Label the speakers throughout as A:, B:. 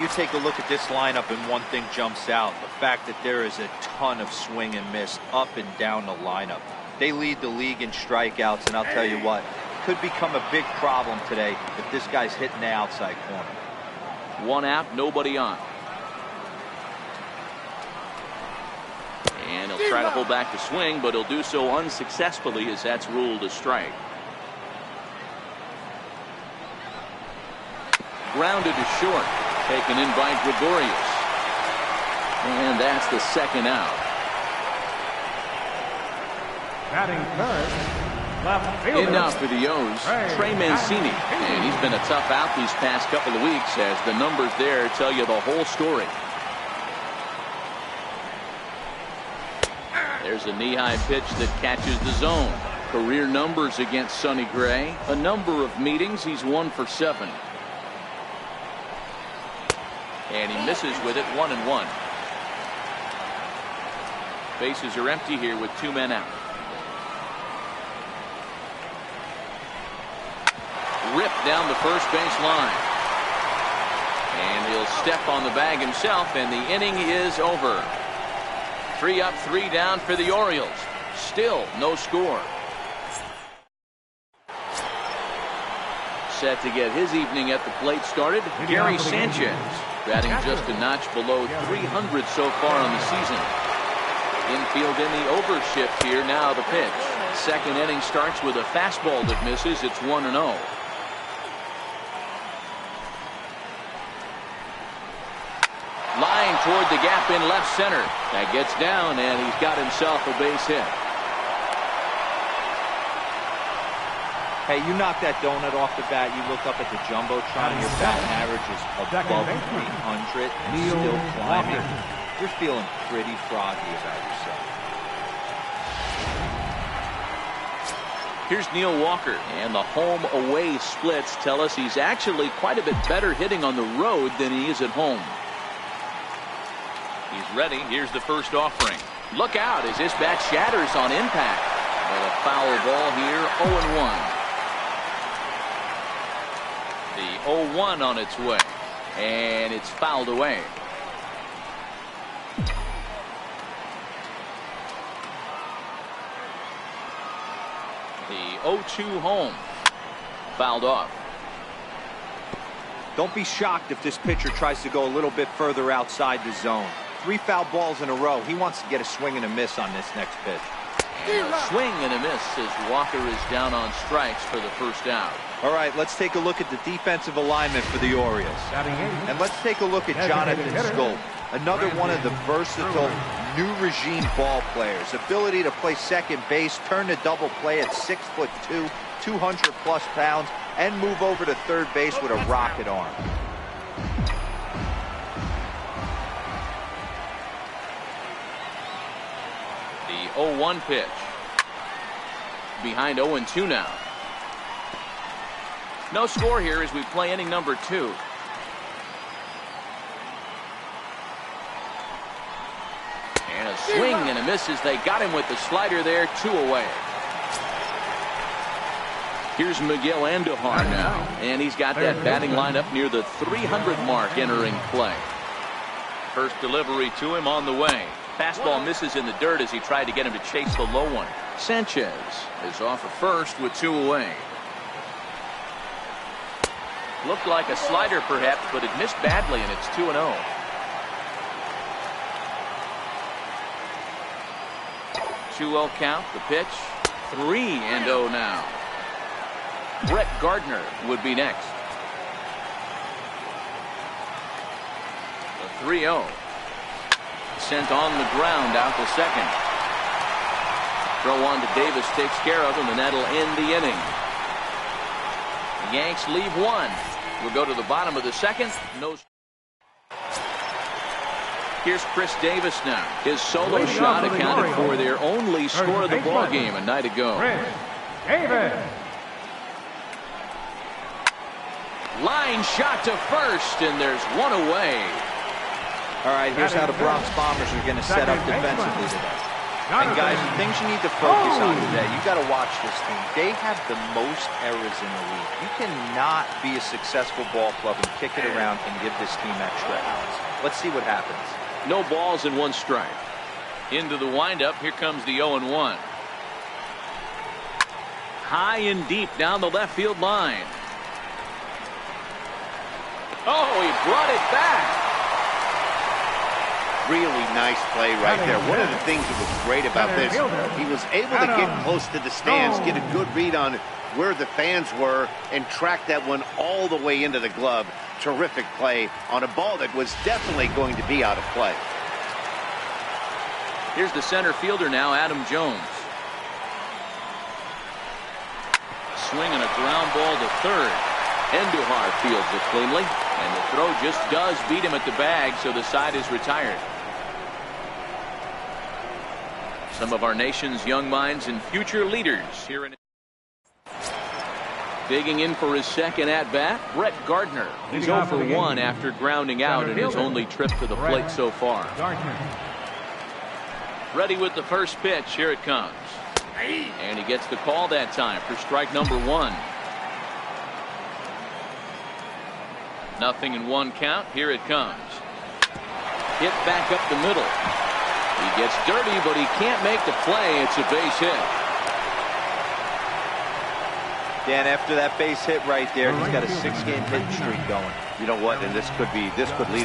A: You take a look at this lineup and one thing jumps out. The fact that there is a ton of swing and miss up and down the lineup. They lead the league in strikeouts, and I'll tell you what, could become a big problem today if this guy's hitting the outside corner.
B: One out, nobody on. And he'll try to hold back the swing, but he'll do so unsuccessfully as that's ruled a strike. Grounded to short. Taken in by Gregorius. And that's the second out.
C: Batting first, left fielder.
B: In now for the O's, Trey Mancini. And he's been a tough out these past couple of weeks, as the numbers there tell you the whole story. There's a knee-high pitch that catches the zone. Career numbers against Sonny Gray. A number of meetings, he's 1 for 7. And he misses with it, 1-1. Bases are empty here with 2 men out. Ripped down the first base line. And he'll step on the bag himself, and the inning is over. 3 up, 3 down for the Orioles. Still no score. Set to get his evening at the plate started, Gary Sanchez. Batting just a notch below 300 so far on the season. Infield in the overshift here. Now the pitch. Second inning starts with a fastball that misses. It's 1-0. Line toward the gap in left center. That gets down, and he's got himself a base hit.
A: Hey, you knock that donut off the bat, you look up at the Jumbotron, your batting average is above 300 and still climbing. You're feeling pretty froggy about yourself.
B: Here's Neil Walker, and the home-away splits tell us he's actually quite a bit better hitting on the road than he is at home. He's ready. Here's the first offering. Look out as this bat shatters on impact. But a foul ball here, 0-1. The 0-1 on its way, and it's fouled away. The 0-2 home, fouled off.
A: Don't be shocked if this pitcher tries to go a little bit further outside the zone. 3 foul balls in a row. He wants to get a swing and a miss on this next pitch.
B: And a swing and a miss as Walker is down on strikes for the first out.
A: All right, let's take a look at the defensive alignment for the Orioles. And let's take a look at Jonathan Schoop, another one of the versatile new regime ball players. Ability to play second base, turn to double play at 6'2", 200+ pounds, and move over to third base with a rocket arm.
B: The 0-1 pitch. Behind 0-2 now. No score here as we play inning number 2. And a swing and a miss as they got him with the slider there, 2 away. Here's Miguel Andujar now, and he's got that batting lineup near the 300 mark entering play. First delivery to him on the way. Fastball misses in the dirt as he tried to get him to chase the low one. Sanchez is off at first with 2 away. Looked like a slider perhaps, but it missed badly, and it's 2-0. 2-0 count, the pitch. 3-0 now. Brett Gardner would be next. The 3-0. Sent on the ground out to second. Throw on to Davis takes care of him, and that'll end the inning. The Yanks leave 1. We'll go to the bottom of the second. No. Here's Chris Davis now. His solo shot accounted for their only score of the ball game a night ago.
C: Davis.
B: Line shot to first, and there's 1 away.
A: All right, here's how the Bronx Bombers are going to set up defensively today. And guys, the things you need to focus on today, you got to watch this team. They have the most errors in the league. You cannot be a successful ball club and kick it around and give this team extra outs. Let's see what happens.
B: No balls and 1 strike. Into the windup. Here comes the 0-1. High and deep down the left field line. Oh, he brought it back.
D: Really nice play right there. One of the things that was great about this, he was able to get close to the stands, get a good read on where the fans were, and track that one all the way into the glove. Terrific play on a ball that was definitely going to be out of play.
B: Here's the center fielder now, Adam Jones. Swinging a ground ball to third. Andujar fields it cleanly, and the throw just does beat him at the bag, so the side is retired. Some of our nation's young minds and future leaders here in. Digging in for his second at-bat, Brett Gardner. He's 0 for 1 after grounding out in his only trip to the plate so far. Ready with the first pitch. Here it comes. And he gets the call that time for strike number 1. 0-1 count. Here it comes. Hit back up the middle. He gets dirty, but he can't make the play. It's a base hit.
A: Dan, after that base hit right there, he's got a 6-game hitting streak going.
D: You know what? And this could lead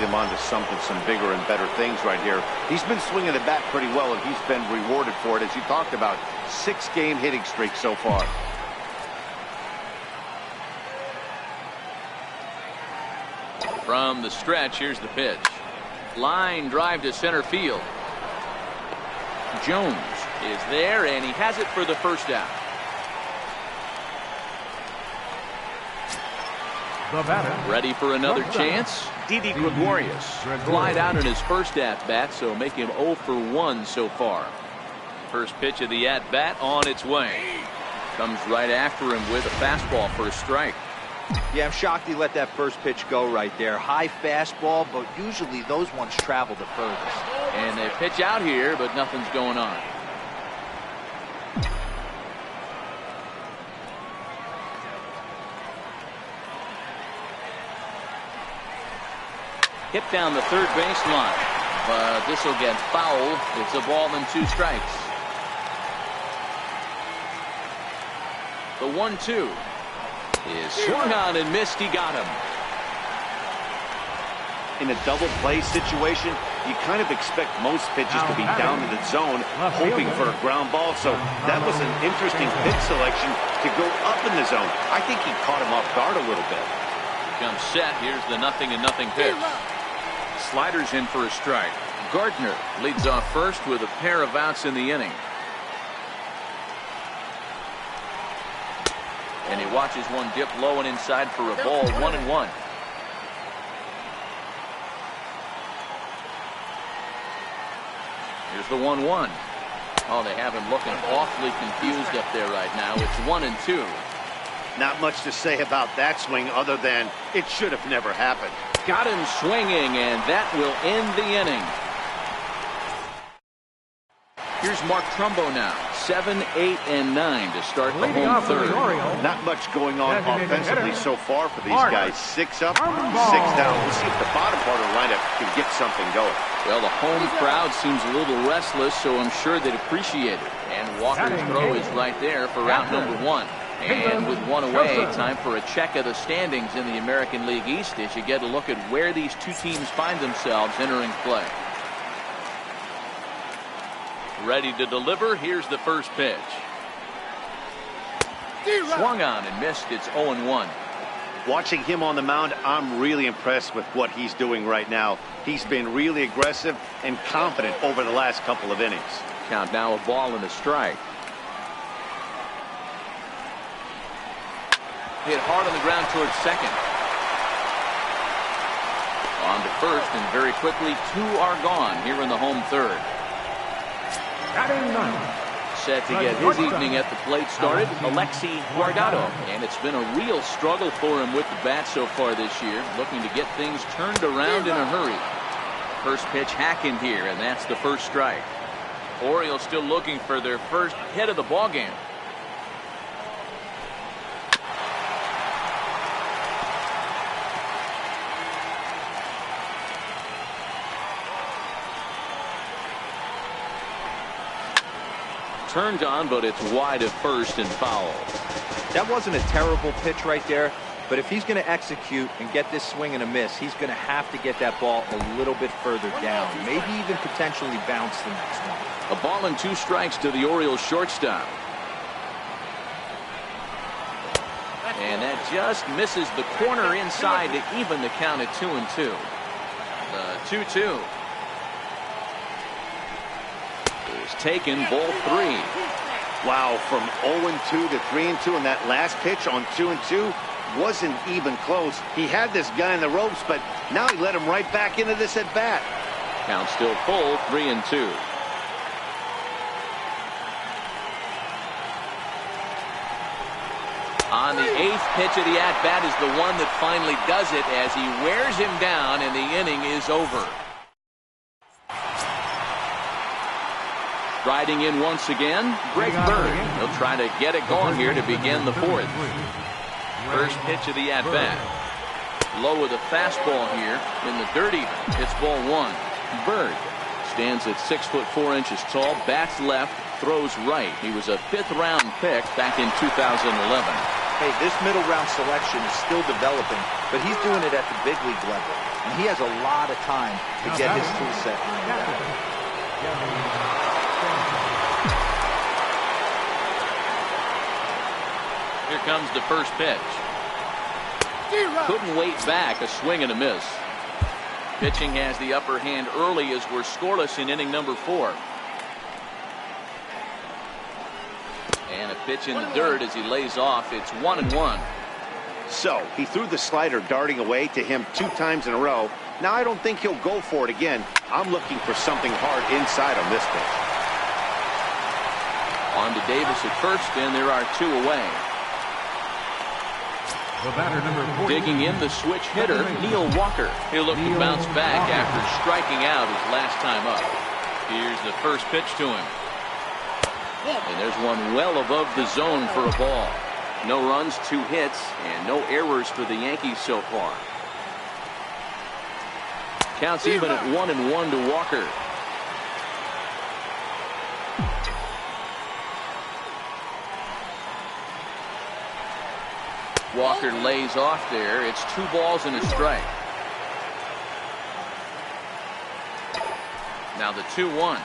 D: him on to some bigger and better things right here. He's been swinging the bat pretty well, and he's been rewarded for it, as you talked about. 6-game hitting streak so far.
B: From the stretch, here's the pitch. Line drive to center field. Jones is there, and he has it for the first out. Ready for another chance. Didi Gregorius flied out in his first at-bat, so make him 0 for 1 so far. First pitch of the at-bat on its way. Comes right after him with a fastball for a strike.
A: Yeah, I'm shocked he let that first pitch go right there. High fastball, but usually those ones travel the furthest.
B: And they pitch out here, but nothing's going on. Hit down the third base line, but this will get foul. It's a ball and 2 strikes. The 1-2 is swung on and missed. He got him.
D: In a double play situation, you kind of expect most pitches to be down in the zone, hoping for a ground ball. So that was an interesting pitch selection to go up in the zone. I think he caught him off guard a little bit.
B: Comes set. Here's the 0-0 pitch. Sliders in for a strike. Gardner leads off first with a pair of outs in the inning. And he watches one dip low and inside for a ball. 1-1. Here's the 1-1. Oh, they have him looking awfully confused up there right now. It's 1-2.
D: Not much to say about that swing other than it should have never happened.
B: Got him swinging, and that will end the inning. Here's Mark Trumbo now. 7, 8, and 9 to start the home third.
D: Not much going on offensively so far for these guys. 6 up, 6 down. We'll see if the bottom part of the lineup can get something going.
B: Well, the home crowd seems a little restless, so I'm sure they'd appreciate it. And Walker's throw is right there for route number 1. And with 1 away, time for a check of the standings in the American League East as you get a look at where these two teams find themselves entering play. Ready to deliver. Here's the first pitch. Swung on and missed. It's 0-1.
D: Watching him on the mound, I'm really impressed with what he's doing right now. He's been really aggressive and confident over the last couple of innings.
B: Count now, a ball and a strike. Hit hard on the ground towards second. On to first, and very quickly 2 are gone here in the home third. Set to get his evening at the plate started, Alexi Guardado. And it's been a real struggle for him with the bat so far this year, looking to get things turned around in a hurry. First pitch hack in here, and that's the first strike. Orioles still looking for their first hit of the ball game. Turned on, but it's wide at first and foul.
A: That wasn't a terrible pitch right there, but if he's going to execute and get this swing and a miss, he's going to have to get that ball a little bit further down, maybe even potentially bounce the next one.
B: A ball and 2 strikes to the Orioles shortstop. And that just misses the corner inside to even the count at 2-2. The 2-2 is taken, ball 3.
D: Wow, from 0-2 to 3-2, and that last pitch on 2-2 wasn't even close. He had this guy in the ropes, but now he let him right back into this at bat.
B: Count still full, 3-2. On the 8th pitch of the at-bat is the one that finally does it as he wears him down and the inning is over. Riding in once again, Greg Bird. He'll try to get it going here to begin the 4th. First pitch of the at-bat. Low with a fastball here in the dirt even. It's ball 1. Bird stands at 6'4" tall, bats left, throws right. He was a 5th-round pick back in 2011.
A: Hey, this middle round selection is still developing, but he's doing it at the big league level, and he has a lot of time to get his tool set lined out.
B: Here comes the first pitch. Couldn't wait back, a swing and a miss. Pitching has the upper hand early as we're scoreless in inning number 4. And a pitch in the dirt as he lays off. It's 1-1.
D: So he threw the slider darting away to him 2 times in a row. Now I don't think he'll go for it again. I'm looking for something hard inside on this pitch.
B: On to Davis at first, and there are 2 away.
C: The batter, number 40.
B: Digging in, the switch hitter, Neil Walker. He'll look to bounce back after striking out his last time up. Here's the first pitch to him. And there's one well above the zone for a ball. No runs, 2 hits, and no errors for the Yankees so far. Counts even at 1-1 to Walker. Walker lays off there. It's 2 balls and a strike. Now the 2-1.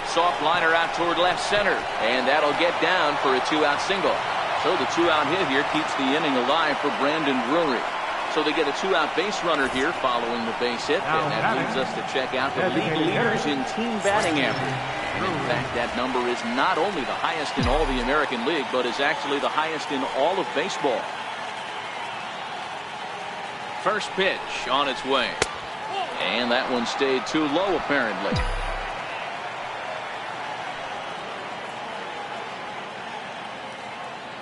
B: Soft liner out toward left center, and that'll get down for a 2-out single. So the 2-out hit here keeps the inning alive for Brandon Drury. So they get a 2-out base runner here following the base hit, and that leads us to check out the league leaders in team batting average. And in fact, that number is not only the highest in all the American League, but is actually the highest in all of baseball. First pitch on its way. And that one stayed too low, apparently.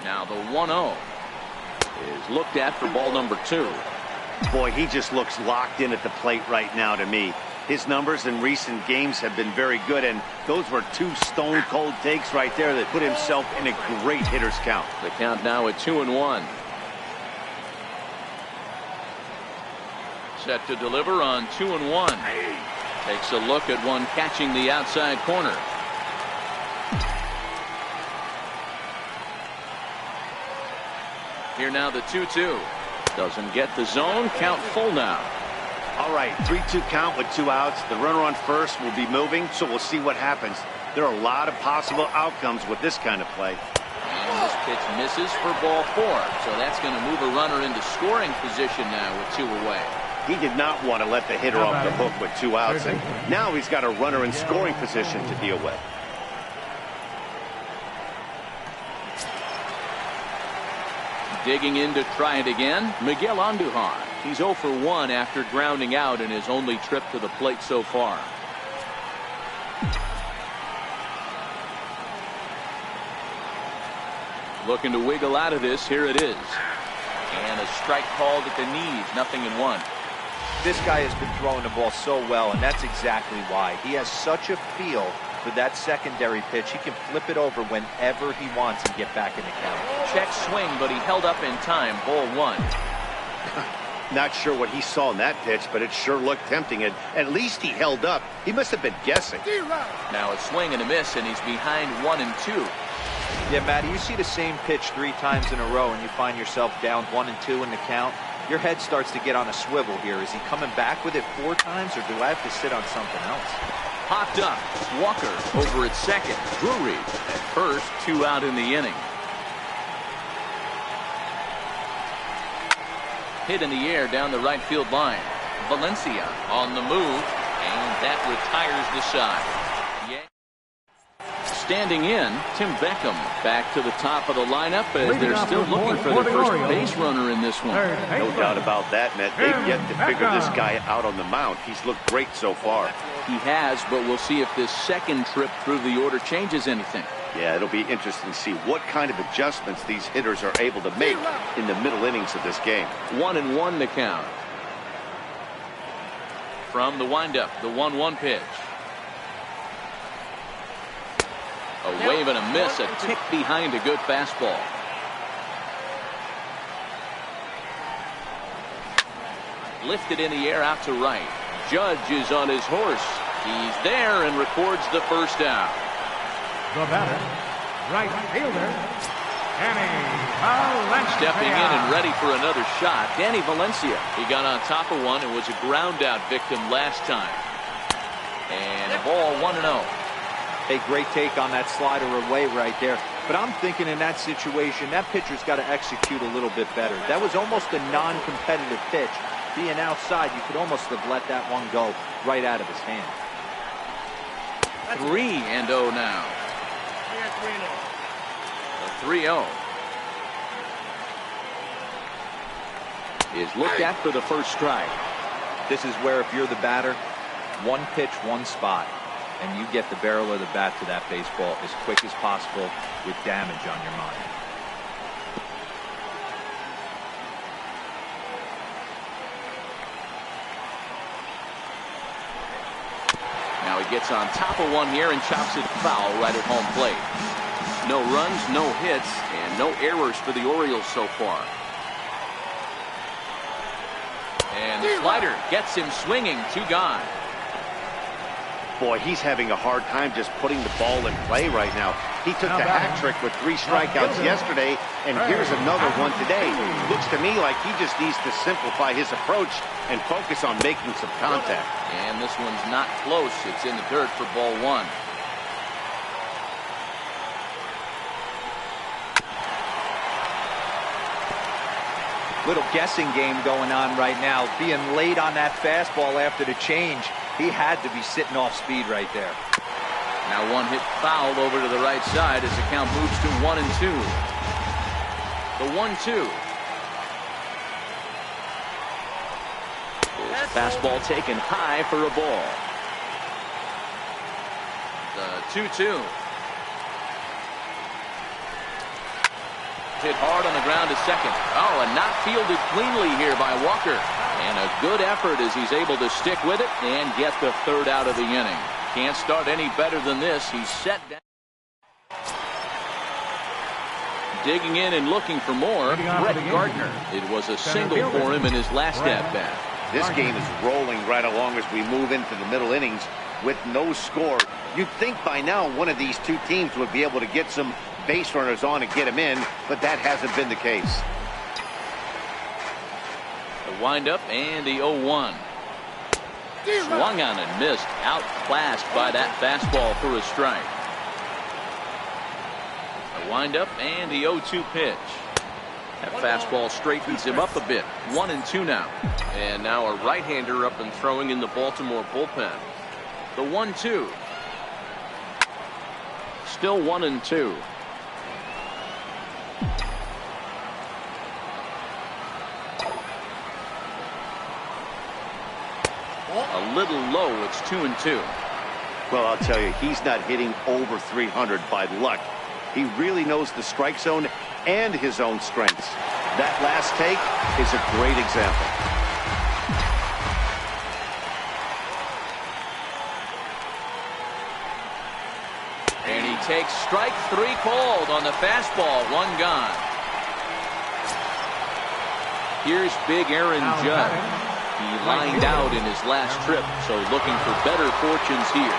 B: Now the 1-0 is looked at for ball number 2.
D: Boy, he just looks locked in at the plate right now to me. His numbers in recent games have been very good, and those were 2 stone-cold takes right there that put himself in a great hitter's count.
B: The count now at 2-1. Set to deliver on 2-1. Takes a look at one catching the outside corner. Here now the 2-2. Doesn't get the zone. Count full now.
D: All right, 3-2 count with 2 outs. The runner on first will be moving, so we'll see what happens. There are a lot of possible outcomes with this kind of play.
B: And this pitch misses for ball 4. So that's going to move a runner into scoring position now with 2 away.
D: He did not want to let the hitter off the hook with 2 outs, and now he's got a runner in scoring position to deal with.
B: Digging in to try it again, Miguel Andujar. He's 0 for 1 after grounding out in his only trip to the plate so far. Looking to wiggle out of this. Here it is. And a strike called at the knees. 0-1.
A: This guy has been throwing the ball so well, and that's exactly why. He has such a feel for that secondary pitch. He can flip it over whenever he wants and get back in the count.
B: Check swing, but he held up in time. Ball 1.
D: Not sure what he saw in that pitch, but it sure looked tempting. And at least he held up. He must have been guessing.
B: Now a swing and a miss, and he's behind 1-2.
A: Yeah, Matty, you see the same pitch 3 times in a row, and you find yourself down 1-2 in the count. Your head starts to get on a swivel here. Is he coming back with it 4 times, or do I have to sit on something else?
B: Popped up. Walker over at second. Drury at first. 2 out in the inning. Hit in the air down the right field line. Valencia on the move, and that retires the side. Standing in, Tim Beckham back to the top of the lineup as they're still looking for their first base runner in this one.
D: No doubt about that, Matt. They've yet to figure this guy out on the mound. He's looked great so far.
B: He has, but we'll see if this second trip through the order changes anything.
D: Yeah, it'll be interesting to see what kind of adjustments these hitters are able to make in the middle innings of this game.
B: 1-1 the count. From the windup, the 1-1 pitch. A wave and a miss, a tick behind a good fastball. Lifted in the air out to right. Judge is on his horse. He's there and records the first out.
C: The batter, right fielder, Danny Valencia.
B: Stepping in and ready for another shot, Danny Valencia. He got on top of one and was a ground out victim last time. And a ball 1-0.
A: A great take on that slider away right there. But I'm thinking in that situation, that pitcher's got to execute a little bit better. That was almost a non-competitive pitch. Being outside, you could almost have let that one go right out of his hand.
B: 3-0 now. The 3-0 is looked at for the first strike.
A: This is where if you're the batter, one pitch, one spot, and you get the barrel of the bat to that baseball as quick as possible with damage on your mind.
B: Now he gets on top of one here and chops it foul right at home plate. No runs, no hits, and no errors for the Orioles so far. And the slider gets him swinging. 2 gone.
D: Boy, he's having a hard time just putting the ball in play right now. He took the hat trick with 3 strikeouts yesterday, and here's another one today. Looks to me like he just needs to simplify his approach and focus on making some contact.
B: And this one's not close. It's in the dirt for ball 1.
A: Little guessing game going on right now. Being late on that fastball after the change. He had to be sitting off speed right there.
B: Now one hit foul over to the right side as the count moves to 1-2. The 1-2. His fastball taken high for a ball. The 2-2. Hit hard on the ground to second. Oh, and not fielded cleanly here by Walker. And a good effort as he's able to stick with it and get the 3rd out of the inning. Can't start any better than this. He's set down. Digging in and looking for more, Brett Gardner. It was a single for him in his last at-bat.
D: This game is rolling right along as we move into the middle innings with no score. You'd think by now one of these 2 teams would be able to get some base runners on and get them in, but that hasn't been the case.
B: The windup and the 0-1. Swung on and missed. Outclassed by that fastball for a strike. The windup and the 0-2 pitch. That fastball straightens him up a bit. 1-2 now. And now a right-hander up and throwing in the Baltimore bullpen. The 1-2. Still 1-2. A little low. It's 2-2.
D: Well, I'll tell you, he's not hitting over 300 by luck. He really knows the strike zone and his own strengths. That last take is a great example.
B: takes strike 3 called on the fastball. 1 gone. Here's big Aaron Judge. He lined out in his last trip, so looking for better fortunes here.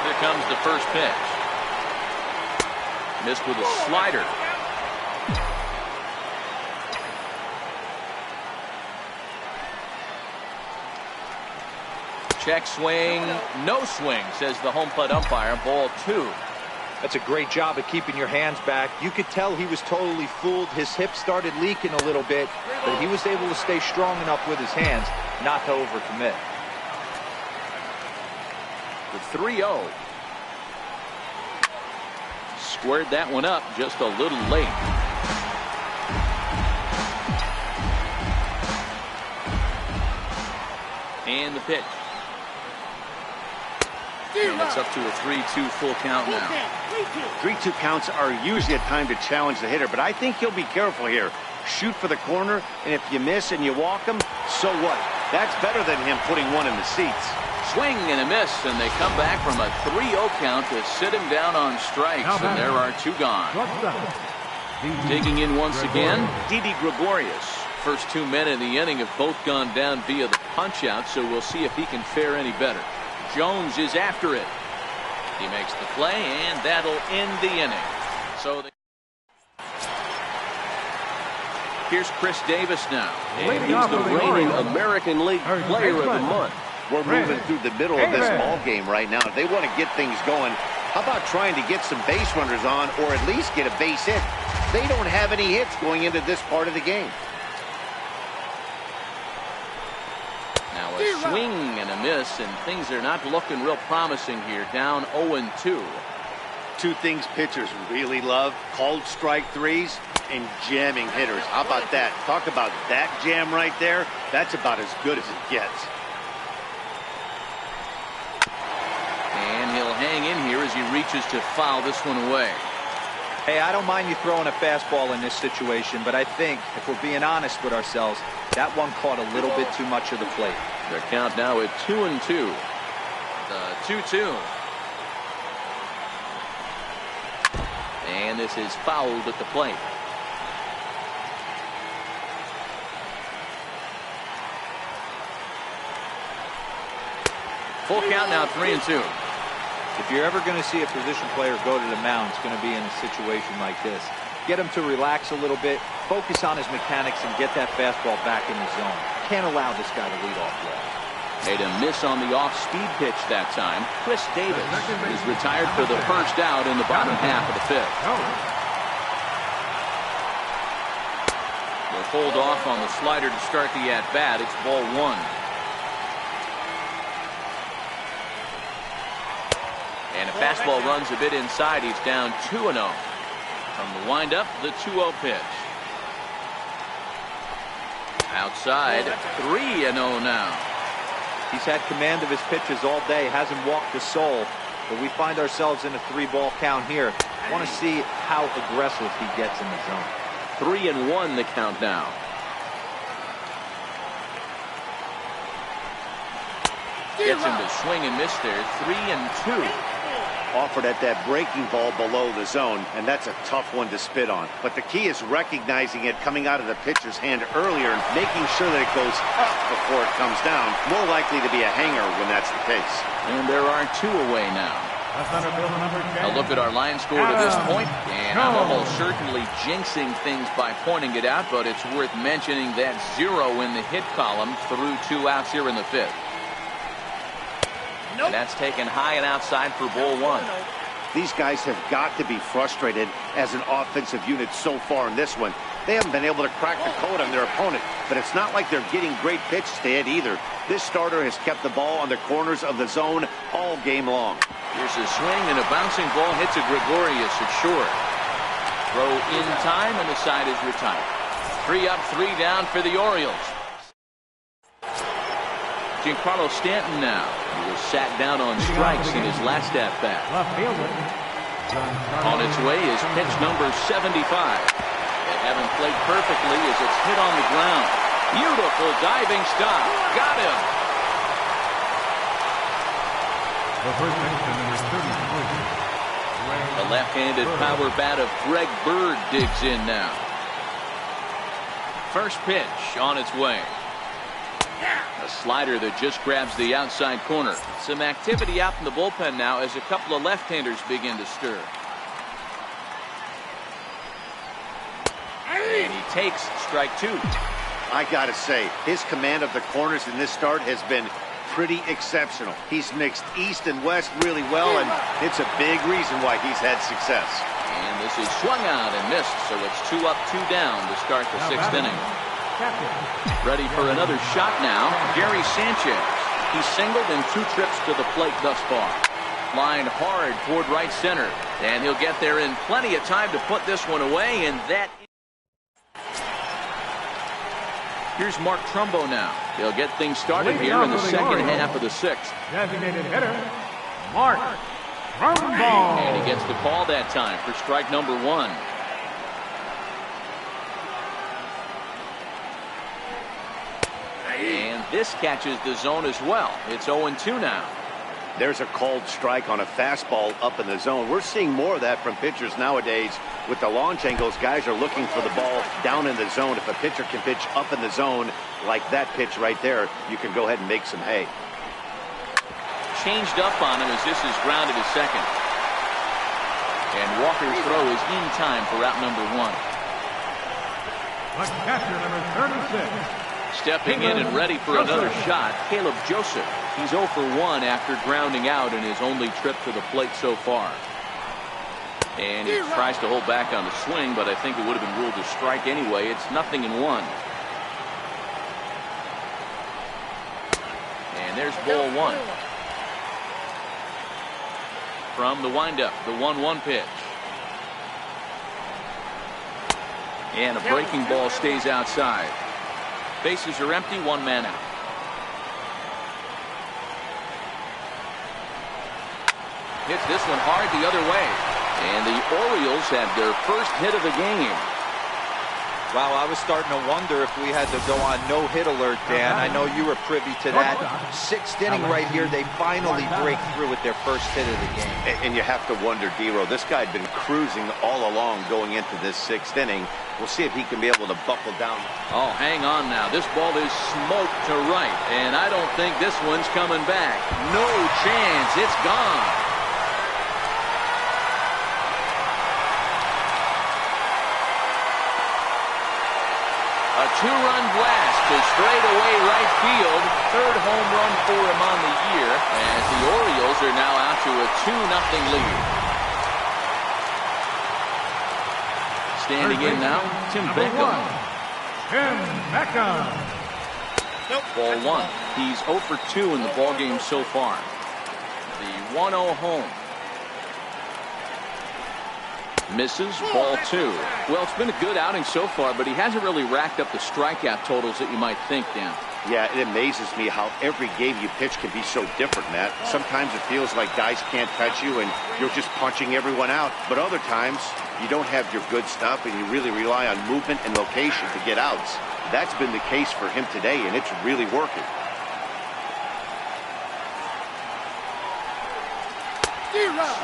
B: Here comes the first pitch. Missed with a slider. Check swing, no swing, says the home plate umpire. Ball 2.
A: That's a great job of keeping your hands back. You could tell he was totally fooled. His hip started leaking a little bit, but he was able to stay strong enough with his hands not to overcommit.
B: The 3-0. Squared that one up just a little late. And the pitch. And it's up to a 3-2 full count now.
D: 3-2 counts are usually a time to challenge the hitter, but I think he'll be careful here. Shoot for the corner, and if you miss and you walk him, so what? That's better than him putting one in the seats.
B: Swing and a miss, and they come back from a 3-0 count to sit him down on strikes, and there are 2 gone. Digging in once again, Didi Gregorius. First 2 men in the inning have both gone down via the punch-out, so we'll see if he can fare any better. Jones is after it. He makes the play, and that'll end the inning. So here's Chris Davis now. And he's the reigning American League Player of the Month.
D: We're moving through the middle of this ball game right now. If they want to get things going, how about trying to get some base runners on, or at least get a base hit? They don't have any hits going into this part of the game.
B: Now a swing and a miss, and things are not looking real promising here. Down 0-2.
D: 2 things pitchers really love: called strike 3s and jamming hitters. How about that? Talk about that jam right there. That's about as good as it gets.
B: And he'll hang in here as he reaches to foul this one away.
A: Hey, I don't mind you throwing a fastball in this situation, but I think, if we're being honest with ourselves, that one caught a little bit too much of the plate.
B: Their count now at 2-2. The 2-2. And this is fouled at the plate. Full count now, 3-2.
A: If you're ever going to see a position player go to the mound, it's going to be in a situation like this. Get him to relax a little bit, focus on his mechanics, and get that fastball back in the zone. Can't allow this guy to lead off well.
B: Made a miss on the off-speed pitch that time. Chris Davis is retired for the first out in the bottom half of the 5th. They'll hold off on the slider to start the at-bat. It's ball 1. And a fastball runs a bit inside. He's down 2-0. From the windup, the 2-0 pitch. Outside, 3-0 now.
A: He's had command of his pitches all day, hasn't walked a soul, but we find ourselves in a 3-ball count here. Want to see how aggressive he gets in the zone.
B: 3-1 the count now. Gets him to swing and miss there. 3-2.
D: Offered at that breaking ball below the zone, and that's a tough one to spit on. But the key is recognizing it coming out of the pitcher's hand earlier and making sure that it goes up before it comes down. More likely to be a hanger when that's the case.
B: And there are 2 away now. A look at our line score to this point, and I'm almost certainly jinxing things by pointing it out, but it's worth mentioning that 0 in the hit column through 2 outs here in the 5th. And that's taken high and outside for ball 1.
D: These guys have got to be frustrated as an offensive unit so far in this one. They haven't been able to crack the code on their opponent, but it's not like they're getting great pitches to hit either. This starter has kept the ball on the corners of the zone all game long.
B: Here's a swing, and a bouncing ball hits a Gregorius at short. Throw in time, and the side is retired. 3 up, 3 down for the Orioles. Giancarlo Stanton now. He was sat down on strikes in his last at-bat. On its way is pitch number 75. They haven't played perfectly as it's hit on the ground. Beautiful diving stop. Got him.
C: The first baseman, number 33.
B: The left-handed power bat of Greg Bird digs in now. First pitch on its way. A slider that just grabs the outside corner. Some activity out in the bullpen now as a couple of left-handers begin to stir. And he takes strike two.
D: I gotta say, his command of the corners in this start has been pretty exceptional. He's mixed east and west really well, and it's a big reason why he's had success.
B: And this is swung out and missed, so it's 2 up, 2 down to start the 6th inning. Ready for another shot now, Gary Sanchez. He's singled in 2 trips to the plate thus far. Line hard toward right center, and he'll get there in plenty of time to put this one away, and that. Here's Mark Trumbo now. He'll get things started here in the second half of the 6th.
C: Designated hitter, Mark Trumbo.
B: And he gets the call that time for strike number 1. And this catches the zone as well. It's 0-2 now.
D: There's a called strike on a fastball up in the zone. We're seeing more of that from pitchers nowadays. With the launch angles, guys are looking for the ball down in the zone. If a pitcher can pitch up in the zone like that pitch right there, you can go ahead and make some hay.
B: Changed up on him as this is grounded to second. And Walker's throw is in time for out number 1.
C: The catcher, number 36.
B: Stepping in and ready for another shot, Caleb Joseph. He's 0 for 1 after grounding out in his only trip to the plate so far. And he tries to hold back on the swing, but I think it would have been ruled a strike anyway. It's 0-1. And there's ball 1. From the windup, the 1-1 pitch. And a breaking ball stays outside. Bases are empty, 1 man out. Hits this one hard the other way. And the Orioles have their first hit of the game.
A: Wow, I was starting to wonder if we had to go on no-hit alert, Dan. I know you were privy to that. 6th inning right here, they finally break through with their first hit of the game.
D: And you have to wonder, D-Row, this guy had been cruising all along going into this 6th inning. We'll see if he can be able to buckle down.
B: Oh, hang on now. This ball is smoked to right, and I don't think this one's coming back. No chance. It's gone. A 2-run blast to straightaway right field. 3rd home run for him on the year, as the Orioles are now out to a 2-0 lead. Standing in now, Tim Beckham.
C: Tim Beckham.
B: Ball 1. He's 0 for 2 in the ballgame so far. The 1-0 home. Misses, ball 2. Well, it's been a good outing so far, but he hasn't really racked up the strikeout totals that you might think, Dan.
D: Yeah, it amazes me how every game you pitch can be so different, Matt. Sometimes it feels like guys can't touch you and you're just punching everyone out. But other times, you don't have your good stuff and you really rely on movement and location to get outs. That's been the case for him today, and it's really working.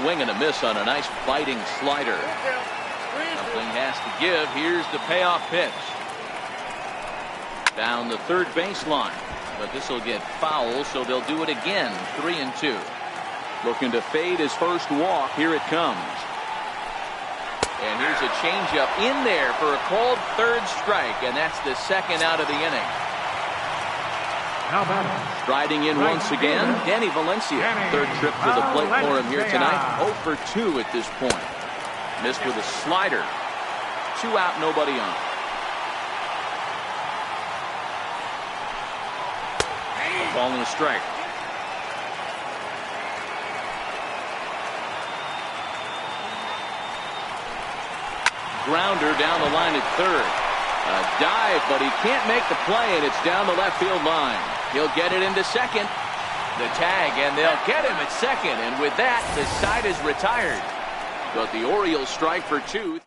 B: Swing and a miss on a nice biting slider. Something has to give. Here's the payoff pitch. Down the 3rd baseline. But this will get foul, so they'll do it again. 3-2. Looking to fade his first walk. Here it comes. And here's a changeup in there for a called 3rd strike, and that's the 2nd out of the inning. Striding in once again, Danny Valencia. 3rd trip to the plate for him here tonight. 0 for 2 at this point. Missed with a slider. 2 out, nobody on. A ball and a strike. Grounder down the line at 3rd. A dive, but he can't make the play, and it's down the left field line. He'll get it into 2nd. The tag, and they'll get him at 2nd. And with that, the side is retired. But the Orioles strike for 2.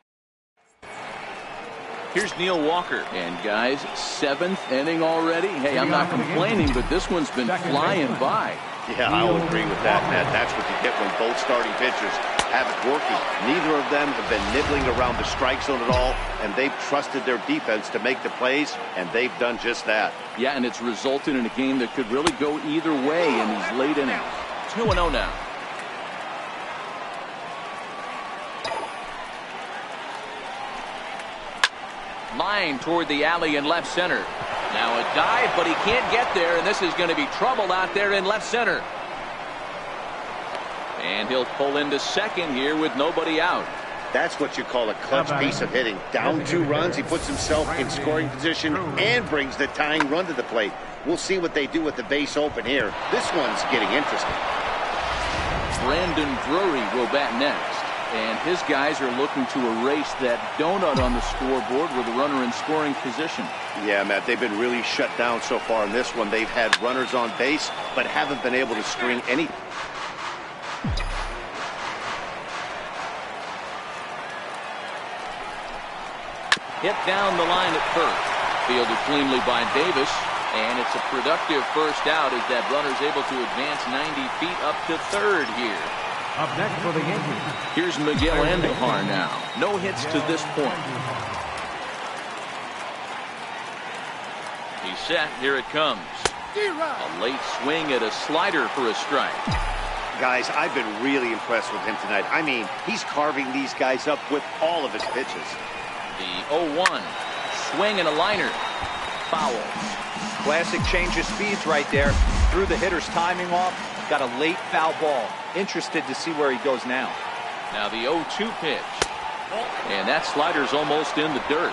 B: Here's Neil Walker. And guys, 7th inning already. Hey, I'm not complaining, but this one's been flying by.
D: Yeah, I'll agree with that, Matt. That's what you get when both starting pitchers have it working. Neither of them have been nibbling around the strike zone at all, and they've trusted their defense to make the plays, and they've done just that.
B: Yeah, and it's resulted in a game that could really go either way in these late innings. 2-0 now. Line toward the alley in left center. Now a dive, but he can't get there, and this is going to be trouble out there in left center. And he'll pull into second here with nobody out.
D: That's what you call a clutch piece of hitting. Down 2 runs, he puts himself in scoring position and brings the tying run to the plate. We'll see what they do with the base open here. This one's getting interesting.
B: Brandon Drury will bat next. And his guys are looking to erase that donut on the scoreboard with a runner in scoring position.
D: Yeah, Matt, they've been really shut down so far in this one. They've had runners on base, but haven't been able to string any.
B: Hit down the line at first. Fielded cleanly by Davis. And it's a productive first out as that runner's able to advance 90 feet up to third here.
C: Up next for the Yankees.
B: Here's Miguel Andujar now. No hits to this point. He's set. Here it comes. A late swing at a slider for a strike.
D: Guys, I've been really impressed with him tonight. I mean, he's carving these guys up with all of his pitches.
B: The 0-1. Swing and a liner. Foul.
A: Classic change of speeds right there. Threw the hitter's timing off. Got a late foul ball. Interested to see where he goes now.
B: Now the 0-2 pitch. And that slider's almost in the dirt.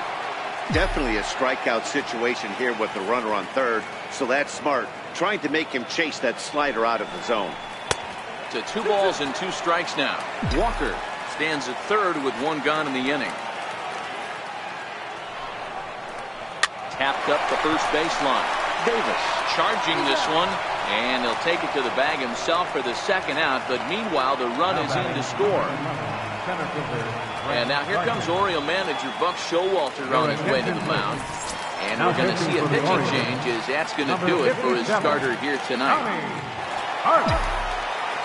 D: Definitely a strikeout situation here with the runner on third. So that's smart. Trying to make him chase that slider out of the zone.
B: To 2 balls and 2 strikes now. Walker stands at third with 1 gone in the inning. Tapped up the first baseline. Davis charging this one, and he'll take it to the bag himself for the second out, but meanwhile the run is in to score. And now here comes Oriole manager Buck Showalter on his way to the mound. And we're going to see a pitching change as that's going to do it for his starter here tonight.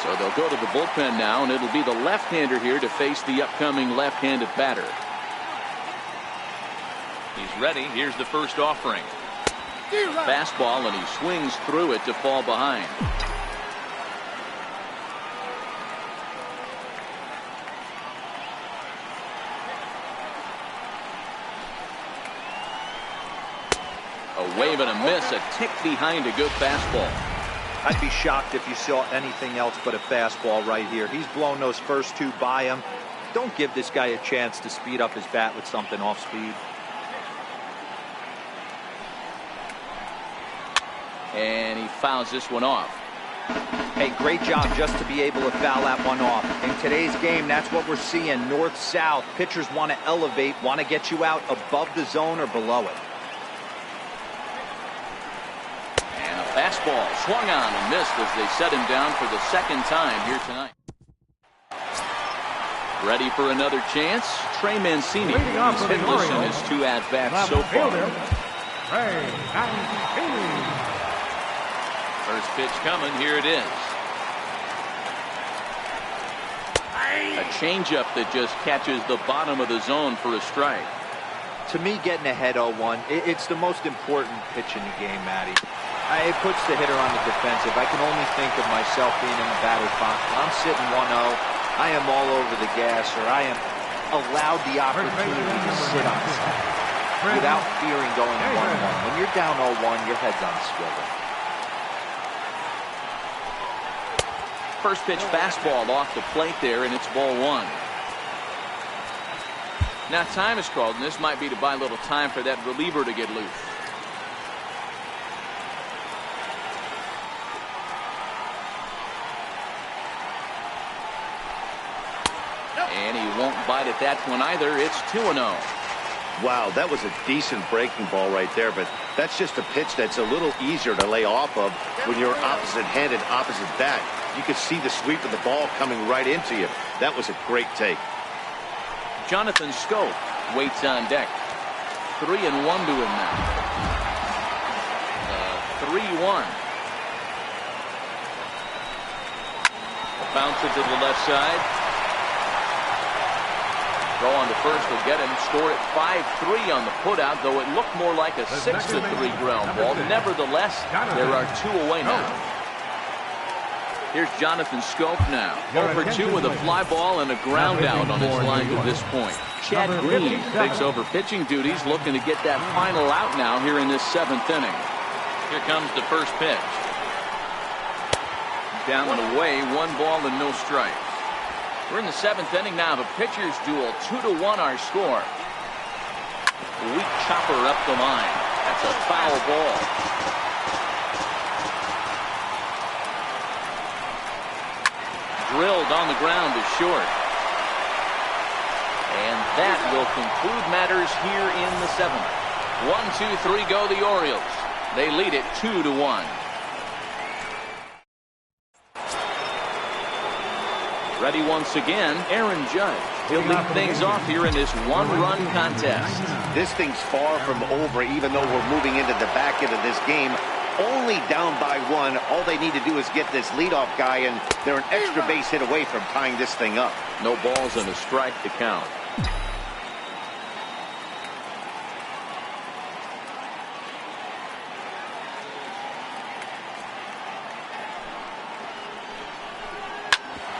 B: So they'll go to the bullpen now, and it'll be the left-hander here to face the upcoming left-handed batter. He's ready. Here's the first offering. Fastball, and he swings through it to fall behind. A wave and a miss, a tick behind a good fastball.
A: I'd be shocked if you saw anything else but a fastball right here. He's blown those first 2 by him. Don't give this guy a chance to speed up his bat with something off speed.
B: And he fouls this one off.
A: Hey, great job just to be able to foul that one off. In today's game, that's what we're seeing. North-south. Pitchers want to elevate, want to get you out above the zone or below it.
B: And a fastball swung on and missed as they set him down for the second time here tonight. Ready for another chance? Trey Mancini. He's hitless in his 2 at-bats so far.
C: Trey Mancini.
B: First pitch coming. Here it is. A changeup that just catches the bottom of the zone for a strike.
A: To me, getting ahead 0-1, it's the most important pitch in the game, Matty. It puts the hitter on the defensive. I can only think of myself being in the batter's box. When I'm sitting 1-0, I am all over the gas, or I am allowed the opportunity to sit on the side without fearing going 1-1. When you're down 0-1, your head's on a swivel.
B: First pitch fastball off the plate there, and it's ball 1. Now time is called, and this might be to buy a little time for that reliever to get loose. And he won't bite at that one either. It's 2-0.
D: Wow, that was a decent breaking ball right there, but that's just a pitch that's a little easier to lay off of when you're opposite-handed, opposite bat. You could see the sweep of the ball coming right into you. That was a great take.
B: Jonathan Schoop waits on deck. 3-1 to him now. 3-1. Bounce it to the left side. Throw on to first will get him. Score at 5-3 on the putout, though it looked more like a 6-3 ground ball. Nevertheless, there are 2 away now. Here's Jonathan Schoop now. 0 for 2 with a fly ball and a ground out on his line to this point. Chad Green takes over pitching duties, looking to get that final out now here in this 7th inning. Here comes the first pitch. Down and away, 1 ball and no strikes. We're in the 7th inning now of a pitcher's duel. 2-1 our score. Weak chopper up the line. That's a foul ball. Drilled on the ground to short. And that will conclude matters here in the 7th. 1, 2, 3 go the Orioles. They lead it 2-1. Ready once again, Aaron Judge. He'll lead things off here in this 1-run contest.
D: This thing's far from over, even though we're moving into the back end of this game. Only down by 1. All they need to do is get this leadoff guy, and they're an extra base hit away from tying this thing up.
B: No balls and a strike to count.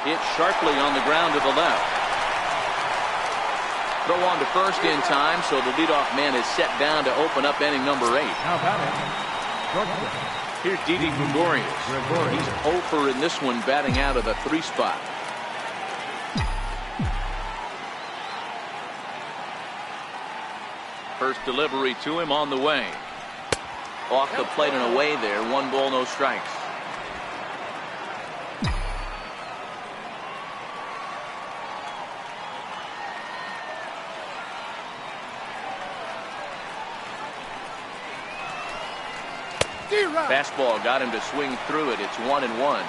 B: Hit sharply on the ground to the left. Throw on to first in time, so the leadoff man is set down to open up inning number 8.
C: Now batting,
B: Here's Didi Gregorius. He's 0 for in this one, batting out of the 3 spot. First delivery to him on the way. Off the plate and away there. 1 ball, no strikes. Fastball got him to swing through it. It's 1-1.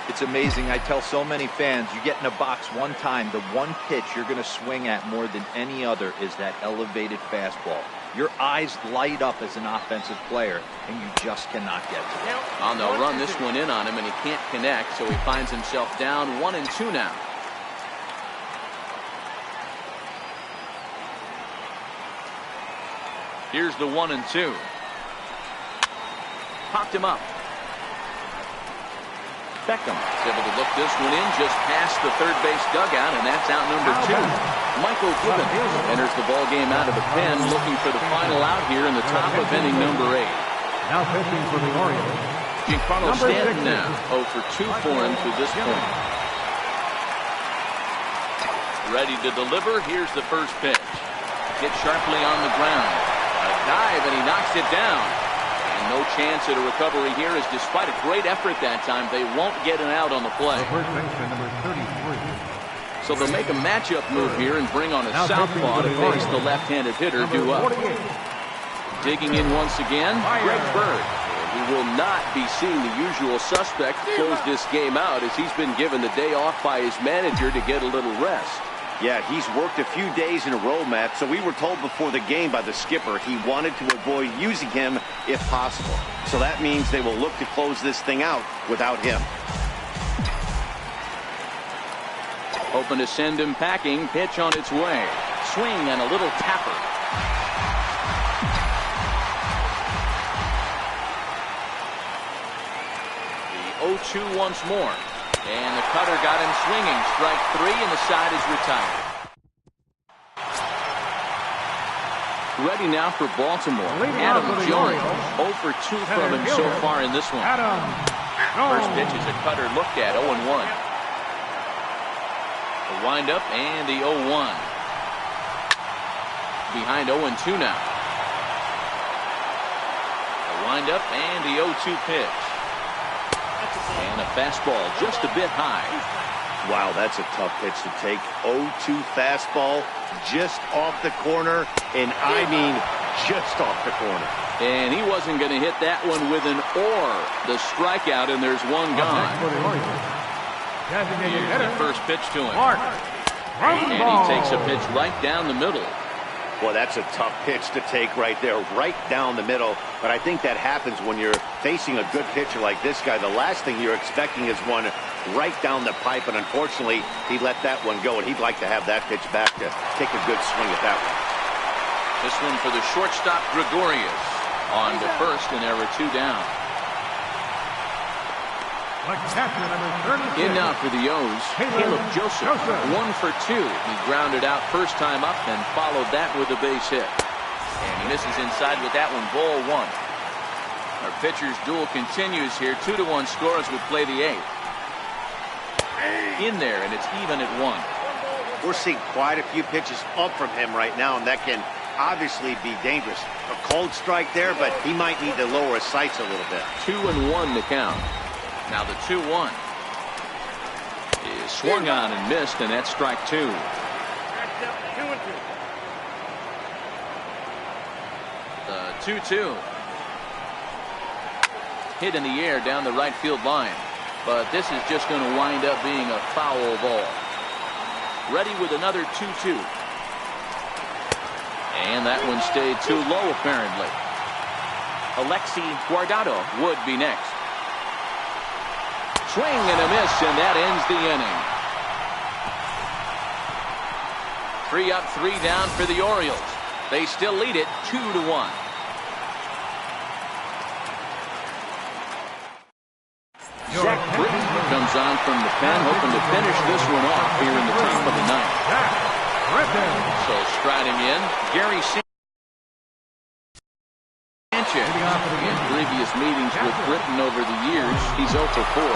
A: It's amazing. I tell so many fans, you get in a box one time, the one pitch you're going to swing at more than any other is that elevated fastball. Your eyes light up as an offensive player, and you just cannot get to it.
B: Oh, they'll run this one in on him, and he can't connect, so he finds himself down 1-2 now. Here's the 1-2. Popped him up. Beckham is able to look this one in just past the third base dugout, and that's out number 2. Michael Gibbons enters the ball game out of the pen, looking for the final out here in the top of inning number 8.
C: now pitching for the Orioles,
B: Giancarlo Stanton now 0 for 2 for him to this point. Ready to deliver. Here's the first pitch. Hit sharply on the ground. A dive, and he knocks it down. No chance at a recovery here, as despite a great effort that time, they won't get an out on the play.
C: first baseman number 33.
B: So they'll make a matchup move here and bring on a southpaw to face the left-handed hitter due up. Digging in once again, Greg Bird. He will not be seeing the usual suspect close this game out, as he's been given the day off by his manager to get a little rest.
D: Yeah, he's worked a few days in a row, Matt, so we were told before the game by the skipper he wanted to avoid using him if possible. So that means they will look to close this thing out without him.
B: Hoping to send him packing. Pitch on its way. Swing and a little tapper. The 0-2 once more. And the cutter got him swinging. Strike 3, and the side is retired. Ready now for Baltimore. Adam Jones. 0 for 2 from him so far in this one. First pitch is a cutter looked at. 0-1. The windup and the 0-1. Behind 0-2 now. The windup and the 0-2 pitch. And a fastball just a bit high.
D: Wow, that's a tough pitch to take. 0-2 fastball just off the corner, and I mean just off the corner.
B: And he wasn't going to hit that one with an or. The strikeout, and there's one gone. Here's the first pitch to him. And he takes a pitch right down the middle.
D: Well, that's a tough pitch to take right there, right down the middle. But I think that happens when you're facing a good pitcher like this guy. The last thing you're expecting is one right down the pipe, and unfortunately, he let that one go, and he'd like to have that pitch back to take a good swing at that one.
B: This one for the shortstop, Gregorius. On to first, and there were 2 down. In now for the O's, Caleb Joseph, 1 for 2. He grounded out first time up, and followed that with a base hit. And he misses inside with that one, ball 1. Our pitcher's duel continues here. 2-1 score as we play the 8th. In there, and it's even at 1.
D: We're seeing quite a few pitches up from him right now, and that can obviously be dangerous. A cold strike there, but he might need to lower his sights a little bit.
B: 2-1 to count. Now the 2-1 is swung on and missed, and that's strike 2. The 2-2 hit in the air down the right field line, but this is just going to wind up being a foul ball. Ready with another 2-2, and that one stayed too low apparently. Alexi Guardado would be next. Swing and a miss, and that ends the inning. 3 up, 3 down for the Orioles. They still lead it 2-1. Zach Britton comes on from the pen, hoping to finish this one off here in the top of the 9th. So striding in, Gary Sanchez. In previous meetings with Britton over the years, he's 0 for 4.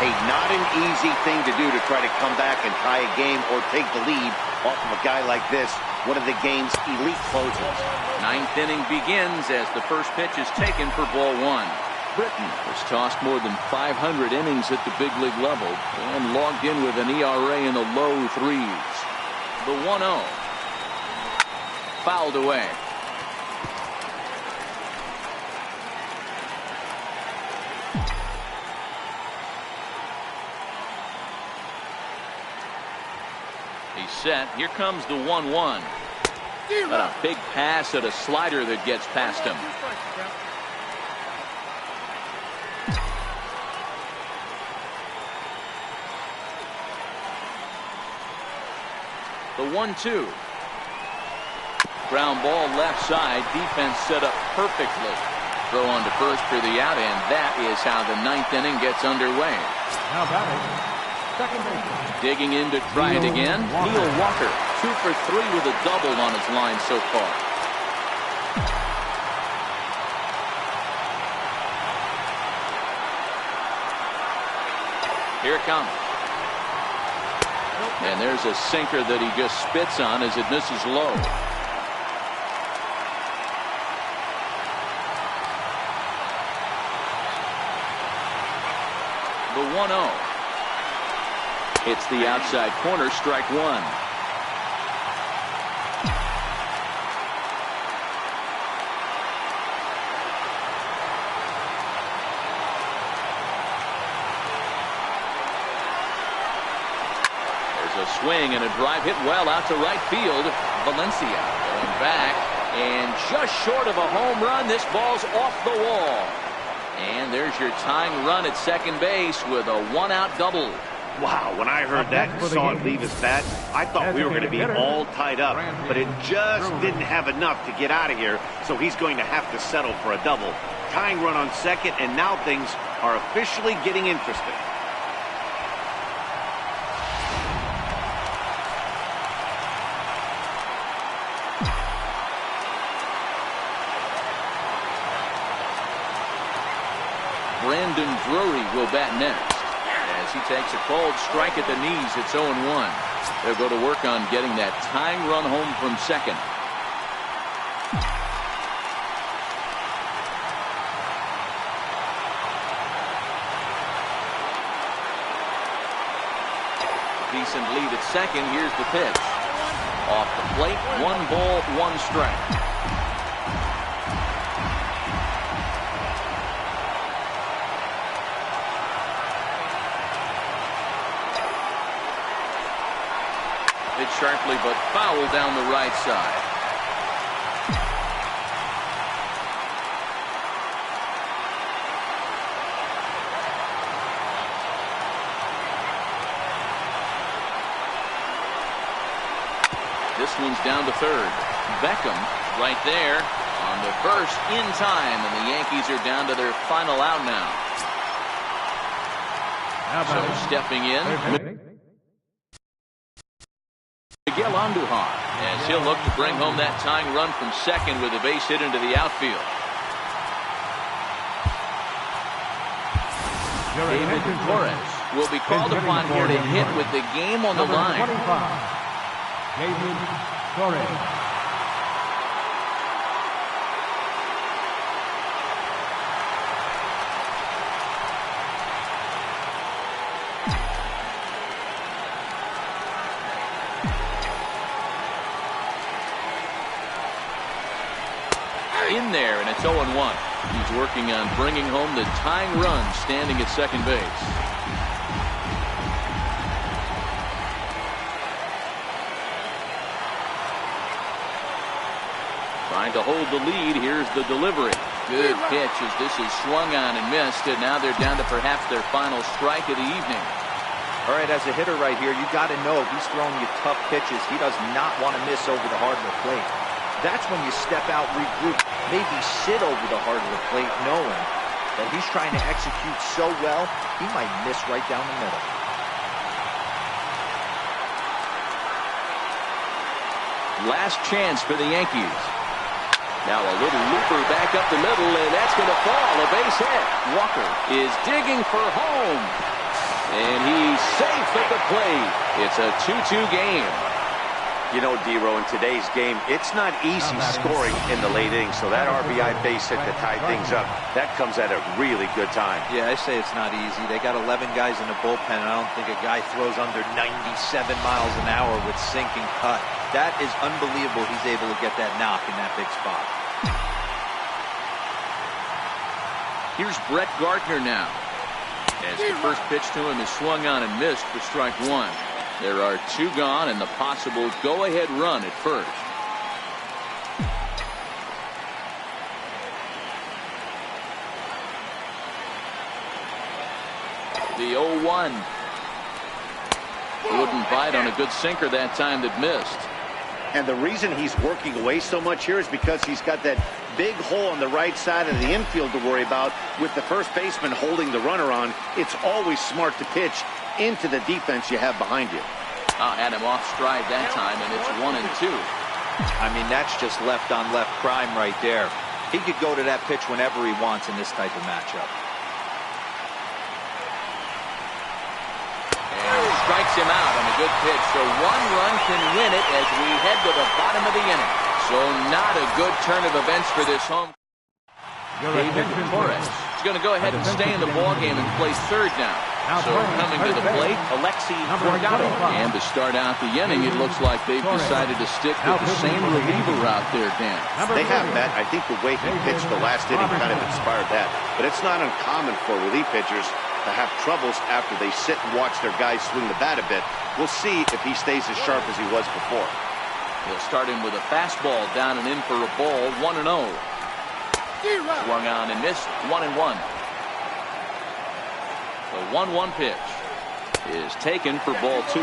D: Hey, not an easy thing to do to try to come back and tie a game or take the lead off of a guy like this, one of the game's elite closers.
B: 9th inning begins as the first pitch is taken for ball 1. Britton has tossed more than 500 innings at the big league level and logged in with an ERA in the low 3s. The 1-0 fouled away. He's set. Here comes the 1-1. And a big pass at a slider that gets past him. The 1-2. Ground ball left side. Defense set up perfectly. Throw on to first for the out, and that is how the 9th inning gets underway.
C: Now batting, second baseman.
B: Digging in to try it again, Neil Walker, 2 for 3 with a double on his line so far. Here it comes. And there's a sinker that he just spits on as it misses low. The 1-0. It's the outside corner, strike 1. There's a swing and a drive hit well out to right field. Valencia going back, and just short of a home run. This ball's off the wall. And there's your tying run at second base with a 1-out double.
D: Wow, when I heard that and saw it leave his bat, I thought we were going to be all tied up, but it just didn't have enough to get out of here, so he's going to have to settle for a double. Tying run on second, and now things are officially getting interesting.
B: Brandon Drury will bat next. As he takes a cold strike at the knees, it's 0-1. They'll go to work on getting that tying run home from second. Decent lead at second. Here's the pitch. Off the plate, 1 ball, 1 strike. Hit sharply but foul down the right side. This one's down to third. Beckham right there on the first in time, and the Yankees are down to their final out now. So stepping in, Miguel Andujar, as he'll look to bring home that tying run from second with a base hit into the outfield. David Torres will be called upon here to hit with the game on the line.
C: David Torres.
B: In there, and it's 0-1. He's working on bringing home the tying run, standing at second base. Trying to hold the lead. Here's the delivery. Good pitch as this is swung on and missed, and now they're down to perhaps their final strike of the evening.
A: All right, as a hitter right here, you got to know if he's throwing you tough pitches, he does not want to miss over the heart of the plate. That's when you step out, regroup, maybe sit over the heart of the plate, knowing that he's trying to execute so well, he might miss right down the middle.
B: Last chance for the Yankees. Now a little looper back up the middle, and that's going to fall. A base hit. Walker is digging for home. And he's safe at the plate. It's a 2-2 game.
D: You know, D-Row, in today's game, it's not easy scoring in the late innings, so that RBI base hit to tie things up, that comes at a really good time.
A: Yeah, I say it's not easy. They got 11 guys in the bullpen, and I don't think a guy throws under 97 miles an hour with sink and cut. That is unbelievable he's able to get that knock in that big spot.
B: Here's Brett Gardner now, as the first pitch to him is swung on and missed for strike one. There are two gone and the possible go-ahead run at first. The 0-1. Wouldn't bite on a good sinker that time that missed.
D: And the reason he's working away so much here is because he's got that big hole on the right side of the infield to worry about with the first baseman holding the runner on. It's always smart to pitch into the defense you have behind you.
B: Had him off stride that time, and it's 1-2.
A: I mean, that's just left on left crime right there. He could go to that pitch whenever he wants in this type of matchup.
B: And strikes him out on a good pitch, so one run can win it as we head to the bottom of the inning. So not a good turn of events for this home. David Torres is going to go ahead and stay in the ballgame and play third now. So coming to the plate, Alexi Morgado. And to start out the inning, it looks like they've decided to stick with the same reliever out there, Dan.
D: They have, Matt. I think the way he pitched the last inning kind of inspired that. But it's not uncommon for relief pitchers to have troubles after they sit and watch their guys swing the bat a bit. We'll see if he stays as sharp as he was before.
B: He'll start him with a fastball down and in for a ball, 1-0. Swung on and missed, 1-1. The 1-1 pitch is taken for ball 2.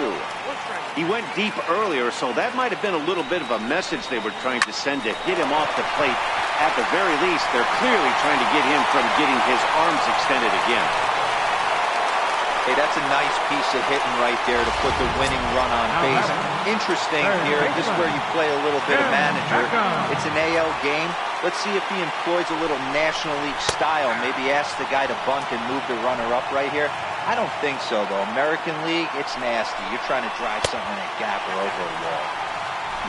D: He went deep earlier, so that might have been a little bit of a message they were trying to send to get him off the plate. At the very least, they're clearly trying to get him from getting his arms extended again.
A: Hey, that's a nice piece of hitting right there to put the winning run on base. Interesting here, this is where you play a little bit of manager. It's an AL game. Let's see if he employs a little National League style. Maybe ask the guy to bunt and move the runner up right here. I don't think so, though. American League, it's nasty. You're trying to drive something in a gap or over a wall.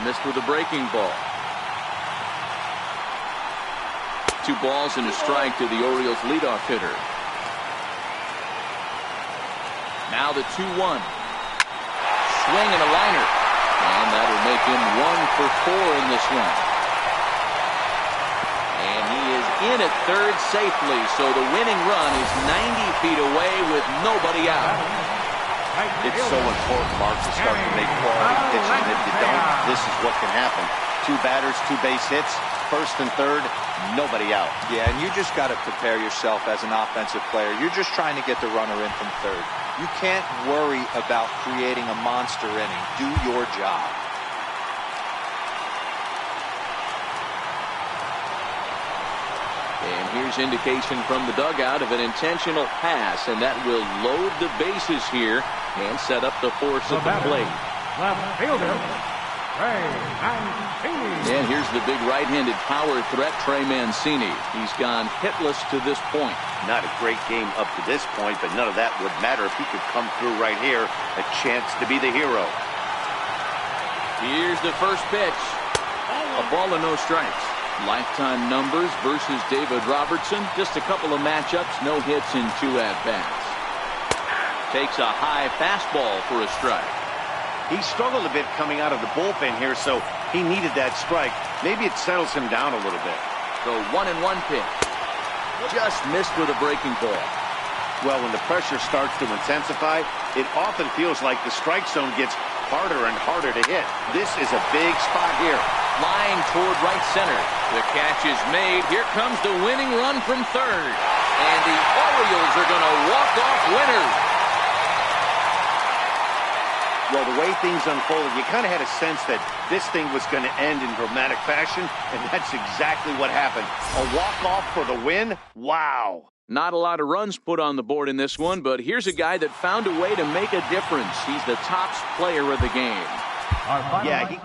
B: Missed with a breaking ball. 2 balls and a strike to the Orioles leadoff hitter. Now the 2-1. Swing and a liner. And that'll make him 1 for 4 in this one. And he is in at third safely, so the winning run is 90 feet away with nobody out.
D: It's so important, Mark, to start to make quality pitching. If you don't, this is what can happen. 2 batters, 2 base hits, first and third, nobody out.
A: Yeah, and you just got to prepare yourself as an offensive player. You're just trying to get the runner in from third. You can't worry about creating a monster inning. Do your job.
B: Here's indication from the dugout of an intentional pass, and that will load the bases here and set up the force at the plate.
C: Left fielder, Trey Mancini.
B: And here's the big right-handed power threat, Trey Mancini. He's gone hitless to this point.
D: Not a great game up to this point, but none of that would matter if he could come through right here. A chance to be the hero.
B: Here's the first pitch. A ball and no strikes. Lifetime numbers versus David Robertson. Just a couple of matchups, no hits in 2 at-bats. Takes a high fastball for a strike.
D: He struggled a bit coming out of the bullpen here, so he needed that strike. Maybe it settles him down a little bit.
B: So 1-1 pitch. Just missed with a breaking ball.
D: Well, when the pressure starts to intensify, it often feels like the strike zone gets harder and harder to hit. This is a big spot here.
B: Flying toward right center. The catch is made. Here comes the winning run from third. And the Orioles are going to walk off winners.
D: Well, the way things unfolded, you kind of had a sense that this thing was going to end in dramatic fashion, and that's exactly what happened. A walk-off for the win? Wow.
B: Not a lot of runs put on the board in this one, but here's a guy that found a way to make a difference. He's the top player of the game.
D: Yeah,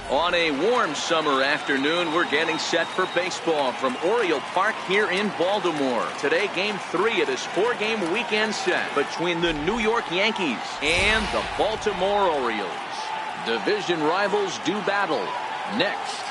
B: On a warm summer afternoon, we're getting set for baseball from Oriole Park here in Baltimore. Today, Game 3 of this 4-game weekend set between the New York Yankees and the Baltimore Orioles. Division rivals do battle. Next.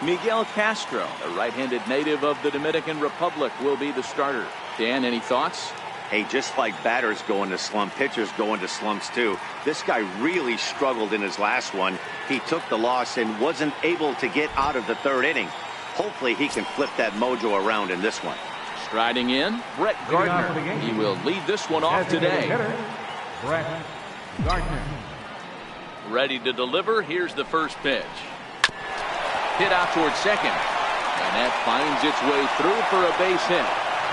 B: Miguel Castro, a right-handed native of the Dominican Republic, will be the starter. Dan, any thoughts?
D: Hey, just like batters go into slump, pitchers go into slumps too. This guy really struggled in his last one. He took the loss and wasn't able to get out of the 3rd inning. Hopefully he can flip that mojo around in this one.
B: Striding in, Brett Gardner. He will lead this one off today.
C: Brett Gardner.
B: Ready to deliver. Here's the first pitch. Hit out towards second. And that finds its way through for a base hit.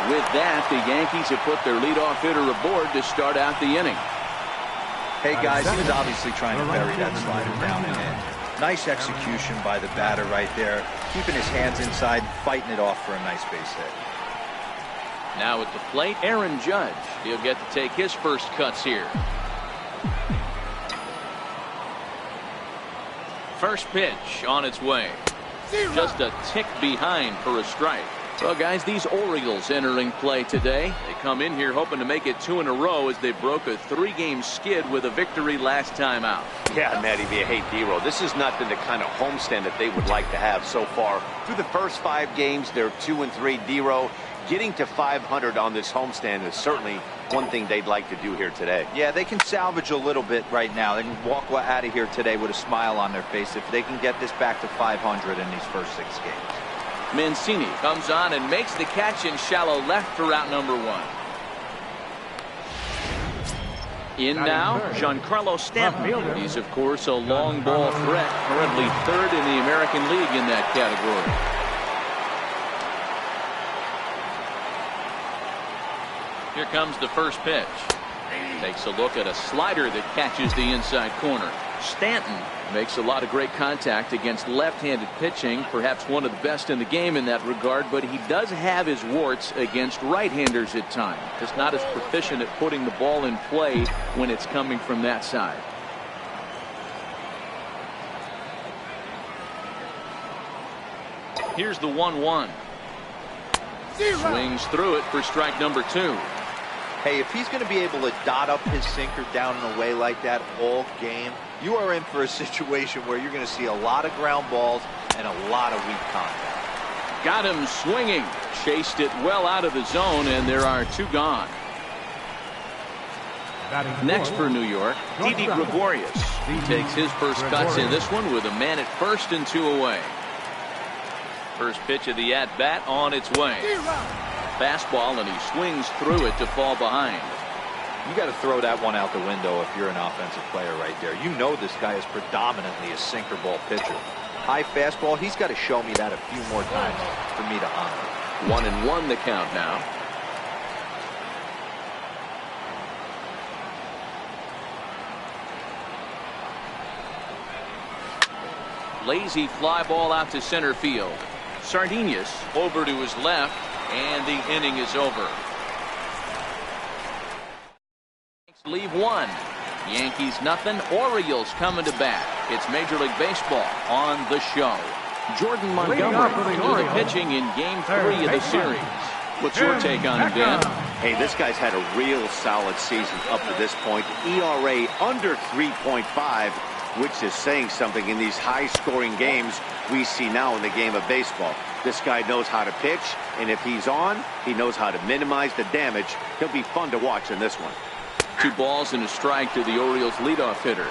B: With that, the Yankees have put their leadoff hitter aboard to start out the inning.
A: Hey, guys, he was obviously trying to bury that slider down and in. Nice execution by the batter right there, keeping his hands inside, fighting it off for a nice base hit.
B: Now at the plate, Aaron Judge. He'll get to take his first cuts here. First pitch on its way. Just a tick behind for a strike. Well, guys, these Orioles entering play today. They come in here hoping to make it 2 in a row as they broke a 3-game skid with a victory last time out.
D: Yeah, Matty V, hey, D-Row, this is not the kind of homestand that they would like to have so far. Through the first 5 games, they're 2-3, D-Row. getting to 500 on this homestand is certainly one thing they'd like to do here today.
A: Yeah, they can salvage a little bit right now. They can walk out of here today with a smile on their face if they can get this back to 500 in these first 6 games.
B: Mancini comes on and makes the catch in shallow left for route number 1. In now, Giancarlo Stanton. He's, of course, a long ball threat, currently 3rd in the American League in that category. Here comes the first pitch. Takes a look at a slider that catches the inside corner. Stanton makes a lot of great contact against left-handed pitching, perhaps one of the best in the game in that regard, but he does have his warts against right-handers at times. Just not as proficient at putting the ball in play when it's coming from that side. Here's the 1-1. Swings through it for strike number 2.
A: Hey, if he's going to be able to dot up his sinker down and away like that all game, you are in for a situation where you're going to see a lot of ground balls and a lot of weak contact.
B: Got him swinging. Chased it well out of the zone, and there are 2 gone. Next for New York, Didi Gregorius. He takes his first cuts in this one with a man at first and 2 away. First pitch of the at-bat on its way. Fastball, and he swings through it to fall behind.
A: You got to throw that one out the window if you're an offensive player right there. You know this guy is predominantly a sinker ball pitcher. High fastball, he's got to show me that a few more times for me to honor.
B: 1-1 the count now. Lazy fly ball out to center field. Sardinhas over to his left, and the inning is over. Leave 1. Yankees nothing. Orioles coming to bat. It's Major League Baseball on the show. Jordan Montgomery do the pitching in Game 3 of the series. What's your take on him, Dan?
D: Hey, this guy's had a real solid season up to this point. ERA under 3.5, which is saying something in these high-scoring games we see now in the game of baseball. This guy knows how to pitch, and if he's on, he knows how to minimize the damage. He'll be fun to watch in this one.
B: 2 balls and a strike to the Orioles leadoff hitter.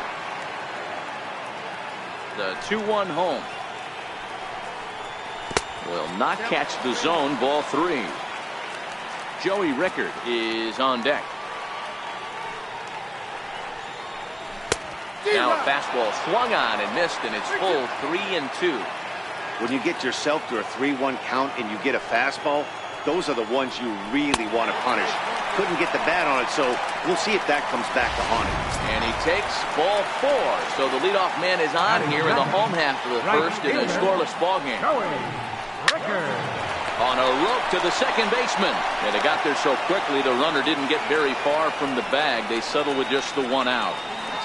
B: The 2-1 home. Will not catch the zone. Ball 3. Joey Rickard is on deck. Now a fastball swung on and missed, and it's full 3-2.
D: When you get yourself to a 3-1 count and you get a fastball, those are the ones you really want to punish. Couldn't get the bat on it, so we'll see if that comes back to haunt him.
B: And he takes ball 4. So the leadoff man is on here in the home half of the first in a scoreless ball game. On a rope to the second baseman. And they got there so quickly the runner didn't get very far from the bag. They settled with just the 1 out.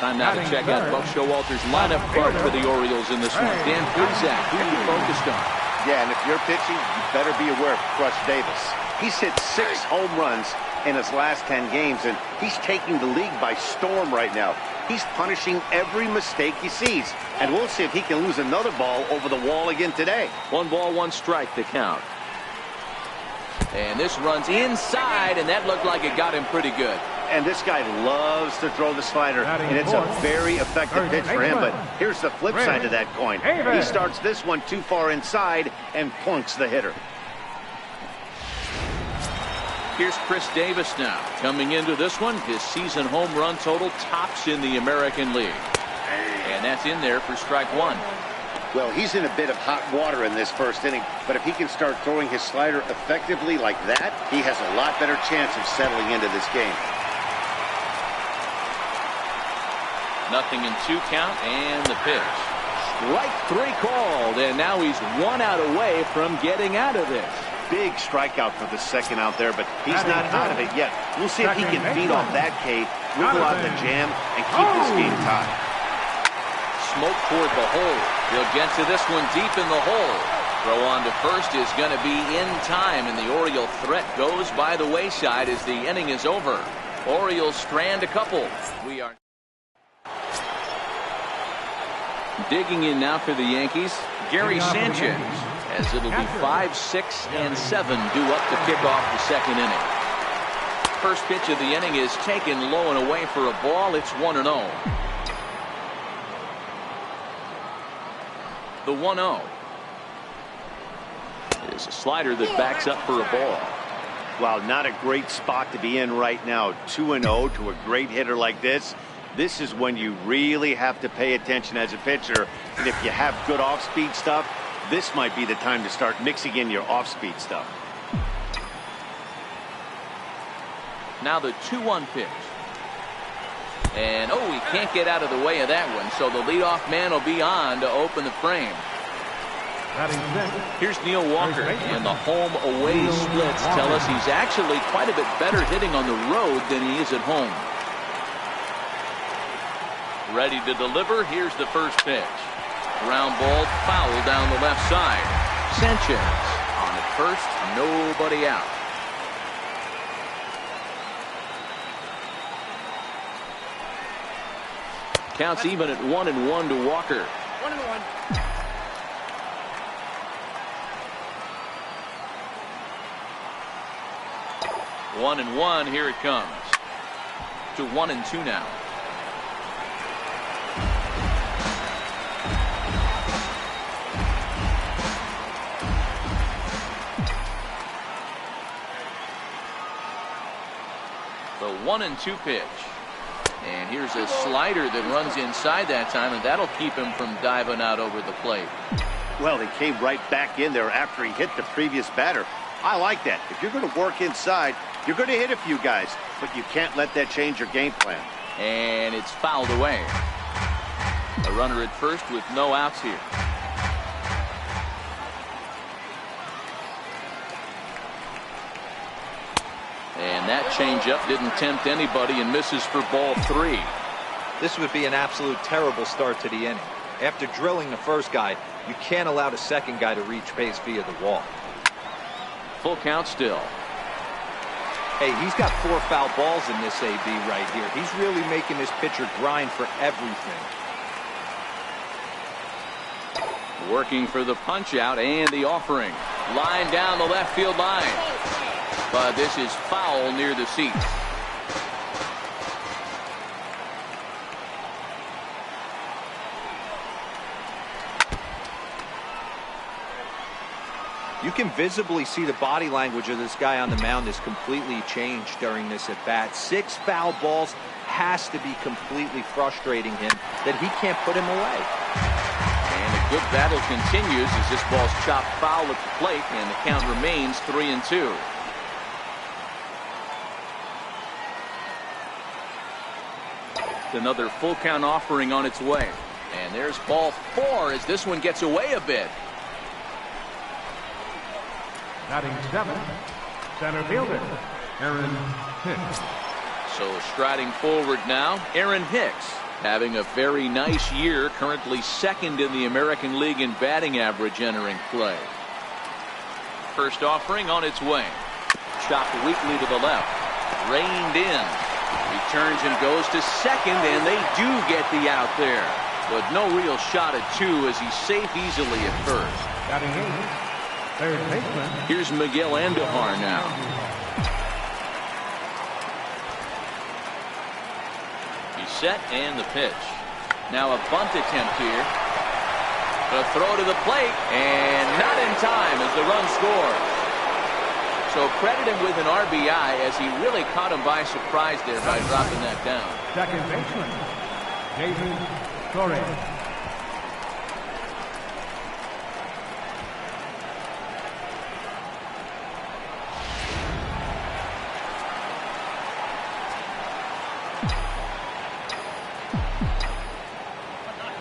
B: Time now to check out Buck Showalter's lineup card for the Orioles in this one. Dan Plesac, who are you focused on?
D: Yeah, and if you're pitching, you better be aware of Crush Davis. He's hit 6 home runs in his last 10 games, and he's taking the league by storm right now. He's punishing every mistake he sees, and we'll see if he can lose another ball over the wall again today.
B: 1 ball, 1 strike the count. And this runs inside, and that looked like it got him pretty good.
D: And this guy loves to throw the slider, and it's a very effective pitch for him. But here's the flip side of that coin. He starts this one too far inside and plunks the hitter.
B: Here's Chris Davis now. Coming into this one, his season home run total tops in the American League. And that's in there for strike 1.
D: Well, he's in a bit of hot water in this first inning, but if he can start throwing his slider effectively like that, he has a lot better chance of settling into this game.
B: 0-2 count, and the pitch. Strike 3 called, and now he's 1 out away from getting out of this.
D: Big strikeout for the second out there, but he's not out of it yet. We'll see if he can feed off that K, wiggle out the jam, and keep this game tied.
B: Smoke toward the hole. He'll get to this one deep in the hole. Throw on to first is going to be in time, and the Oriole threat goes by the wayside as the inning is over. Orioles strand a couple. We are digging in now for the Yankees. Gary Sanchez as it'll be 5, 6, and 7 due up to kick off the second inning. First pitch of the inning is taken low and away for a ball. It's 1-0. The 1-0 is a slider that backs up for a ball.
D: Well, not a great spot to be in right now. 2-0 to a great hitter like this. This is when you really have to pay attention as a pitcher. And if you have good off-speed stuff, this might be the time to start mixing in your off-speed stuff.
B: Now the 2-1 pitch. And oh, he can't get out of the way of that one, so the leadoff man will be on to open the frame. Here's Neil Walker, and the home-away splits tell us he's actually quite a bit better hitting on the road than he is at home. Ready to deliver. Here's the first pitch. Ground ball, foul down the left side. Sanchez on at first, nobody out. Counts even at 1-1 to Walker.
E: 1-1.
B: One and one, here it comes. To 1-2 now. The 1-2 pitch. And here's a slider that runs inside that time, and that'll keep him from diving out over the plate.
D: Well, he came right back in there after he hit the previous batter. I like that. If you're going to work inside, you're going to hit a few guys, but you can't let that change your game plan.
B: And it's fouled away. A runner at first with no outs here. And that changeup didn't tempt anybody and misses for ball 3.
A: This would be an absolute terrible start to the inning. After drilling the first guy, you can't allow the second guy to reach base via the wall.
B: Full count still.
A: Hey, he's got 4 foul balls in this AB right here. He's really making this pitcher grind for everything.
B: Working for the punch out and the offering. Line down the left field line. But this is foul near the seats.
A: You can visibly see the body language of this guy on the mound is completely changed during this at bat. 6 foul balls has to be completely frustrating him that he can't put him away.
B: And a good battle continues as this ball's chopped foul at the plate, and the count remains 3-2. Another full count offering on its way. And there's ball 4 as this one gets away a bit.
C: Batting 7, center fielder, Aaron Hicks.
B: So striding forward now, Aaron Hicks, having a very nice year, currently 2nd in the American League in batting average entering play. First offering on its way. Chopped weakly to the left. Reined in. Returns and goes to second, and they do get the out there. But no real shot at 2 as he's safe easily at first.
C: Batting 8, third baseman.
B: Here's Miguel Andujar now. He's set and the pitch. Now a bunt attempt here. A throw to the plate, and not in time as the run scores. So credit him with an RBI as he really caught him by surprise there by dropping that down.
C: Second baseman, David Torres.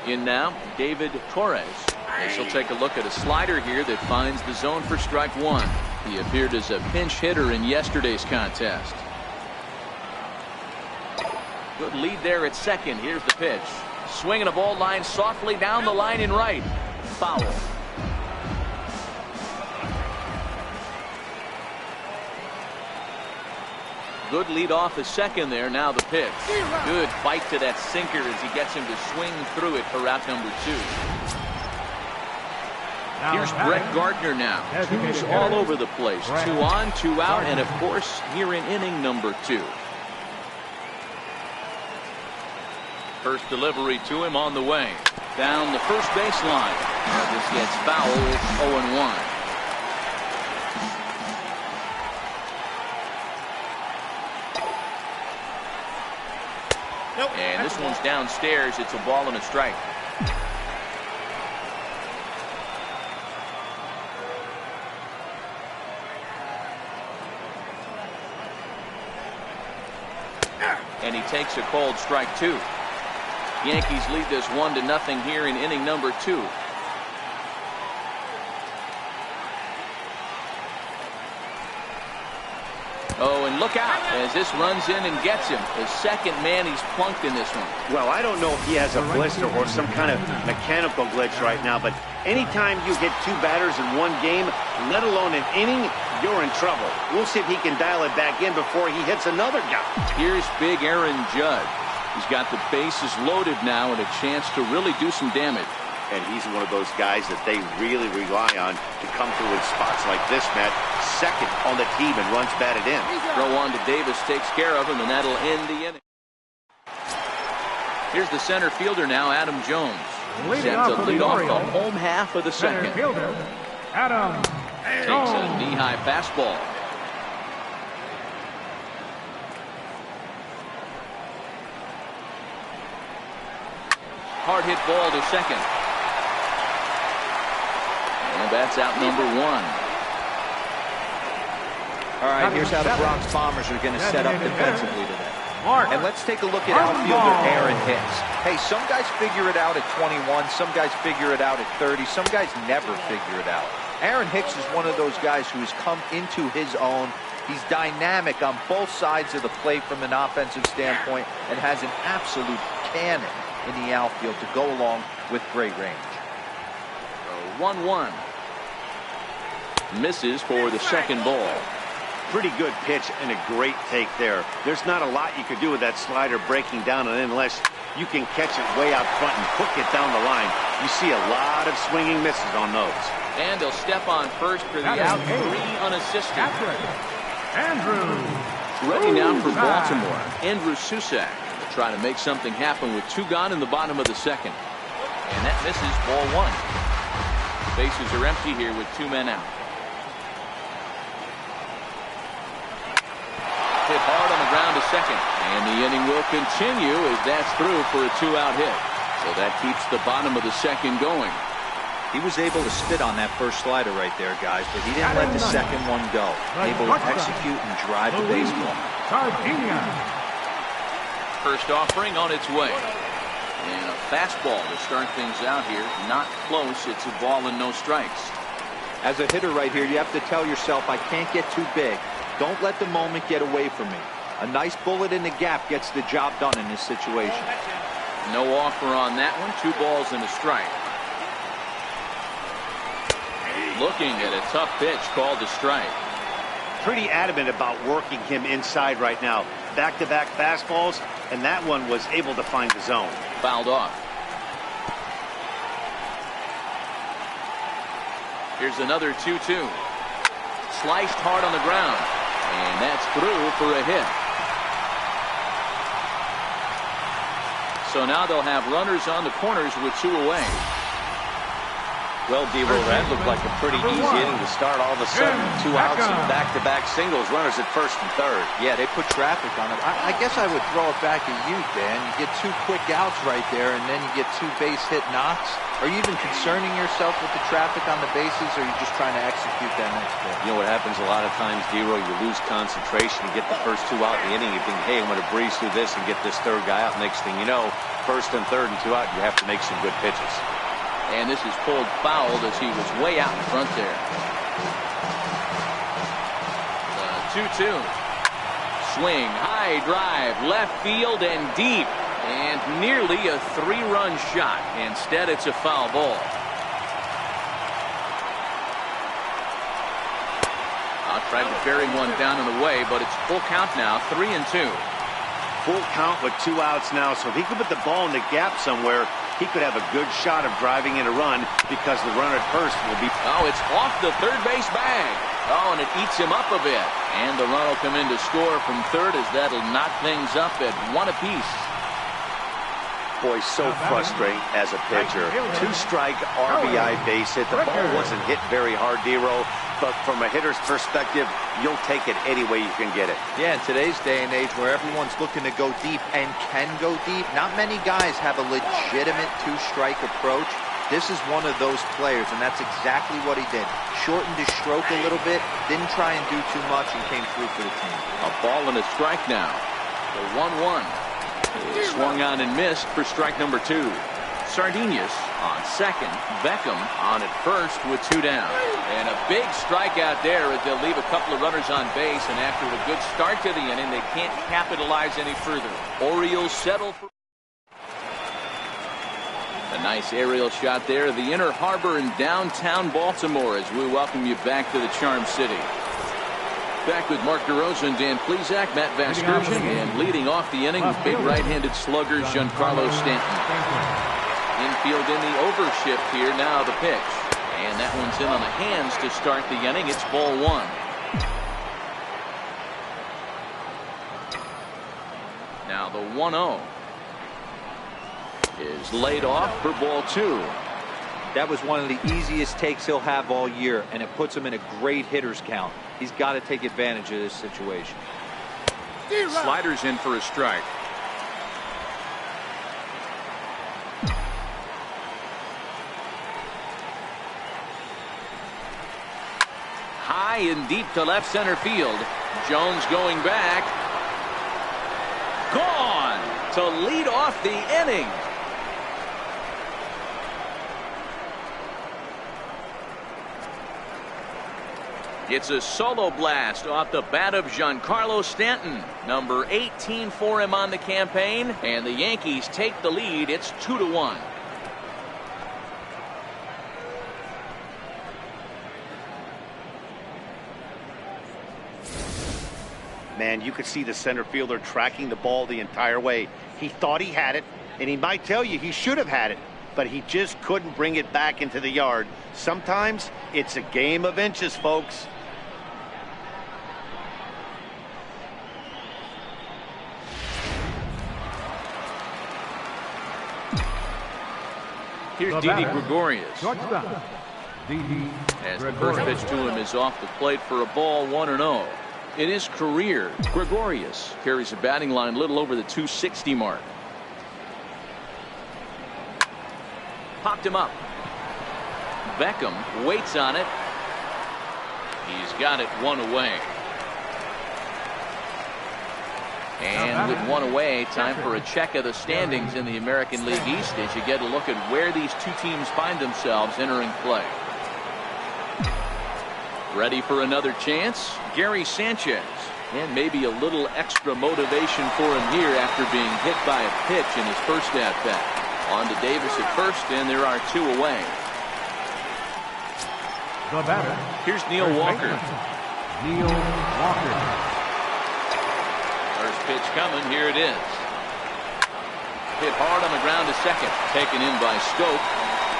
B: In now, David Torres. This will take a look at a slider here that finds the zone for strike 1. He appeared as a pinch hitter in yesterday's contest. Good lead there at second. Here's the pitch. Swinging a ball line softly down the line in right. Foul. Good lead off at second there. Now the pitch. Good bite to that sinker as he gets him to swing through it for route number 2. Here's Brett Gardner now. Twos all over the place. 2 on, 2 out, and of course, here in inning number 2. First delivery to him on the way. Down the first baseline. This gets fouled. 0-1. And this one's downstairs. It's a ball and a strike. And he takes a cold strike 2. Yankees lead this 1-0 here in inning number 2. Oh, and look out as this runs in and gets him. The second man he's plunked in this one.
D: Well, I don't know if he has a blister or some kind of mechanical glitch right now, but anytime you hit 2 batters in one game, let alone an inning, you're in trouble. We'll see if he can dial it back in before he hits another guy.
B: Here's big Aaron Judge. He's got the bases loaded now and a chance to really do some damage.
D: And he's one of those guys that they really rely on to come through in spots like this, Matt. Second on the team and runs batted in.
B: Throw on to Davis, takes care of him, and that'll end the inning. Here's the center fielder now, Adam Jones. Set to lead off the home half of the second.
C: Fielder, Adam
B: Takes a knee-high fastball. Hard hit ball to second. And that's out number 1.
A: All right, here's how the Bronx Bombers are going to set up defensively today. And let's take a look at outfielder Aaron Hicks. Hey, some guys figure it out at 21. Some guys figure it out at 30. Some guys never figure it out. Aaron Hicks is one of those guys who has come into his own. He's dynamic on both sides of the plate from an offensive standpoint and has an absolute cannon in the outfield to go along with great range.
B: 1-1. Misses for the second ball.
D: Pretty good pitch and a great take there. There's not a lot you could do with that slider breaking down, and unless you can catch it way out front and hook it down the line, you see a lot of swinging misses on those.
B: And he'll step on first for the out, 3 unassisted.
C: Andrew.
B: Ready now for Baltimore. Andrew Susac will try to make something happen with 2 gone in the bottom of the second. And that misses, ball 1. Bases are empty here with 2 men out. Hit hard on the ground to second. And the inning will continue as that's through for a 2-out hit. So that keeps the bottom of the second going.
A: He was able to spit on that first slider right there, guys, but he didn't let the second one go. Able to execute and drive the baseball.
B: First offering on its way. And a fastball to start things out here. Not close. It's a ball and no strikes.
A: As a hitter right here, you have to tell yourself, I can't get too big. Don't let the moment get away from me. A nice bullet in the gap gets the job done in this situation.
B: No offer on that one. 2 balls and a strike. Looking at a tough pitch called a strike.
D: Pretty adamant about working him inside right now. Back-to-back fastballs, and that one was able to find the zone.
B: Fouled off. Here's another 2-2. Sliced hard on the ground. And that's through for a hit. So now they'll have runners on the corners with 2 away.
E: Well, D-Roll, that looked like a pretty easy inning to start. All of a sudden, 2 outs and back-to-back singles, runners at first and third.
A: Yeah, they put traffic on it. I guess I would throw it back at you, Dan. You get 2 quick outs right there, and then you get 2 base hit knocks. Are you even concerning yourself with the traffic on the bases, or are you just trying to execute that next play?
E: You know what happens a lot of times, D-Roll, you lose concentration. You get the first 2 out in the inning. You think, hey, I'm going to breeze through this and get this third guy out. Next thing you know, first and third and 2 out, you have to make some good pitches.
B: And this is pulled fouled as he was way out in front there. The 2-2. Swing, high drive, left field and deep. And nearly a 3-run shot. Instead, it's a foul ball. Tried to bury one down and away, but it's full count now, 3-2.
D: Full count with 2 outs now, so if he can put the ball in the gap somewhere, he could have a good shot of driving in a run because the runner at first will be...
B: Oh, it's off the third base bag. Oh, and it eats him up a bit. And the run will come in to score from third as that'll knock things up at 1 apiece.
D: Boy, so frustrating as a pitcher. 2-strike RBI base hit. The ball wasn't hit very hard, Dero, but from a hitter's perspective, you'll take it any way you can get it.
A: Yeah, in today's day and age where everyone's looking to go deep and can go deep, not many guys have a legitimate 2-strike approach. This is one of those players, and that's exactly what he did. Shortened his stroke a little bit, didn't try and do too much, and came through for the team.
B: A ball and a strike now. The 1-1. Swung on and missed for strike number 2. Sardinhas on second. Beckham on at first with 2 down. And a big strikeout there as they'll leave a couple of runners on base. And after a good start to the inning, they can't capitalize any further. Orioles settle for... A nice aerial shot there of the Inner Harbor in downtown Baltimore as we welcome you back to the Charm City. Back with Mark DeRosa and Dan Plesac, Matt Vasgersian, and leading off the inning, big right-handed slugger Giancarlo Stanton. Infield in the overshift here, now the pitch. And that one's in on the hands to start the inning. It's ball 1. Now the 1-0 is laid off for ball 2.
A: That was one of the easiest takes he'll have all year, and it puts him in a great hitter's count. He's got to take advantage of this situation.
B: Sliders in for a strike. High and deep to left center field. Jones going back. Gone to lead off the inning. It's a solo blast off the bat of Giancarlo Stanton. Number 18 for him on the campaign. And the Yankees take the lead. It's 2-1.
D: Man, you could see the center fielder tracking the ball the entire way. He thought he had it, and he might tell you he should have had it, but he just couldn't bring it back into the yard. Sometimes it's a game of inches, folks.
B: Here's Didi Gregorius. As the first pitch to him is off the plate for a ball, 1-0. In his career, Gregorius carries a batting line a little over the 260 mark. Popped him up. Beckham waits on it. He's got it 1 away. And with 1 away, time for a check of the standings in the American League East as you get a look at where these two teams find themselves entering play. Ready for another chance? Gary Sanchez. And maybe a little extra motivation for him here after being hit by a pitch in his first at-bat. On to Davis at first, and there are 2 away.
C: The batter.
B: Here's Neil Walker.
C: Neil Walker.
B: First pitch coming. Here it is. Hit hard on the ground to second. Taken in by Stoke.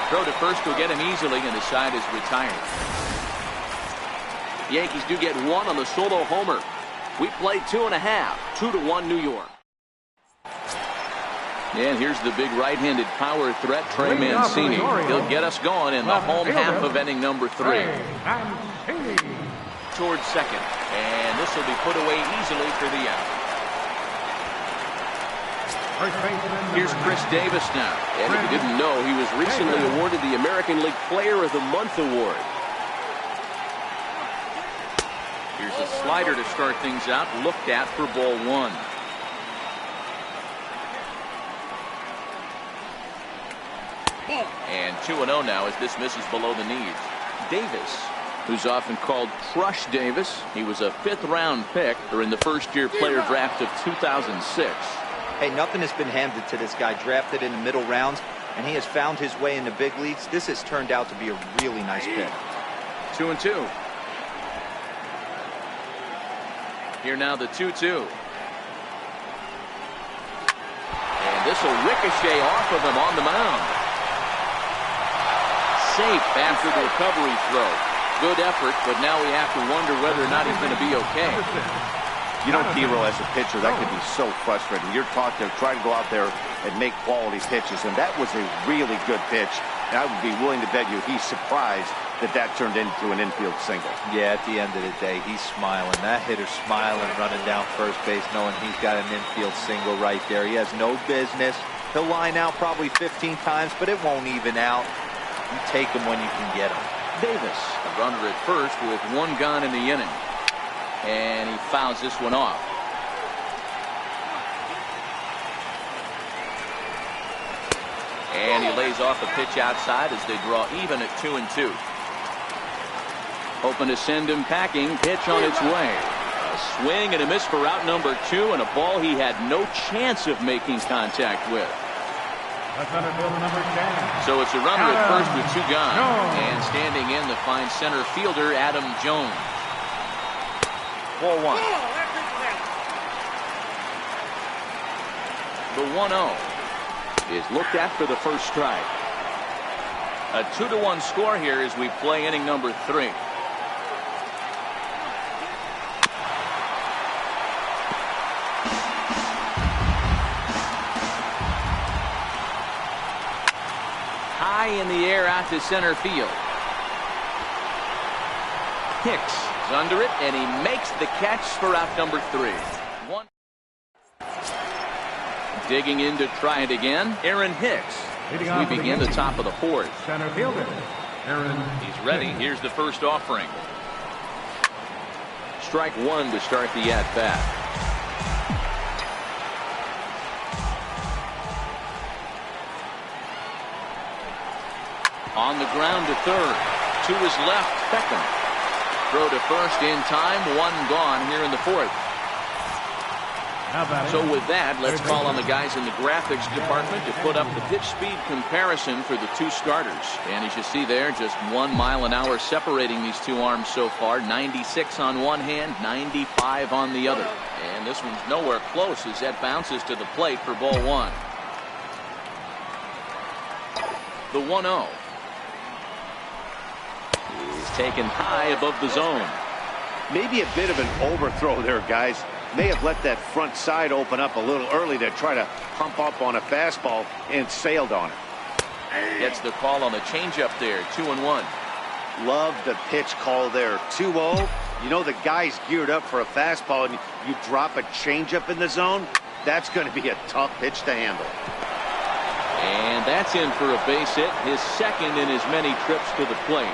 B: Throw to first will get him easily, and the side is retired. The Yankees do get 1 on the solo homer. We play 2.5. 2-1 New York. And here's the big right-handed power threat, Trey Mancini. He'll get us going in the home half of inning number 3. Towards second. And this will be put away easily for the out. Here's Chris Davis now. And if you didn't know, he was recently awarded the American League Player of the Month award. Here's a slider to start things out, looked at for ball 1. And 2-0 now as this misses below the knees. Davis, who's often called Crush Davis. He was a 5th-round pick during the first-year player draft of 2006.
A: Hey, nothing has been handed to this guy. Drafted in the middle rounds, and he has found his way in the big leagues. This has turned out to be a really nice pick.
B: 2-2. Here now the 2-2. And this this will ricochet off of him on the mound. Safe after the recovery throw. Good effort, but now we have to wonder whether or not he's going to be okay.
D: You know, Dero, as a pitcher, that can be so frustrating. You're taught to try to go out there and make quality pitches, and that was a really good pitch. And I would be willing to bet you he's surprised that that turned into an infield single.
A: Yeah, at the end of the day, he's smiling. That hitter's smiling, running down first base, knowing he's got an infield single right there. He has no business. He'll line out probably 15 times, but it won't even out. You take him when you can get him.
B: Davis, a runner at first with one gone in the inning. And he fouls this one off. And he lays off a pitch outside as they draw even at 2-2. Hoping to send him packing. Pitch on its way. A swing and a miss for out number 2, and a ball he had no chance of making contact with.
C: That's center fielder number 10.
B: So it's a runner at first with 2 gone. And standing in the fine center fielder, Adam Jones. Ball 1. The 1-0 is looked at for the first strike. A 2-1 score here as we play inning number 3. High in the air out to center field. Hicks is under it, and he makes the catch for out number 3. Digging in to try it again, Aaron Hicks. We begin the top of the 4th.
C: Center fielder, Aaron.
B: He's ready. Here's the first offering. Strike 1 to start the at-bat. On the ground to third. To his left, Beckham. Throw to first in time. 1 gone here in the 4th. So with that, let's call on the guys in the graphics department to put up the pitch speed comparison for the 2 starters. And as you see there, just 1 mile an hour separating these 2 arms so far. 96 on one hand, 95 on the other. And this one's nowhere close as that bounces to the plate for ball 1. The 1-0 is taken high above the zone.
D: Maybe a bit of an overthrow there, guys. May have let that front side open up a little early to try to pump up on a fastball and sailed on it.
B: Gets the call on the changeup there. 2-1.
D: Love the pitch call there. 2-0. You know the guy's geared up for a fastball, and you drop a changeup in the zone. That's going to be a tough pitch to handle.
B: And that's in for a base hit, his second in as many trips to the plate.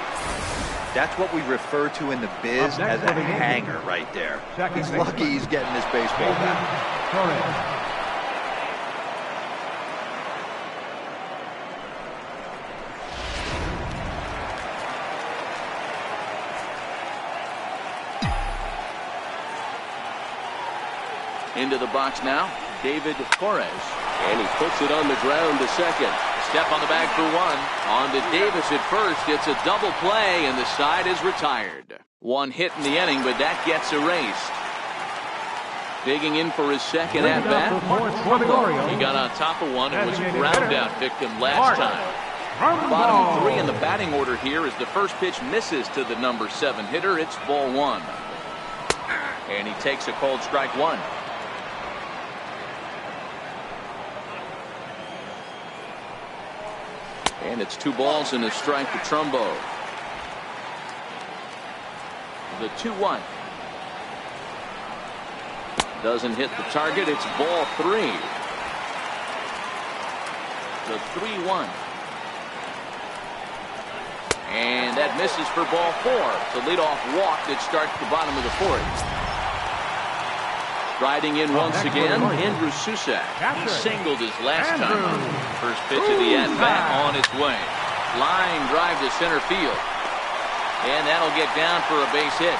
A: That's what we refer to in the biz as a hanger right there. He's lucky he's getting this baseball back.
B: Into the box now, David Torres. And he puts it on the ground to second. Step on the bag for 1. On to Davis at first. It's a double play, and the side is retired. 1 hit in the inning, but that gets erased. Digging in for his second at-bat. He got on top of one and was a ground-out victim last time. Bottom 3 in the batting order here as the first pitch misses to the number 7 hitter. It's ball 1. And he takes a cold strike 1. And it's 2 balls and a strike to Trumbo. The 2-1. Doesn't hit the target. It's ball 3. The 3-1. And that misses for ball 4. The leadoff walk that starts the bottom of the 4th. Riding in once again, Andrew Susac. He singled his last time up. First pitch of the at-bat on its way. Line drive to center field. And that'll get down for a base hit.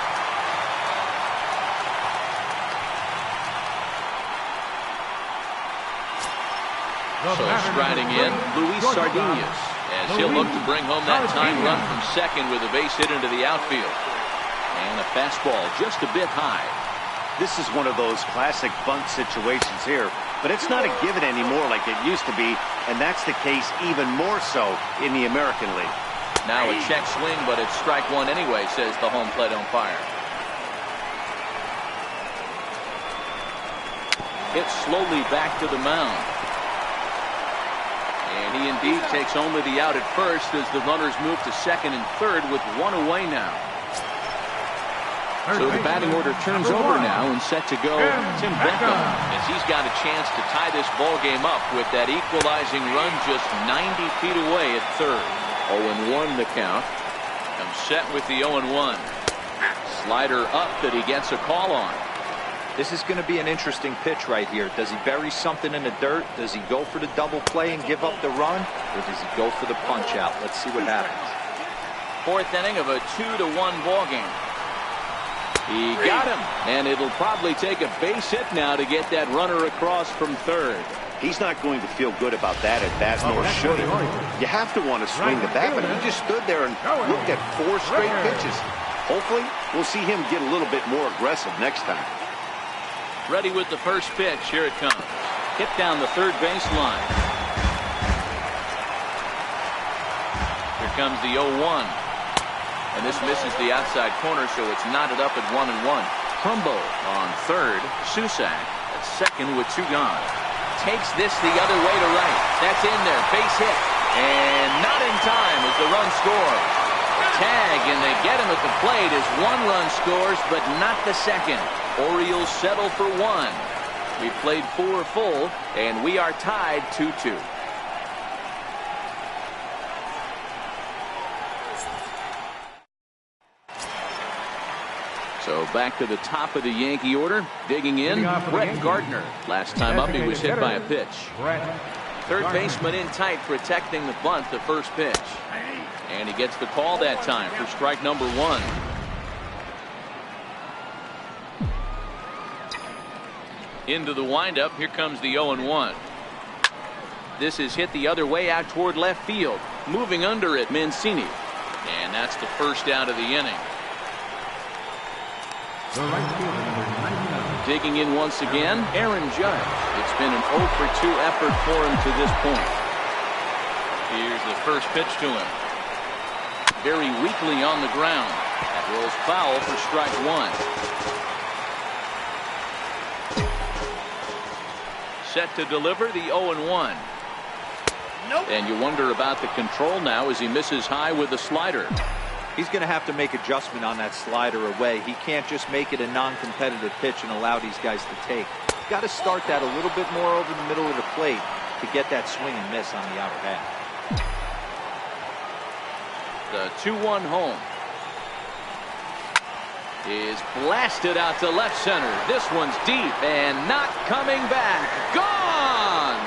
B: So striding in, Luis Sardinas, as he'll look to bring home that tying run from second with a base hit into the outfield. And a fastball just a bit high.
D: This is one of those classic bunt situations here. but it's not a given anymore like it used to be, and that's the case even more so in the American League.
B: Now a check swing, but it's strike one anyway, says the home plate umpire. Hit slowly back to the mound. And he indeed takes only the out at first as the runners move to second and third with one away now. So the batting order turns over now and set to go Tim Beckham, as he's got a chance to tie this ball game up with that equalizing run just 90 feet away at third. 0-1 the count. I'm set with the 0-1. Slider up that he gets a call on.
A: This is going to be an interesting pitch right here. Does he bury something in the dirt? Does he go for the double play and give up the run? Or does he go for the punch out? Let's see what happens.
B: Fourth inning of a 2-1 ball game. He got him, and it'll probably take a base hit now to get that runner across from third.
D: He's not going to feel good about that at bat, nor should he. You have to want to swing the bat, but he just stood there and looked at 4 straight pitches. Hopefully, we'll see him get a little bit more aggressive next time.
B: Ready with the first pitch. Here it comes. Hit down the third baseline. Here comes the 0-1. And this misses the outside corner, so it's knotted up at 1-1. Trumbo on third. Susac at second with 2 gone. Takes this the other way to right. That's in there. Base hit. And not in time as the run scores. Tag, and they get him at the plate as 1 run scores, but not the second. Orioles settle for 1. We played 4 full, and we are tied 2-2. So back to the top of the Yankee order. Digging in, Brett Gardner. Last time up, he was hit by a pitch. Third baseman in tight, protecting the bunt, the first pitch. And he gets the call that time for strike number 1. Into the windup. Here comes the 0-1. This is hit the other way out toward left field. Moving under it, Mancini. And that's the first out of the inning. Digging in once again, Aaron Judge. It's been an 0 for 2 effort for him to this point. Here's the first pitch to him. Very weakly on the ground. That rolls foul for strike 1. Set to deliver the 0-1. Nope. And you wonder about the control now as he misses high with the slider.
A: He's going to have to make adjustment on that slider away. He can't just make it a non-competitive pitch and allow these guys to take. He's got to start that a little bit more over the middle of the plate to get that swing and miss on the outer half.
B: The 2-1 home is blasted out to left center. This one's deep and not coming back. Gone!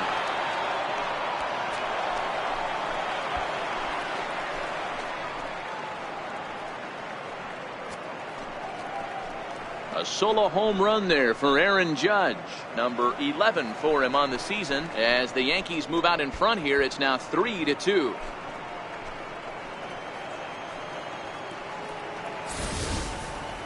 B: A solo home run there for Aaron Judge. Number 11 for him on the season. As the Yankees move out in front here, it's now 3-2.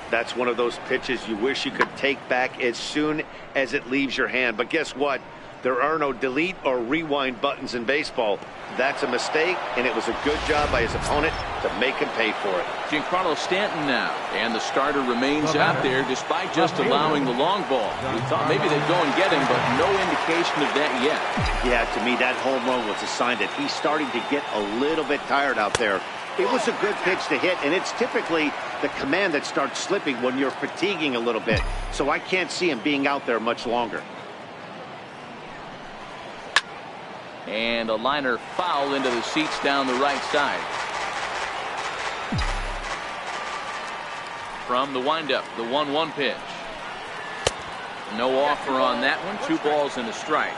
D: That's one of those pitches you wish you could take back as soon as it leaves your hand. But guess what? There are no delete or rewind buttons in baseball. That's a mistake, and it was a good job by his opponent to make him pay for it.
B: Giancarlo Stanton now, and the starter remains out there despite just allowing the long ball. We thought maybe they'd go and get him, but no indication of that yet.
D: Yeah, to me, that home run was a sign that he's starting to get a little bit tired out there. It was a good pitch to hit, and it's typically the command that starts slipping when you're fatiguing a little bit. So I can't see him being out there much longer.
B: And a liner foul into the seats down the right side. From the windup, the 1-1 pitch. No offer on that one. 2 balls and a strike.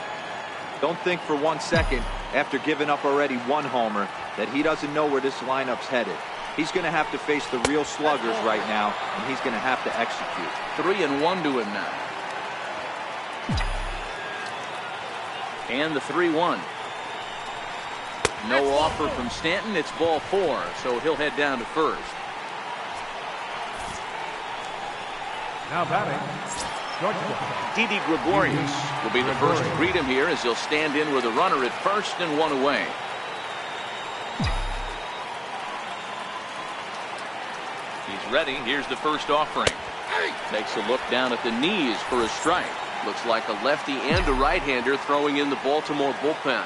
A: Don't think for 1 second, after giving up already 1 homer, that he doesn't know where this lineup's headed. He's going to have to face the real sluggers right now, and he's going to have to execute.
B: 3-1 to him now. And the 3-1. No offer from Stanton. It's ball 4, so he'll head down to first.
C: Now batting,
E: Didi Gregorius
B: will be the first to greet him here as he'll stand in with a runner at first and one away. He's ready. Here's the first offering. Takes a look down at the knees for a strike. Looks like a lefty and a right-hander throwing in the Baltimore bullpen.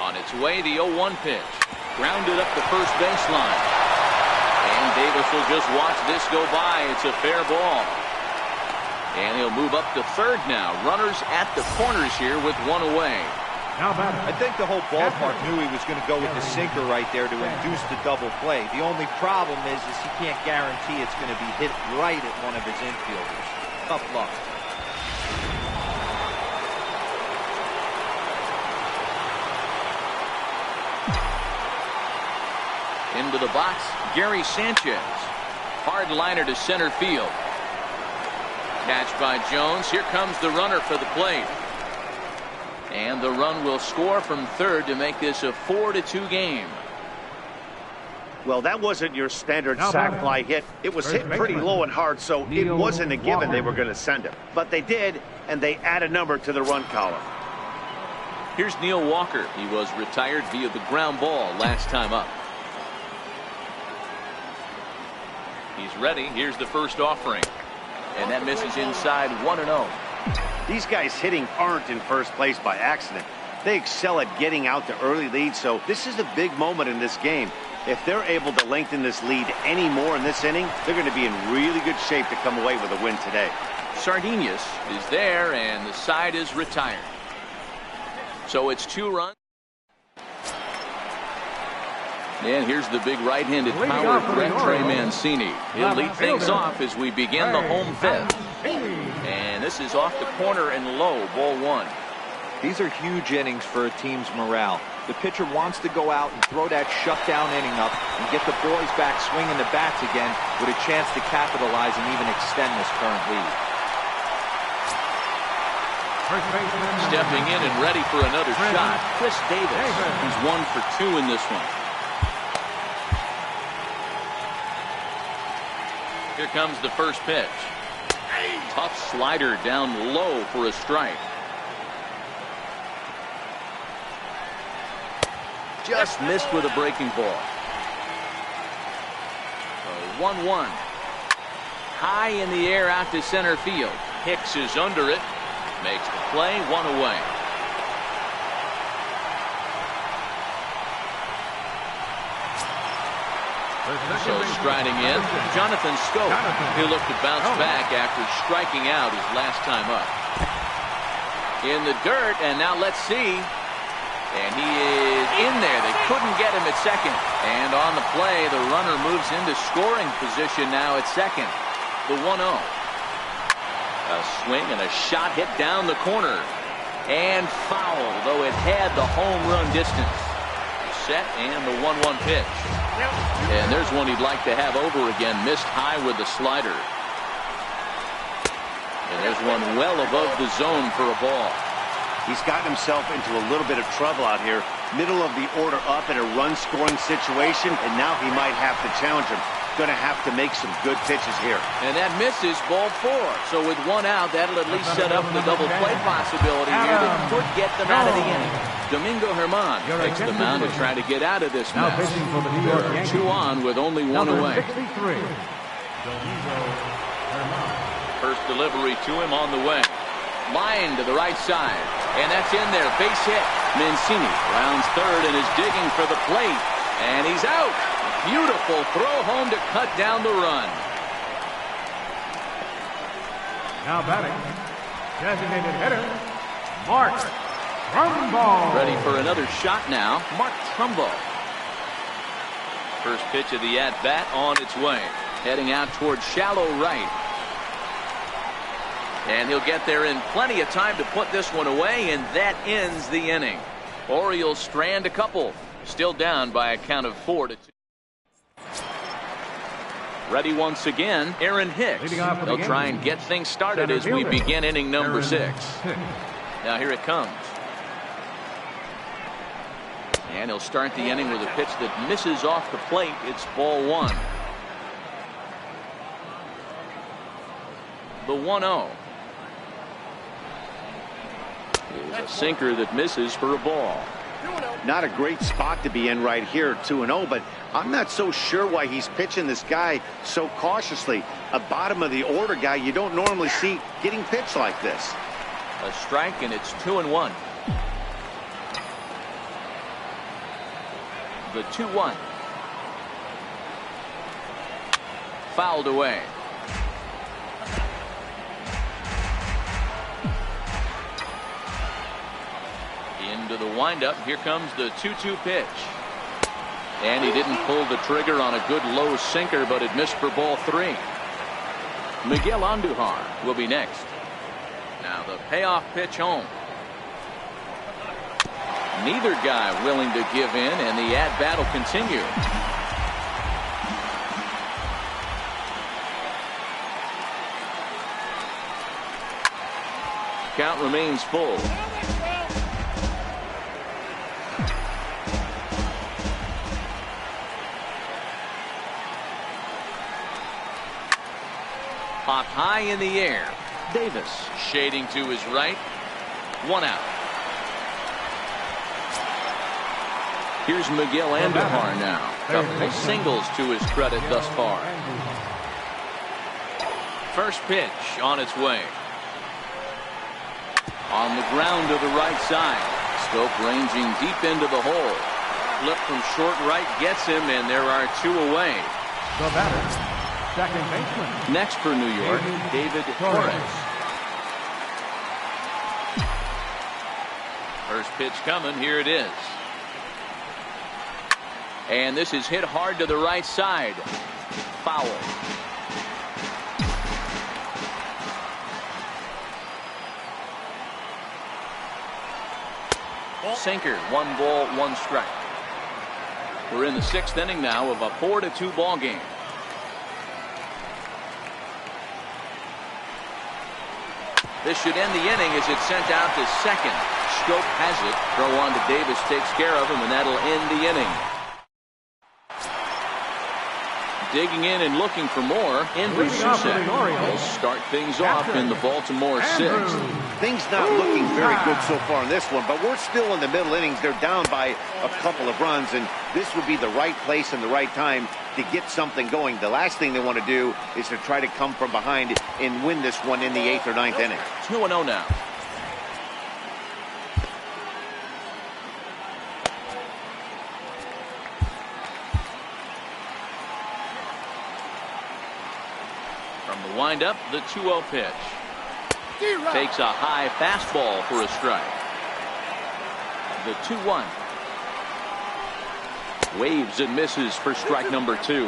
B: On its way, the 0-1 pitch. Grounded up the first baseline. And Davis will just watch this go by. It's a fair ball. And he'll move up to third now. Runners at the corners here with one away.
A: I think the whole ballpark knew he was going to go with the sinker right there to induce the double play. The only problem is he can't guarantee it's going to be hit right at one of his infielders. Tough luck.
B: Into the box, Gary Sanchez. Hard liner to center field. Catch by Jones. Here comes the runner for the plate. And the run will score from third to make this a 4-2 game.
D: Well, that wasn't your standard sac fly hit. It was hit pretty low and hard, so it wasn't a given they were going to send him. But they did, and they add a number to the run column.
B: Here's Neil Walker. He was retired via the ground ball last time up. He's ready. Here's the first offering. And that misses inside 1-0.
D: These guys hitting aren't in first place by accident. They excel at getting out to early leads, so this is a big moment in this game. If they're able to lengthen this lead any more in this inning, they're going to be in really good shape to come away with a win today.
B: Sardinius is there, and the side is retired. So it's 2 runs. And here's the big right-handed power threat, Trey Mancini. He'll lead things off as we begin the home fifth. And this is off the corner and low, ball 1.
A: These are huge innings for a team's morale. The pitcher wants to go out and throw that shutdown inning up and get the boys back swinging the bats again with a chance to capitalize and even extend this current lead.
B: Stepping in and ready for another shot, Chris Davis. He's 1 for 2 in this one. Here comes the first pitch. Tough slider down low for a strike. Just missed with a breaking ball. 1-1. High in the air out to center field. Hicks is under it. Makes the play, 1 away. So striding in, Jonathan Schoop. He'll look to bounce back after striking out his last time up. In the dirt, and now let's see. And he is in there. They couldn't get him at second. And on the play, the runner moves into scoring position now at second. The 1-0. A swing and a shot hit down the corner. And foul, though it had the home run distance. Set and the 1-1 pitch. And there's one he'd like to have over again. Missed high with the slider. And there's one well above the zone for a ball.
D: He's gotten himself into a little bit of trouble out here. Middle of the order up in a run-scoring situation, and now he might have to challenge him. Going to have to make some good pitches here.
B: And that misses, ball 4. So with 1 out, that'll at least set up the double play possibility here that could get them out of the inning. Domingo Germán takes the mound to try to get out of this mess. 2 on with only 1 away. First delivery to him on the way. Line to the right side. And that's in there. Base hit. Mancini rounds third and is digging for the plate. And he's out. Beautiful throw home to cut down the run.
C: Now batting, designated hitter, Mark Trumbo.
B: Ready for another shot now, Mark Trumbo. First pitch of the at-bat on its way. Heading out towards shallow right. And he'll get there in plenty of time to put this one away, and that ends the inning. Orioles strand a couple. Still down by a count of 4-2. Ready once again, Aaron Hicks. They'll try and get things started as we begin inning number 6. Now here it comes. And he'll start the inning with a pitch that misses off the plate. It's ball 1. The 1-0. Is a sinker that misses for a ball.
D: Not a great spot to be in right here, 2-0, but I'm not so sure why he's pitching this guy so cautiously. A bottom of the order guy you don't normally see getting pitched like this.
B: A strike, and it's 2-1. The 2-1. Fouled away. Into the windup. Here comes the 2-2 pitch. And he didn't pull the trigger on a good low sinker, but it missed for ball 3. Miguel Andujar will be next. Now the payoff pitch home. Neither guy willing to give in, and the at-bat will continue. Count remains full. Popped high in the air. Davis shading to his right. 1 out. Here's Miguel Andujar now. Couple singles to his credit thus far. First pitch on its way. On the ground to the right side. Schoop ranging deep into the hole. Flip from short right gets him, and there are 2 away.
C: The batter, second baseman.
B: Next for New York, David Torres. First pitch coming. Here it is. And this is hit hard to the right side. Foul. Sinker. 1 ball, 1 strike. We're in the 6th inning now of a 4-2 ball game. This should end the inning as it's sent out to second. Schoop has it. Throw on to Davis takes care of him, and that'll end the inning. Digging in and looking for more. Andrew Susac will start things off in the Baltimore 6th.
D: Things not looking very good so far in this one, but we're still in the middle innings. They're down by a couple of runs, and this would be the right place and the right time to get something going. The last thing they want to do is to try to come from behind and win this one in the 8th or 9th inning.
B: 2-0 now. From the windup, the 2-0 pitch. Takes a high fastball for a strike. The 2-1. Waves and misses for strike number 2.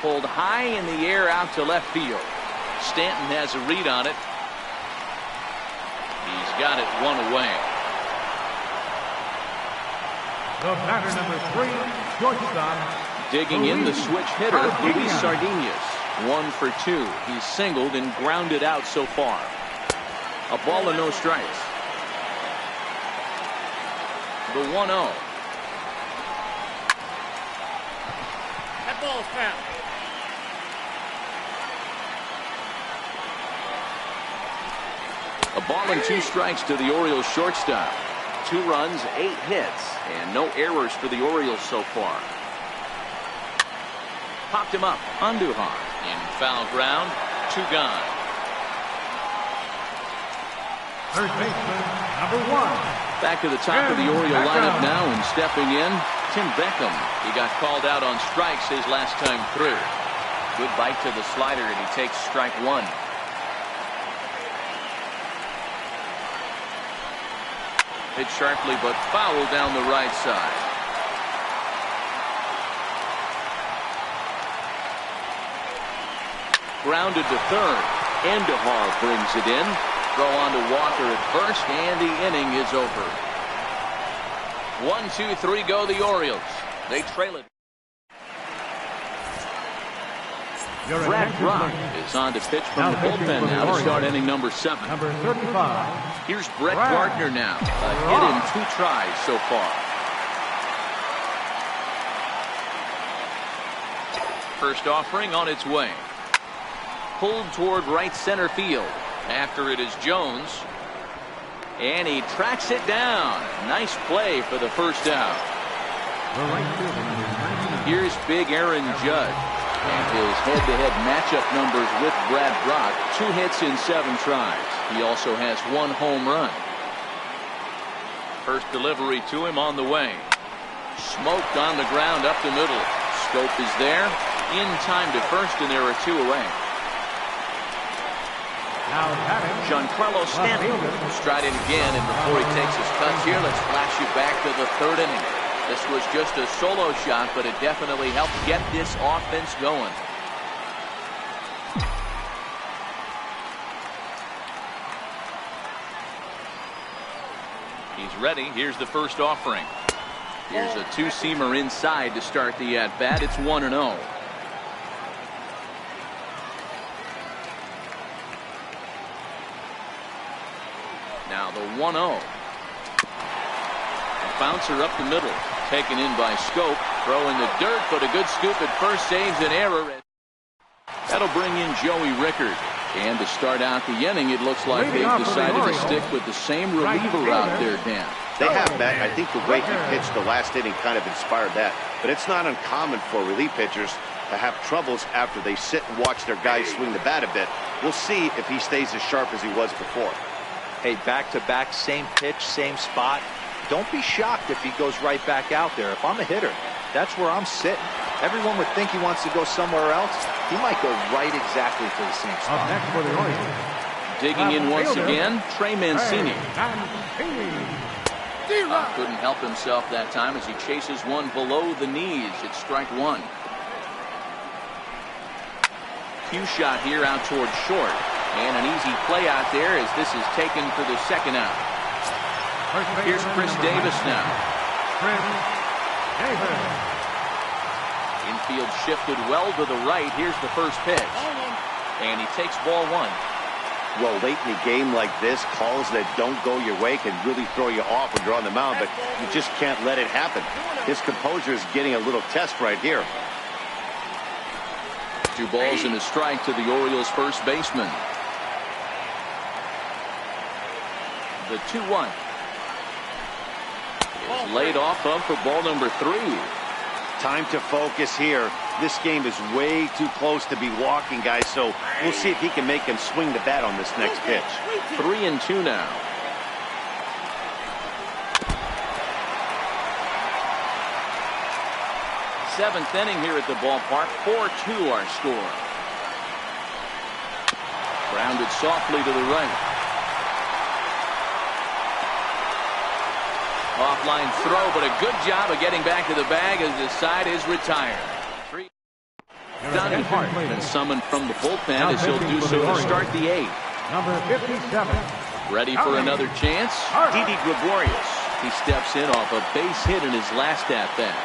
B: Pulled high in the air out to left field. Stanton has a read on it. He's got it 1 away.
C: The batter, number 3, shortstop.
B: Digging in the switch hitter, Luis Sardinas. 1 for 2. He's singled and grounded out so far. A ball and no strikes. The 1-0.
F: That ball's foul.
B: A ball and 2 strikes to the Orioles shortstop. 2 runs, 8 hits, and no errors for the Orioles so far. Popped him up. Andujar in foul ground. 2 gone.
C: Third baseman, number 1.
B: Back to the top of the Oriole lineup now, and stepping in, Tim Beckham. He got called out on strikes his last time through. Good bite to the slider, and he takes strike 1. Hit sharply, but foul down the right side. Grounded to third. Andujar brings it in. Throw on to Walker at first, and the inning is over. 1, 2, 3 go the Orioles. They trail it. Brad Rock is on to pitch from the bullpen now to start inning number 7.
C: Number 35.
B: Here's Brett Gardner now. A hit in 2 tries so far. First offering on its way. Pulled toward right center field. After it is Jones. And he tracks it down. Nice play for the first out. Here's big Aaron Judge. And his head-to-head matchup numbers with Brad Brach. 2 hits in 7 tries. He also has 1 home run. First delivery to him on the way. Smoked on the ground up the middle. Schoop is there. In time to first, and there are 2 away. Giancarlo Stanton striding again, and before he takes his cuts here, let's flash you back to the 3rd inning. This was just a solo shot, but it definitely helped get this offense going. He's ready. Here's the first offering. Here's a 2-seamer inside to start the at-bat. It's 1-0. Now the 1-0. A bouncer up the middle. Taken in by Schoop. Throw in the dirt, but a good scoop at first saves an error. That'll bring in Joey Rickard. And to start out the inning, it looks like they've decided to stick with the same reliever out there, Dan.
D: They have, Matt. I think the way he pitched the last inning kind of inspired that. But it's not uncommon for relief pitchers to have troubles after they sit and watch their guys swing the bat a bit. We'll see if he stays as sharp as he was before.
A: Hey, back-to-back, same pitch, same spot. Don't be shocked if he goes right back out there. If I'm a hitter, that's where I'm sitting. Everyone would think he wants to go somewhere else. He might go right exactly to the same spot.
B: Digging in once again, Trey Mancini. Couldn't help himself that time as he chases one below the knees. It's strike 1. Cue shot here out towards short. And an easy play out there as this is taken for the 2nd out. Here's Chris Davis now. Infield shifted well to the right. Here's the first pitch. And he takes ball 1.
D: Well, late in a game like this, calls that don't go your way can really throw you off when you're on the mound, but you just can't let it happen. His composure is getting a little test right here.
B: 2 balls and a strike to the Orioles first baseman. The 2-1 is laid off of for ball number 3.
D: Time to focus here. This game is way too close to be walking, guys, so we'll see if he can make him swing the bat on this next pitch.
B: 3-2 now. Seventh inning here at the ballpark. 4-2 our score. Grounded softly to the right. Offline throw, but a good job of getting back to the bag as the side is retired. Donnie Hart been summoned from the bullpen as he'll do so to start the 8th.
C: Number 57.
B: Ready for another chance?
D: Didi Gregorius.
B: He steps in off a base hit in his last at-bat.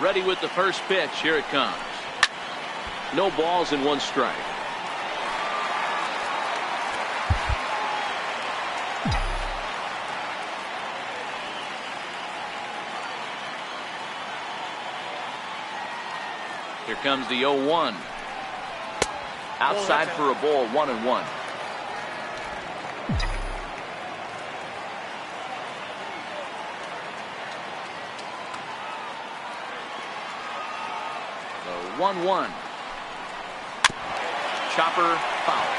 B: Ready with the first pitch. Here it comes. No balls and 1 strike. Here comes the 0-1. Outside for a ball, 1-1. The 1-1. Chopper foul.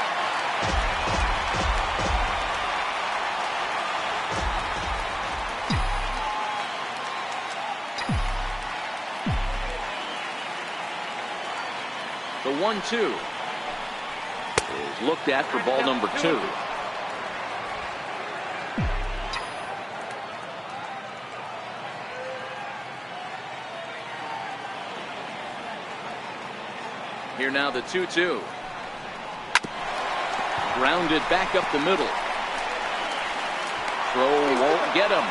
B: The 1-2 is looked at for ball number 2. Here now the 2-2. Grounded back up the middle. Throw won't get him.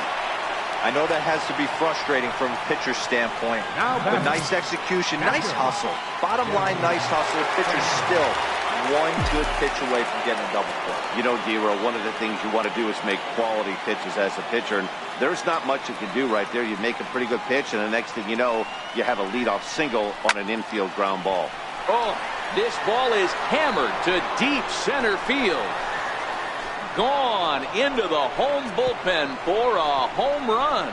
A: I know that has to be frustrating from a pitcher's standpoint, but nice execution, nice hustle. Bottom line, nice hustle. Pitcher's still one good pitch away from getting a double play.
D: You know, D-Row, one of the things you want to do is make quality pitches as a pitcher, and there's not much you can do right there. You make a pretty good pitch, and the next thing you know, you have a leadoff single on an infield ground ball.
B: Oh, this ball is hammered to deep center field. Gone into the home bullpen for a home run.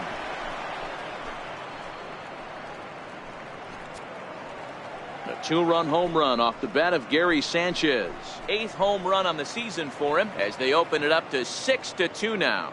B: A 2-run home run off the bat of Gary Sanchez. 8th home run on the season for him as they open it up to 6-2 now.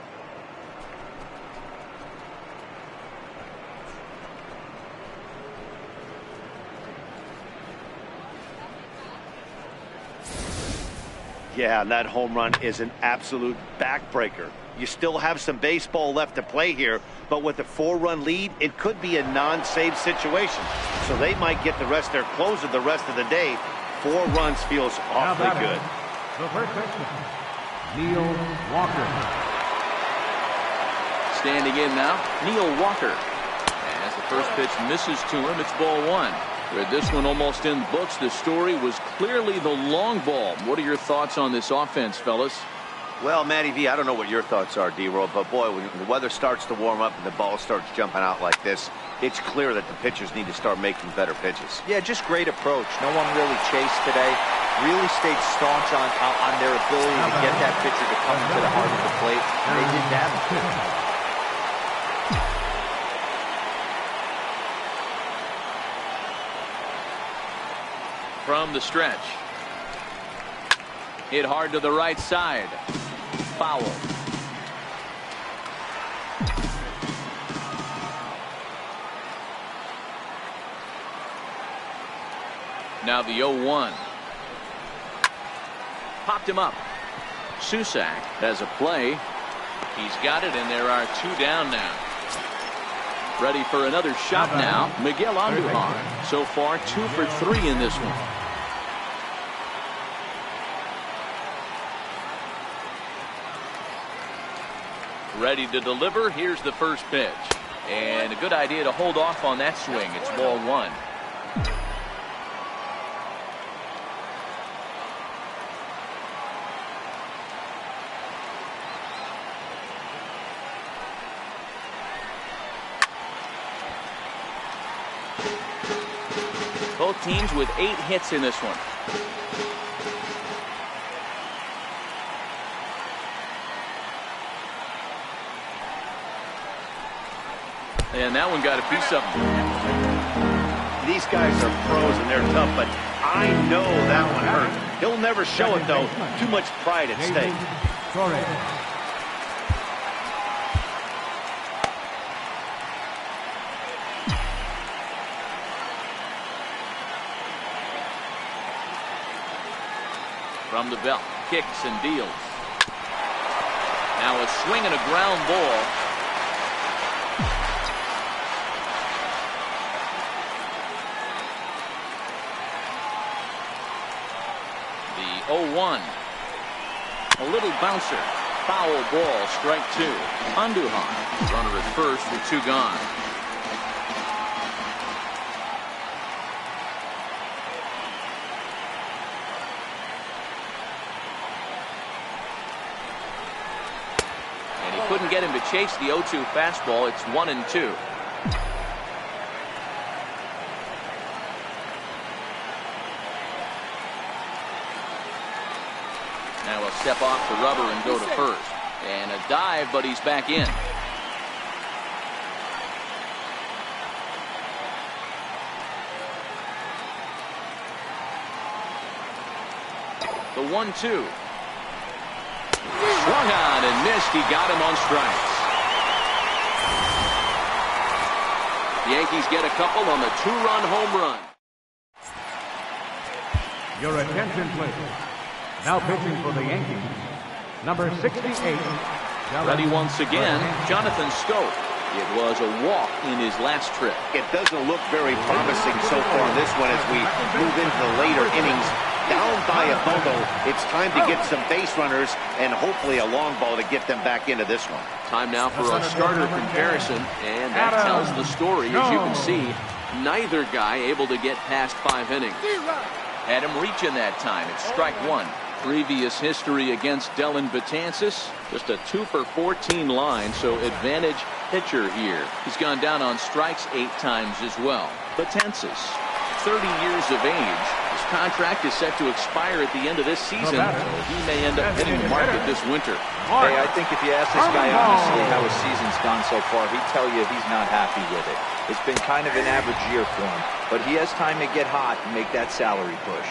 D: Yeah, and that home run is an absolute backbreaker. You still have some baseball left to play here, but with a 4-run lead, it could be a non-save situation. So they might get the rest of their closer the rest of the day. 4 runs feels awfully good.
C: The first baseman, Neil Walker.
B: Standing in now, Neil Walker. As the first pitch misses to him, it's ball 1. With this one almost in the books, the story was clearly the long ball. What are your thoughts on this offense, fellas?
D: Well, Matty V, I don't know what your thoughts are, D-Roll, but boy, when the weather starts to warm up and the ball starts jumping out like this, it's clear that the pitchers need to start making better pitches.
A: Yeah, just great approach. No one really chased today. Really stayed staunch on their ability to get that pitcher to come to the heart of the plate. And they did damage.
B: From the stretch. Hit hard to the right side. Foul. Now the 0-1. Popped him up. Susac has a play. He's got it, and there are 2 down now. Ready for another shot now. Miguel Andujar. So far 2 for 3 in this one. Ready to deliver. Here's the first pitch. And a good idea to hold off on that swing. It's ball 1. Both teams with 8 hits in this one. And that one got a piece of them.
D: These guys are pros and they're tough, but I know that one hurt. He'll never show it, though. Too much pride at stake.
B: From the belt, kicks and deals. Now a swing and a ground ball. The 0-1. A little bouncer. Foul ball, strike 2. Andujar, runner at first with 2 gone. Couldn't get him to chase the 0-2 fastball. It's 1-2. Now he'll step off the rubber and go to first. And a dive, but he's back in. The 1-2. Swung on and missed. He got him on strikes. The Yankees get a couple on the 2-run home run.
C: Your attention, please. Now pitching for the Yankees, number 68.
B: Ready once again, Jonathan Schoop. It was a walk in his last trip.
D: It doesn't look very promising so far in this one as we move into the later innings. Down by a bundle, it's time to get some base runners and hopefully a long ball to get them back into this one.
B: Time now for a starter comparison, and that tells the story. As you can see, neither guy able to get past 5 innings. Had him reaching that time. It's strike one. Previous history against Dellin Betances, just a 2 for 14 line, so advantage pitcher here. He's gone down on strikes 8 times as well. Betances, 30 years of age. His contract is set to expire at the end of this season, so he may end up hitting the market this winter.
A: Hey, I think if you ask this guy honestly how his season's gone so far, he'd tell you he's not happy with it. It's been kind of an average year for him, but he has time to get hot and make that salary push.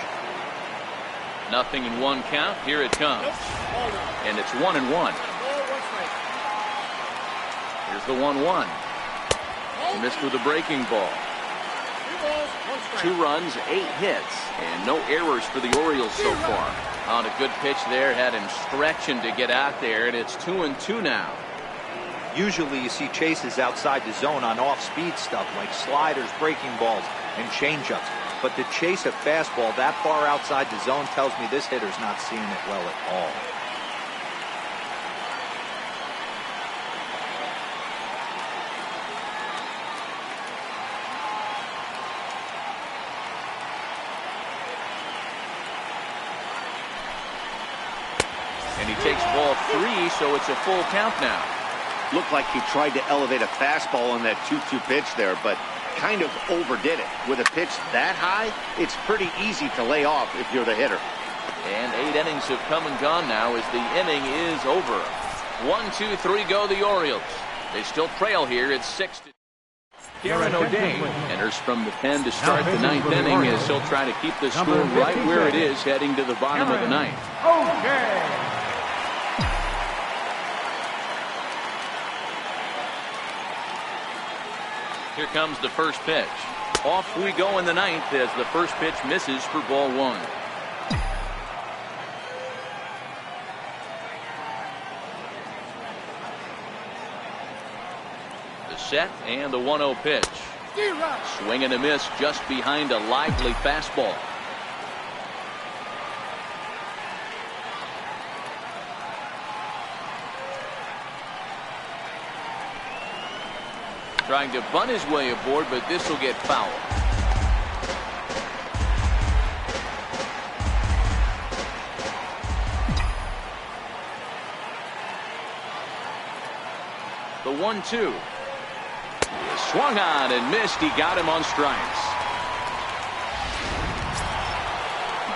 B: Nothing in 1 count. Here it comes. And it's 1-1. Here's the 1-1. Missed with a breaking ball. 2 runs, 8 hits, and no errors for the Orioles so far. On a good pitch there, had him stretching to get out there, and it's 2-2 now.
A: Usually you see chases outside the zone on off-speed stuff like sliders, breaking balls, and changeups. But to chase a fastball that far outside the zone tells me this hitter's not seeing it well at all.
B: And he takes ball 3, so it's a full count now.
D: Looked like he tried to elevate a fastball on that 2-2 pitch there, but kind of overdid it. With a pitch that high, it's pretty easy to lay off if you're the hitter.
B: And 8 innings have come and gone now as the inning is over. 1, 2, 3 go the Orioles. They still trail here. It's 6. Aaron O'Day enters from the pen to start the 9th inning as he'll try to keep the score right where it is heading to the bottom of the 9th.
C: Okay.
B: Here comes the first pitch. Off we go in the 9th as the first pitch misses for ball 1. The set and the 1-0 pitch. Swing and a miss just behind a lively fastball. Trying to bunt his way aboard, but this will get fouled. The 1-2. Swung on and missed. He got him on strikes.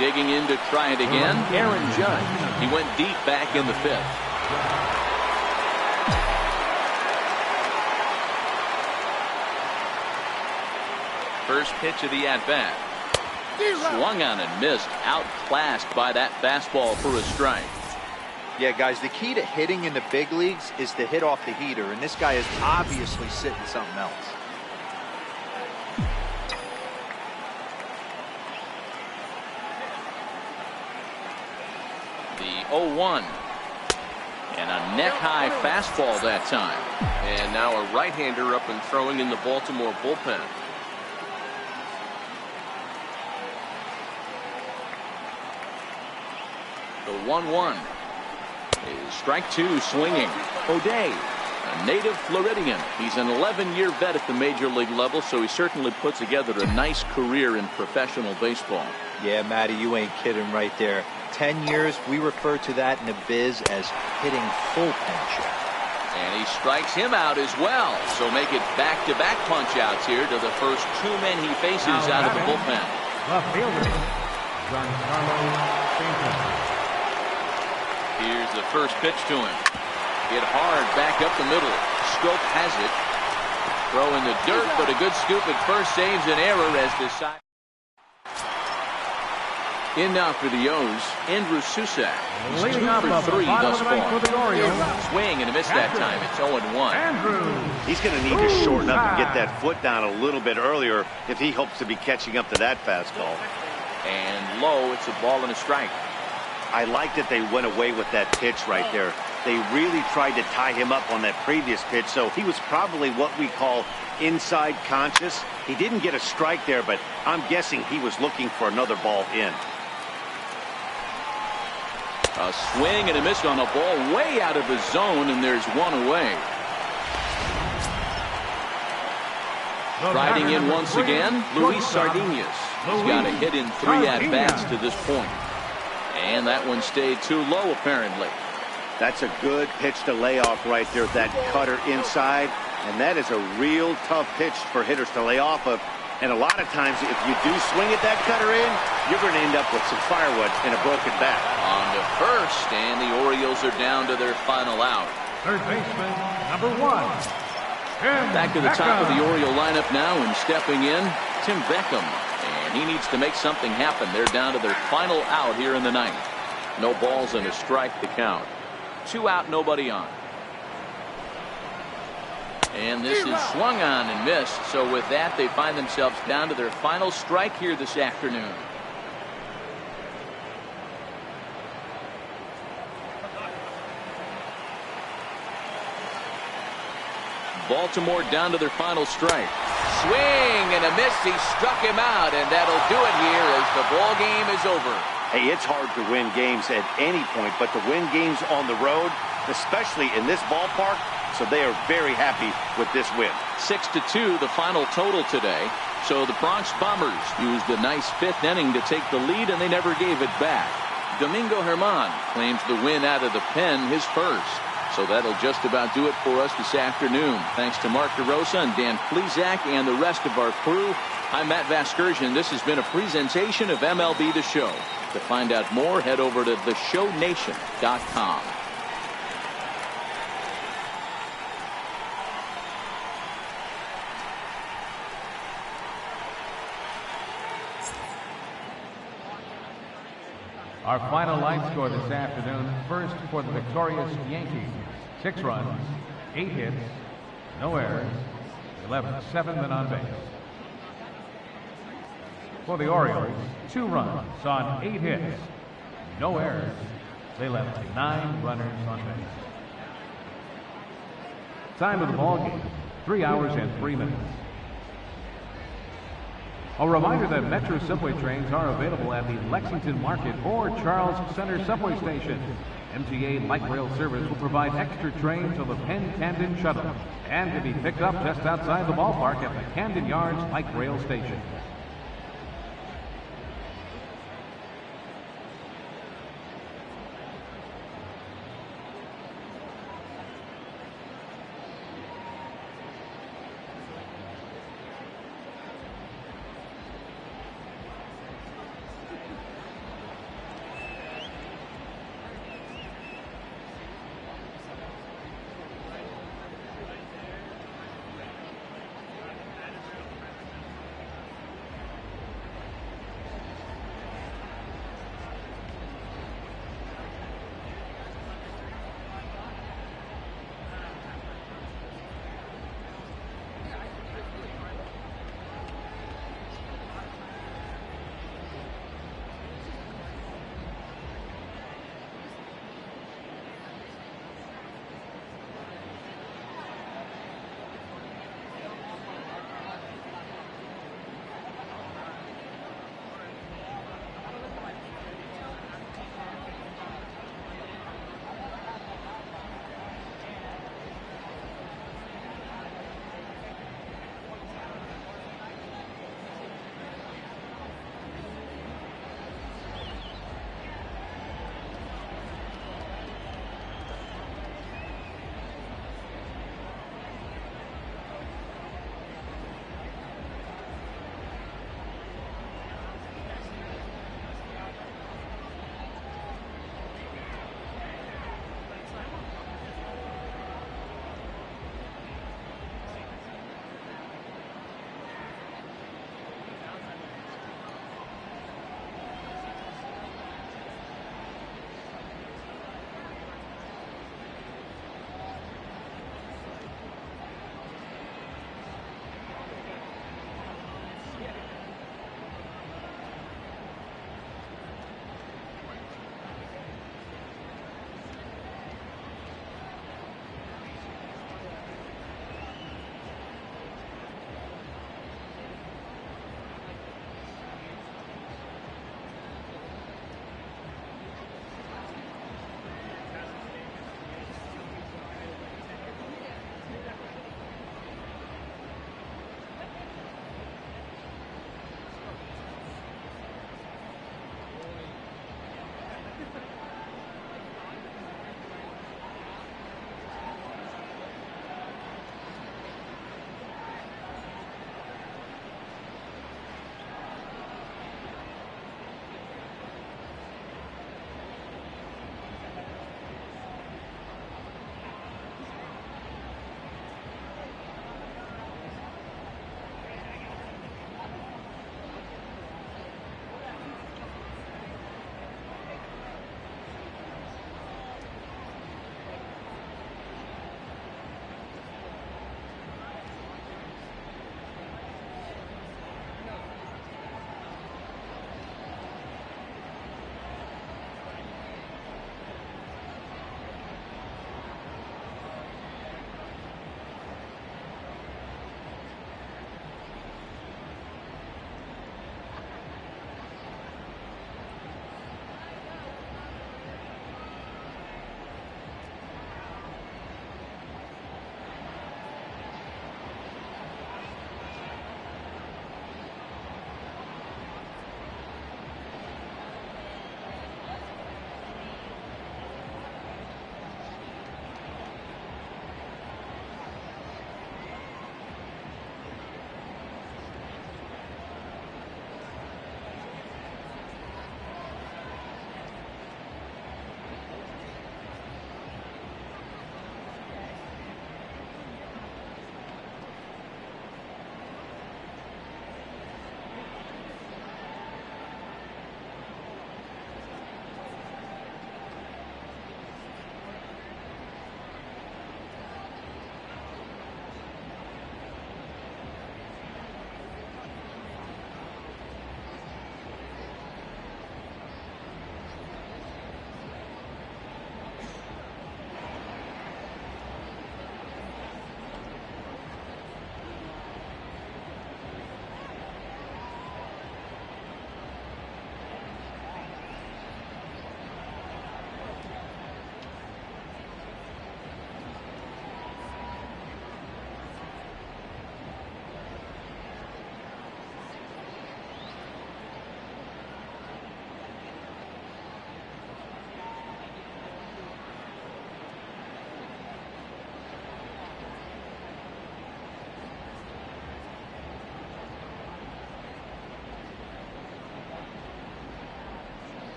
B: Digging in to try it again, Aaron Judge. He went deep back in the 5th. First pitch of the at-bat. Swung on and missed. Outclassed by that fastball for a strike.
A: Yeah, guys, the key to hitting in the big leagues is to hit off the heater, and this guy is obviously sitting something else.
B: The 0-1. And a neck-high fastball that time. And now a right-hander up and throwing in the Baltimore bullpen. The 1-1 is strike 2 swinging. O'Day, a native Floridian. He's an 11-year vet at the major league level, so he certainly puts together a nice career in professional baseball.
A: Yeah, Matty, you ain't kidding right there. 10 years, we refer to that in the biz as hitting full punch.
B: And he strikes him out as well. So make it back-to-back punch-outs here to the first 2 men he faces out of the bullpen.
C: Left fielder, Giancarlo Stanton.
B: Here's the first pitch to him. Hit hard back up the middle. Schoop has it. Throw in the dirt, but a good scoop at first saves an error as the side. In now for the O's, Andrew Susac. He's 2 for 3 thus far. Swing and a miss that time. It's 0-1.
D: He's going to need to shorten up and get that foot down a little bit earlier if he hopes to be catching up to that fastball.
B: And low, it's a ball and a strike.
D: I like that they went away with that pitch right there. They really tried to tie him up on that previous pitch, so he was probably what we call inside conscious. He didn't get a strike there, but I'm guessing he was looking for another ball in.
B: A swing and a miss on a ball way out of the zone, and there's one away. Riding in once again, Luis Sardinas. He's got a hit in 3 at-bats to this point. And that one stayed too low, apparently.
D: That's a good pitch to lay off right there, that cutter inside. And that is a real tough pitch for hitters to lay off of. And a lot of times, if you do swing at that cutter in, you're going to end up with some firewood and a broken bat.
B: On to first, and the Orioles are down to their final out.
C: Third baseman, number 1.
B: Back to the top of the Oriole lineup now, and stepping in, Tim Beckham. And he needs to make something happen. They're down to their final out here in the ninth. No balls and a strike to count. 2 out, nobody on. And this is swung on and missed. So with that, they find themselves down to their final strike here this afternoon. Baltimore down to their final strike. Swing and a miss. He struck him out, and that'll do it here as the ball game is over.
D: Hey, it's hard to win games at any point, but to win games on the road, especially in this ballpark, so they are very happy with this win.
B: 6-2 the final total today. So the Bronx Bombers used a nice 5th inning to take the lead, and they never gave it back. Domingo Germán claims the win out of the pen, his first. So that'll just about do it for us this afternoon. Thanks to Mark DeRosa and Dan Plesac and the rest of our crew. I'm Matt Vasgersian. This has been a presentation of MLB The Show. To find out more, head over to theshownation.com.
C: Our final line score this afternoon. First for the victorious Yankees. 6 runs, 8 hits, no errors, 7 men on base. For the Orioles, 2 runs on 8 hits, no errors. They left 9 runners on base. Time of the ball game, 3 hours and 3 minutes. A reminder that Metro subway trains are available at the Lexington Market or Charles Center subway station. MTA Light Rail service will provide extra trains on the Penn Camden Shuttle and can be picked up just outside the ballpark at the Camden Yards Light Rail station.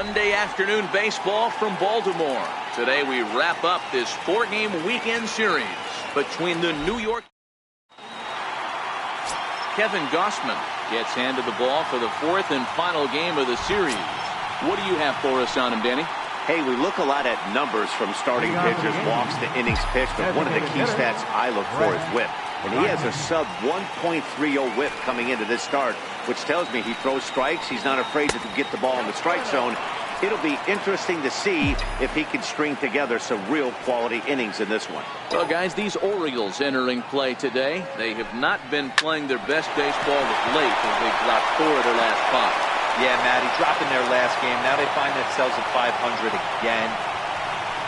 B: Sunday afternoon baseball from Baltimore. Today we wrap up this 4-game weekend series between the New York. Kevin Gausman gets handed the ball for the 4th and final game of the series. What do you have for us on him, Danny?
D: Hey, we look a lot at numbers from starting pitchers, walks to innings pitched, but one of the key stats I look for is whip. And he has a sub 1.30 whip coming into this start, which tells me he throws strikes. He's not afraid to get the ball in the strike zone. It'll be interesting to see if he can string together some real quality innings in this one.
B: Well, guys, these Orioles entering play today, they have not been playing their best baseball of late as they've dropped 4 of their last 5.
A: Yeah, Matty, dropping their last game. Now they find themselves at 500 again.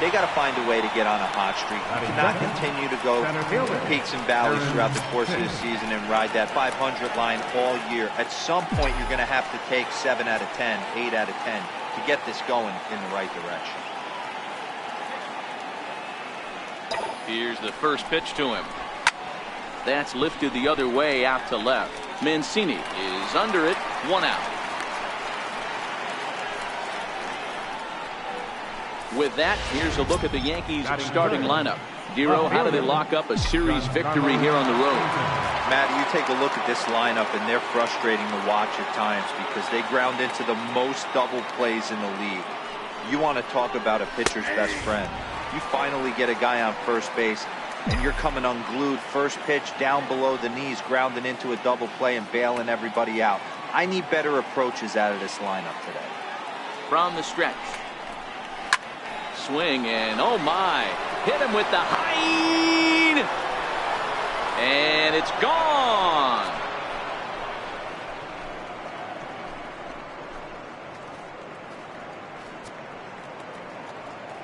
A: They got to find a way to get on a hot streak. Not continue to go peaks and valleys throughout the course of the season and ride that 500 line all year. At some point, you're going to have to take 7 out of 10, 8 out of 10 to get this going in the right direction.
B: Here's the first pitch to him. That's lifted the other way out to left. Mancini is under it. 1 out. With that, here's a look at the Yankees starting lineup. Dero, how do they lock up a series victory here on the road?
A: Matt, you take a look at this lineup, and they're frustrating to watch at times because they ground into the most double plays in the league. You want to talk about a pitcher's best friend. You finally get a guy on first base, and you're coming unglued. First pitch down below the knees, grounding into a double play and bailing everybody out. I need better approaches out of this lineup today.
B: From the stretch. Swing, and oh my, hit him with the high, and it's gone.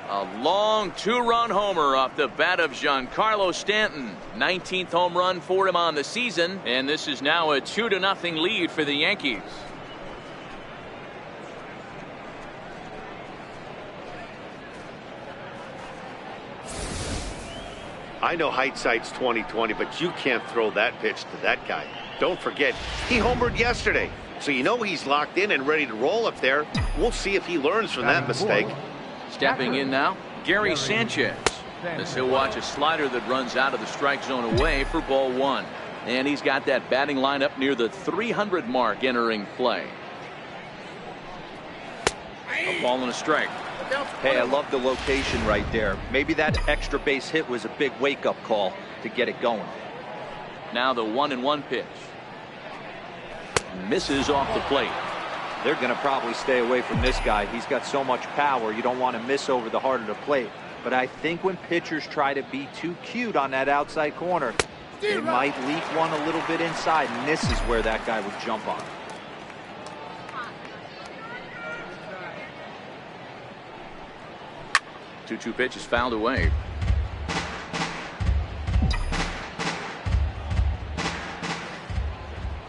B: A long 2-run homer off the bat of Giancarlo Stanton. 19th home run for him on the season, and this is now a 2-0 lead for the Yankees.
D: I know hindsight's 20/20, but you can't throw that pitch to that guy. Don't forget, he homered yesterday. So you know he's locked in and ready to roll up there. We'll see if he learns from that mistake.
B: Stepping in now, Gary Sanchez. As he'll watch a slider that runs out of the strike zone away for ball 1. And he's got that batting lineup near the 300 mark entering play. A ball and a strike.
A: Hey, I love the location right there. Maybe that extra base hit was a big wake-up call to get it going.
B: Now the 1-1 pitch. Misses off the plate.
A: They're going to probably stay away from this guy. He's got so much power. You don't want to miss over the heart of the plate. But I think when pitchers try to be too cute on that outside corner, they might leak one a little bit inside, and this is where that guy would jump on.
B: The 2-2 pitch is fouled away.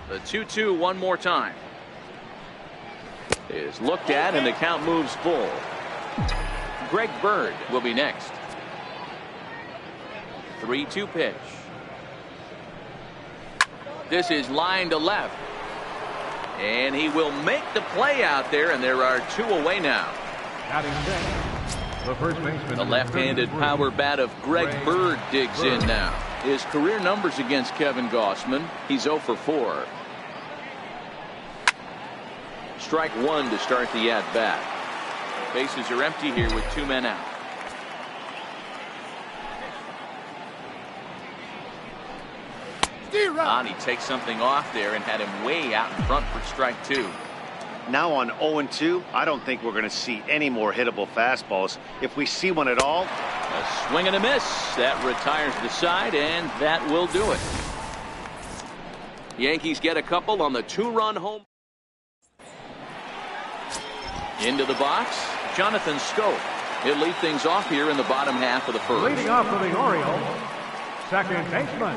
B: The 2-2 one more time. Is looked at and the count moves full. Greg Bird will be next. 3-2 pitch. This is line to left. And he will make the play out there, and there are 2 away now. The left-handed power bat of Greg Bird digs in now. His career numbers against Kevin Gausman, he's 0 for 4. Strike 1 to start the at-bat. Bases are empty here with 2 men out. He takes something off there and had him way out in front for strike 2.
D: Now on 0-2, I don't think we're going to see any more hittable fastballs. If we see one at all.
B: A swing and a miss. That retires the side, and that will do it. Yankees get a couple on the 2-run home. Into the box, Jonathan Schoop. He'll lead things off here in the bottom half of the first.
C: Leading off for the Orioles, second baseman,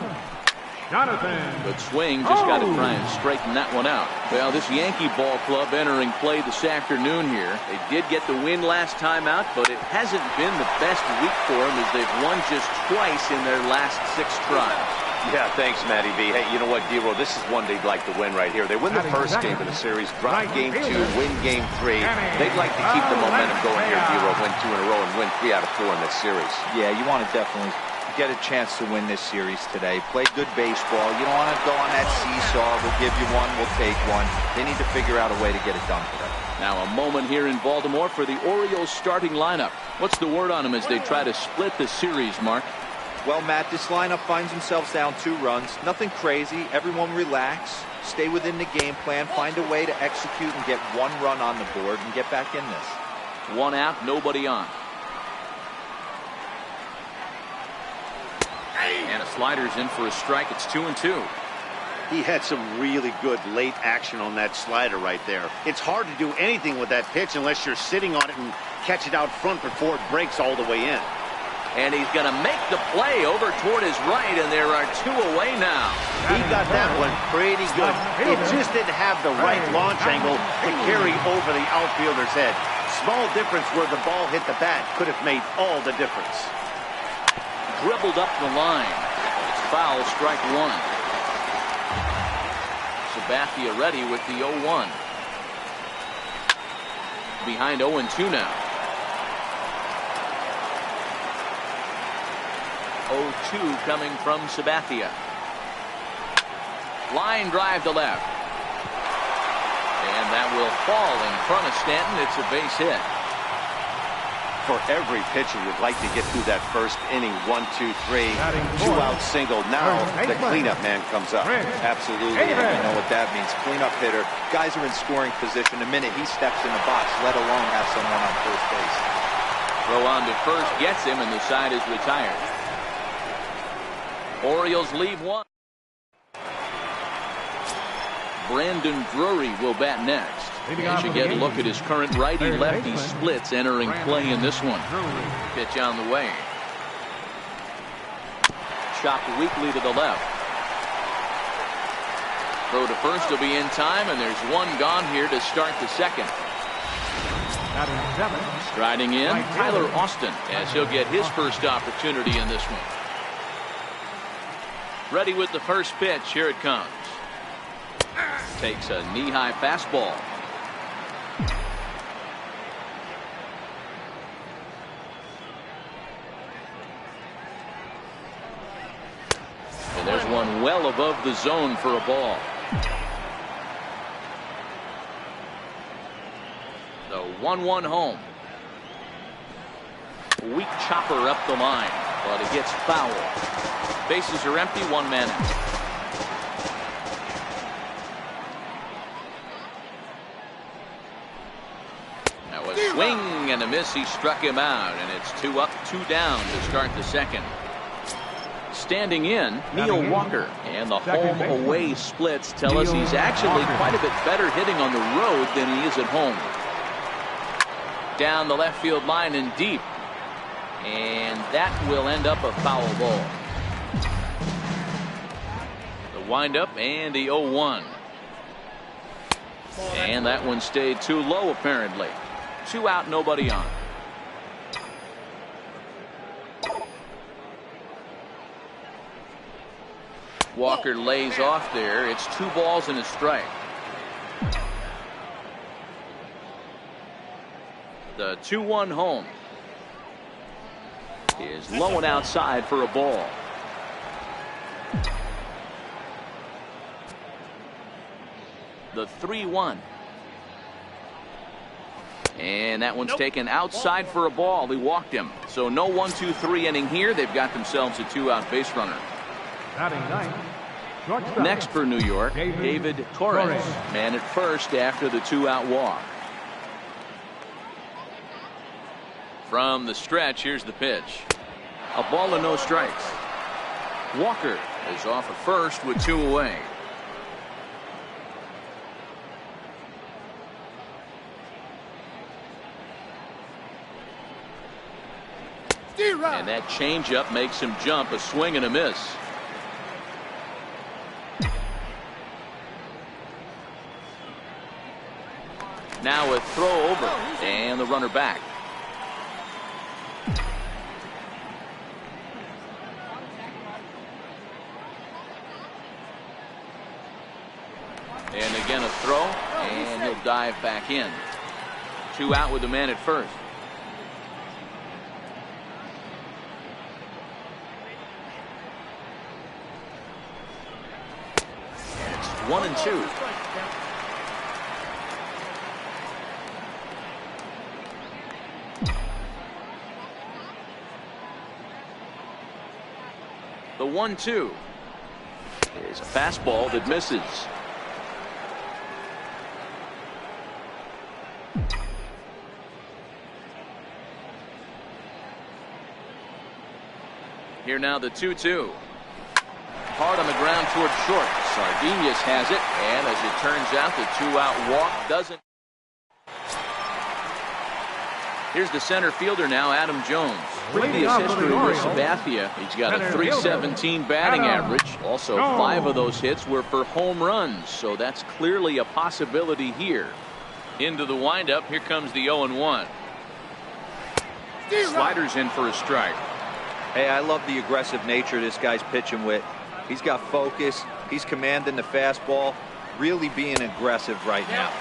C: Jonathan.
B: Good swing, just got to try and straighten that one out. Well, this Yankee ball club entering play this afternoon here. They did get the win last time out, but it hasn't been the best week for them as they've won just twice in their last 6 tries.
E: Yeah, thanks, Matty V. Hey, you know what, D-Roll? This is one they'd like to win right here. They win the first game of the series, drop game 2, win game 3. They'd like to keep the momentum going here, D-Roll. Win 2 in a row and win 3 out of 4 in this series.
A: Yeah, you want to definitely get a chance to win this series today. Play good baseball. You don't want to go on that seesaw. We'll give you one, we'll take one. They need to figure out a way to get it done today.
B: Now a moment here in Baltimore for the Orioles starting lineup. What's the word on them as they try to split the series, Mark?
A: Well, Matt, this lineup finds themselves down 2 runs. Nothing crazy. Everyone relax. Stay within the game plan. Find a way to execute and get 1 run on the board and get back in this.
B: 1 out, nobody on. And a slider's in for a strike. It's 2-2.
D: He had some really good late action on that slider right there. It's hard to do anything with that pitch unless you're sitting on it and catch it out front before it breaks all the way in.
B: And he's going to make the play over toward his right, and there are 2 away now.
D: He got that one pretty good. It just didn't have the right launch angle to carry over the outfielder's head. Small difference where the ball hit the bat could have made all the difference.
B: Dribbled up the line. It's foul, strike 1. Sabathia ready with the 0-1. Behind 0-2 now. 0-2 coming from Sabathia. Line drive to left. And that will fall in front of Stanton. It's a base hit.
D: For every pitcher, you'd like to get through that first inning. 1, 2, 3, 2-out single. Now the cleanup man comes up.
A: Absolutely. And you know what that means. Cleanup hitter. Guys are in scoring position. The minute he steps in the box, let alone have someone on first base.
B: Throw on to first gets him, and the side is retired. Orioles leave 1. Brandon Drury will bat next. As you get a look at his current righty-lefty splits entering play in this one. Pitch on the way. Chopped weakly to the left. Throw to first will be in time, and there's 1 gone here to start the second. Striding in, Tyler Austin, as he'll get his first opportunity in this one. Ready with the first pitch. Here it comes. Takes a knee-high fastball. And there's one well above the zone for a ball. The 1-1 home. Weak chopper up the line, but it gets foul. Bases are empty, 1 man out. Swing and a miss. He struck him out, and it's 2 up, 2 down to start the second. Standing in, Neil Walker, and the home away splits tell us he's actually quite a bit better hitting on the road than he is at home. Down the left field line and deep, and that will end up a foul ball. The windup and the 0-1, and that one stayed too low apparently. 2 out, nobody on. Walker lays off there. It's 2 balls and a strike. The 2-1 home is low and outside for a ball. The 3-1. And that one's taken outside for a ball. He walked him. So no 1-2-3 inning here. They've got themselves a 2-out base runner. Next for New York, David Torres. Man at first after the 2-out walk. From the stretch, here's the pitch. A ball and no strikes. Walker is off at first with 2 away. And that changeup makes him jump. A swing and a miss. Now a throw over and the runner back. And again a throw, and he'll dive back in. 2 out with the man at first. And it's 1-2. The 1-2 is a fastball that misses. Here now the 2-2. Hard on the ground toward short. Sardinius has it, and as it turns out, the 2-out walk doesn't. Here's the center fielder now, Adam Jones. Previous history with Sabathia. He's got a .317 batting average. Also, 5 of those hits were for home runs, so that's clearly a possibility here. Into the windup, here comes the 0-1. Sliders in for a strike.
A: Hey, I love the aggressive nature this guy's pitching with. He's got focus. He's commanding the fastball. Really being aggressive right now.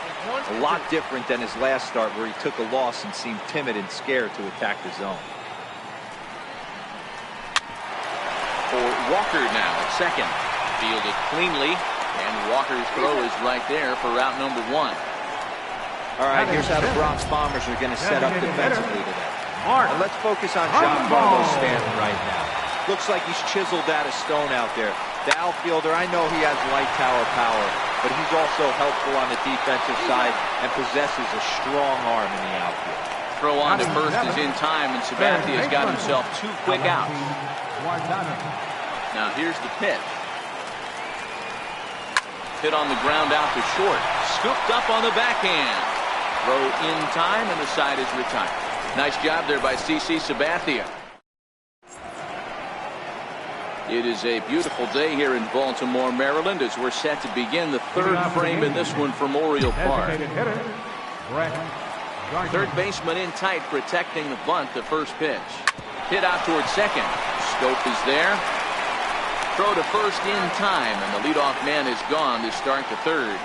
A: A lot different than his last start where he took a loss and seemed timid and scared to attack the zone.
B: For Walker now at second. Fielded cleanly, and Walker's throw is right there for route number 1.
A: All right, here's how the Bronx Bombers are going to set up defensively today. And let's focus on Giancarlo Stanton right now. Looks like he's chiseled out of stone out there. The outfielder, I know he has light tower power, but he's also helpful on the defensive side and possesses a strong arm in the outfield.
B: Throw on to first is in time, and Sabathia's got himself 2 quick outs. Now here's the pitch. Hit on the ground out to short. Scooped up on the backhand. Throw in time, and the side is retired. Nice job there by CC Sabathia. It is a beautiful day here in Baltimore, Maryland, as we're set to begin the 3rd frame in this one from Oriole Park. Third baseman in tight, protecting the bunt, the first pitch. Hit out towards second. Scope is there. Throw to first in time, and the leadoff man is gone to start the 3rd.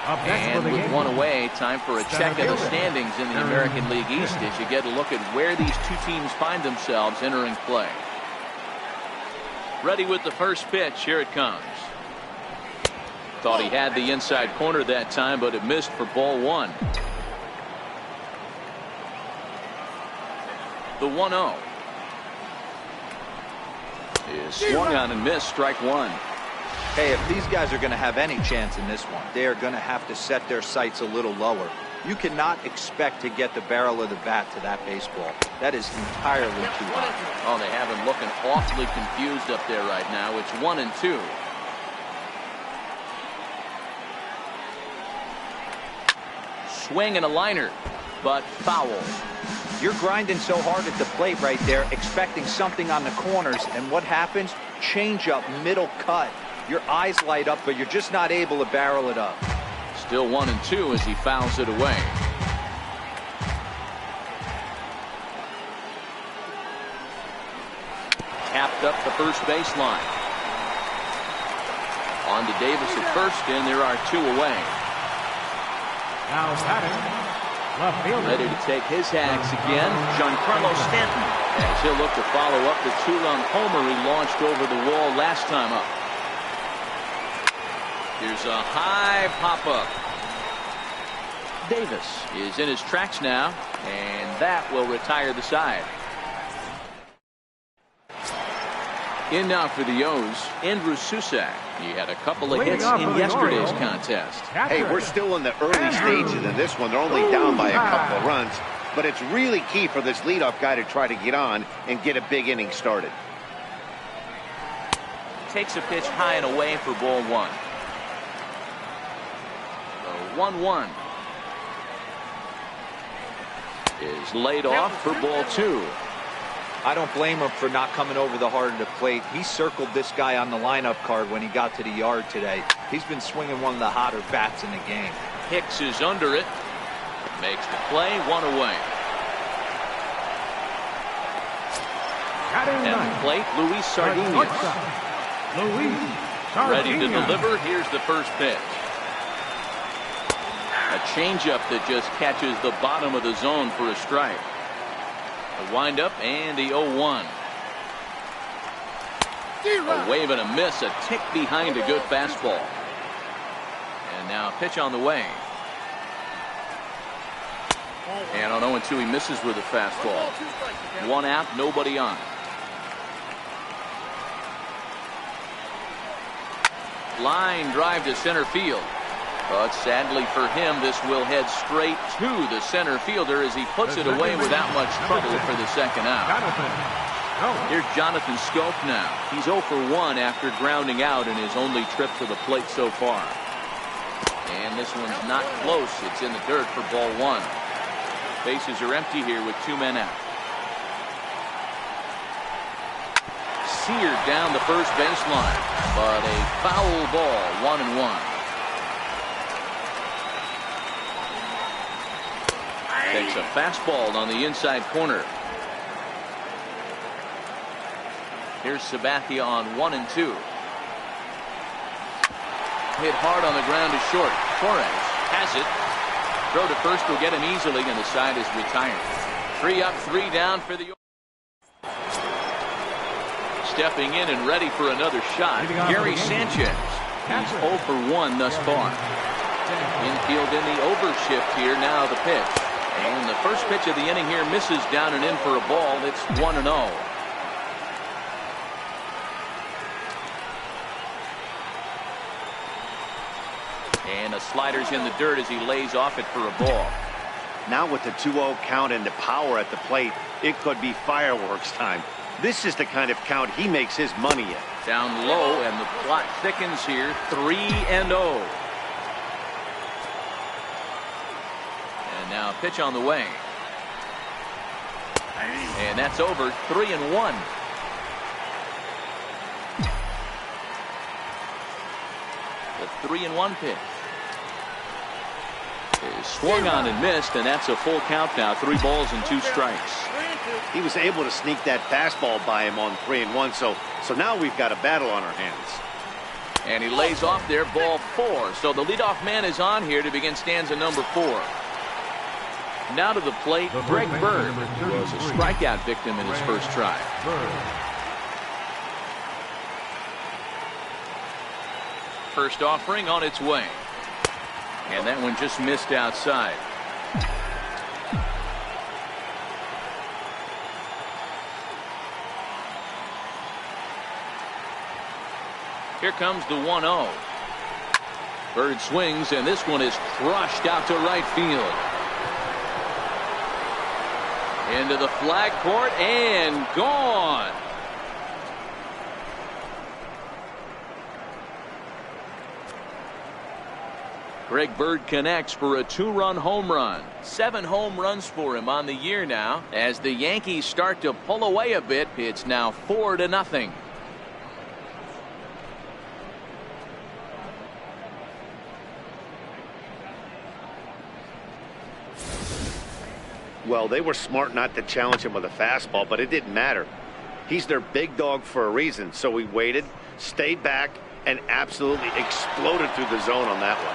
B: And with 1 away, time for a check of the standings in the American League East as you get a look at where these 2 teams find themselves entering play. Ready with the first pitch. Here it comes. Thought he had the inside corner that time, but it missed for ball 1. The 1-0 is swung on and missed. Strike 1.
A: Hey, if these guys are going to have any chance in this one, they are going to have to set their sights a little lower. You cannot expect to get the barrel of the bat to that baseball. That is entirely too high.
B: Oh, they have him looking awfully confused up there right now. It's 1-2. Swing and a liner, but foul.
A: You're grinding so hard at the plate right there, expecting something on the corners, and what happens? Change up, middle cut. Your eyes light up, but you're just not able to barrel it up.
B: Still 1-2 as he fouls it away. Tapped up the first baseline. On to Davis at first, and there are 2 away.
C: Now batting, left fielder.
B: Ready to take his hacks again, Giancarlo Stanton. As he'll look to follow up the 2-run homer he launched over the wall last time up. Here's a high pop-up. Davis is in his tracks now, and that will retire the side. In now for the O's, Andrew Susac. He had a couple of hits in yesterday's contest.
D: Hey, we're still in the early stages of this one. They're only down by a couple of runs, but it's really key for this leadoff guy to try to get on and get a big inning started.
B: Takes a pitch high and away for ball 1. 1-1 is laid off for ball 2.
A: I don't blame him for not coming over the heart of the plate. He circled this guy on the lineup card when he got to the yard today. He's been swinging one of the hotter bats in the game.
B: Hicks is under it. Makes the play. 1 away. And the plate, Luis Sardinius. Ready to deliver. Here's the first pitch. changeup that just catches the bottom of the zone for a strike. A windup and the 0-1. A wave and a miss, a tick behind a good fastball. And now a pitch on the way. And on 0-2 he misses with a fastball. 1 out, nobody on. Line drive to center field. But sadly for him, this will head straight to the center fielder as he puts it away without much trouble for the second out. Here's Jonathan Schoop now. He's 0 for 1 after grounding out in his only trip to the plate so far. And this one's not close. It's in the dirt for ball 1. Bases are empty here with 2 men out. Seared down the first baseline, but a foul ball, 1-1. Takes a fastball on the inside corner. Here's Sabathia on 1-2. Hit hard on the ground to short. Torres has it. Throw to first will get him easily, and the side is retired. 3 up, 3 down for the. Stepping in and ready for another shot, Gary Sanchez. He's 0 for 1 thus far. Infield in the overshift here. Now the pitch. And the first pitch of the inning here misses down and in for a ball. It's 1-0. And the slider's in the dirt as he lays off it for a ball.
D: Now with the 2-0 count and the power at the plate, it could be fireworks time. This is the kind of count he makes his money in.
B: Down low, and the plot thickens here. 3-0. And now a pitch on the way. And that's over. 3-1. The 3-1 pitch is swung on and missed, and that's a full count now. 3 balls and 2 strikes.
D: He was able to sneak that fastball by him on 3-1, so now we've got a battle on our hands.
B: And he lays off there, ball 4. So the leadoff man is on here to begin stanza number 4. Now to the plate, Greg Bird, who was a strikeout victim in his first try. First offering on its way. And that one just missed outside. Here comes the 1-0. Bird swings, and this one is crushed out to right field. Into the flag court and gone. Greg Bird connects for a 2-run home run. 7 home runs for him on the year now. As the Yankees start to pull away a bit, it's now 4-0.
D: Well, they were smart not to challenge him with a fastball, but it didn't matter. He's their big dog for a reason, so he waited, stayed back, and absolutely exploded through the zone on that one.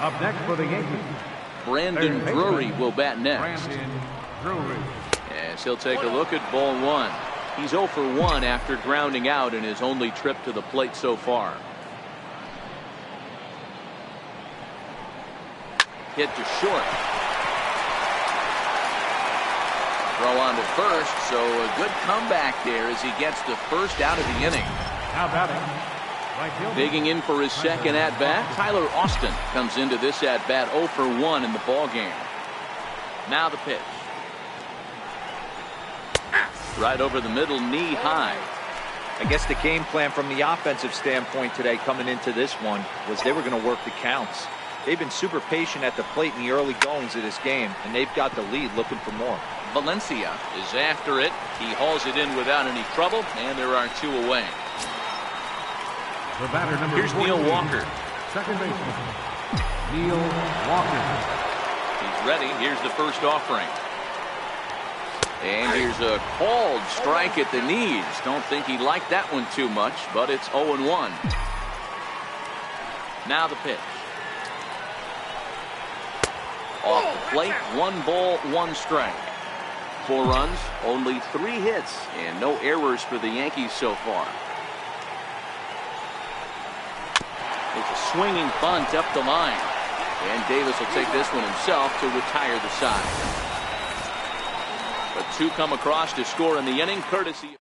C: Up next for the Yankees,
B: Brandon Drury will bat next. As he'll take a look at ball 1. He's 0 for 1 after grounding out in his only trip to the plate so far. Hit to short. Throw on to first, so a good comeback there as he gets the first out of the inning.
C: Now batting, right fielder.
B: Digging in for his second at-bat, Tyler Austin comes into this at-bat 0 for 1 in the ballgame. Now the pitch. Right over the middle, knee high.
A: I guess the game plan from the offensive standpoint today coming into this one was they were going to work the counts. They've been super patient at the plate in the early goings of this game, and they've got the lead looking for more.
B: Valencia is after it. He hauls it in without any trouble, and there are 2 away.
C: The batter number
B: Here's Neil
C: 14,
B: Walker.
C: second baseman, Neil Walker.
B: He's ready. Here's the first offering. And here's a called strike at the knees. Don't think he liked that one too much, but it's 0-1. Now the pitch. Off the plate, 1 ball, 1 strike. 4 runs, only 3 hits, and no errors for the Yankees so far. It's a swinging bunt up the line. And Davis will take this one himself to retire the side. But 2 come across to score in the inning, courtesy.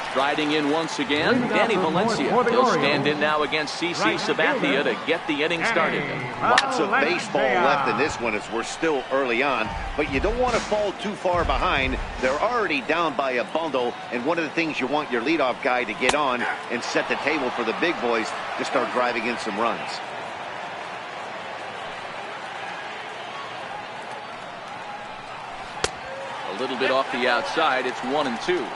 B: Striding in once again, Danny Valencia. He'll stand in now against CC Sabathia to get the inning started.
D: Lots of baseball left in this one as we're still early on, but you don't want to fall too far behind. They're already down by a bundle, and one of the things you want your leadoff guy to get on and set the table for the big boys to start driving in some runs.
B: A little bit off the outside, it's 1-2.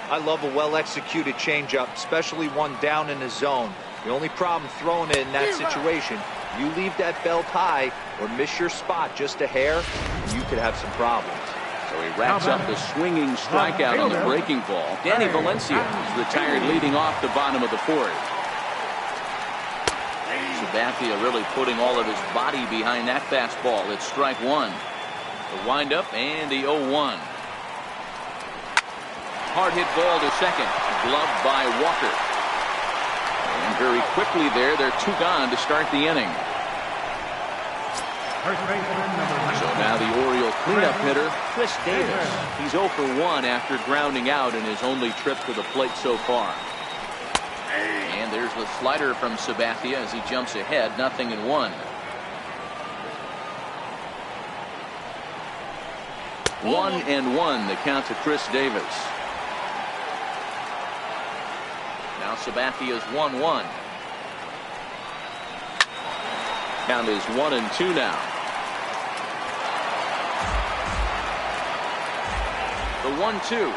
A: I love a well-executed changeup, especially one down in the zone. The only problem throwing it in that situation, you leave that belt high or miss your spot just a hair, and you could have some problems.
B: So he wraps up the swinging strikeout on the breaking ball. Danny Valencia is retired leading off the bottom of the 4th. Sabathia really putting all of his body behind that fastball. It's strike 1. The windup and the 0-1. Hard hit ball to second, gloved by Walker. And very quickly they're 2 gone to start the inning. So now the Oriole cleanup hitter, Chris Davis. He's 0 for 1 after grounding out in his only trip to the plate so far. And there's the slider from Sabathia as he jumps ahead, 0-1. 1-1 the count to Chris Davis. Now Sabathia's 1-1. Count is 1-2 now. The 1-2.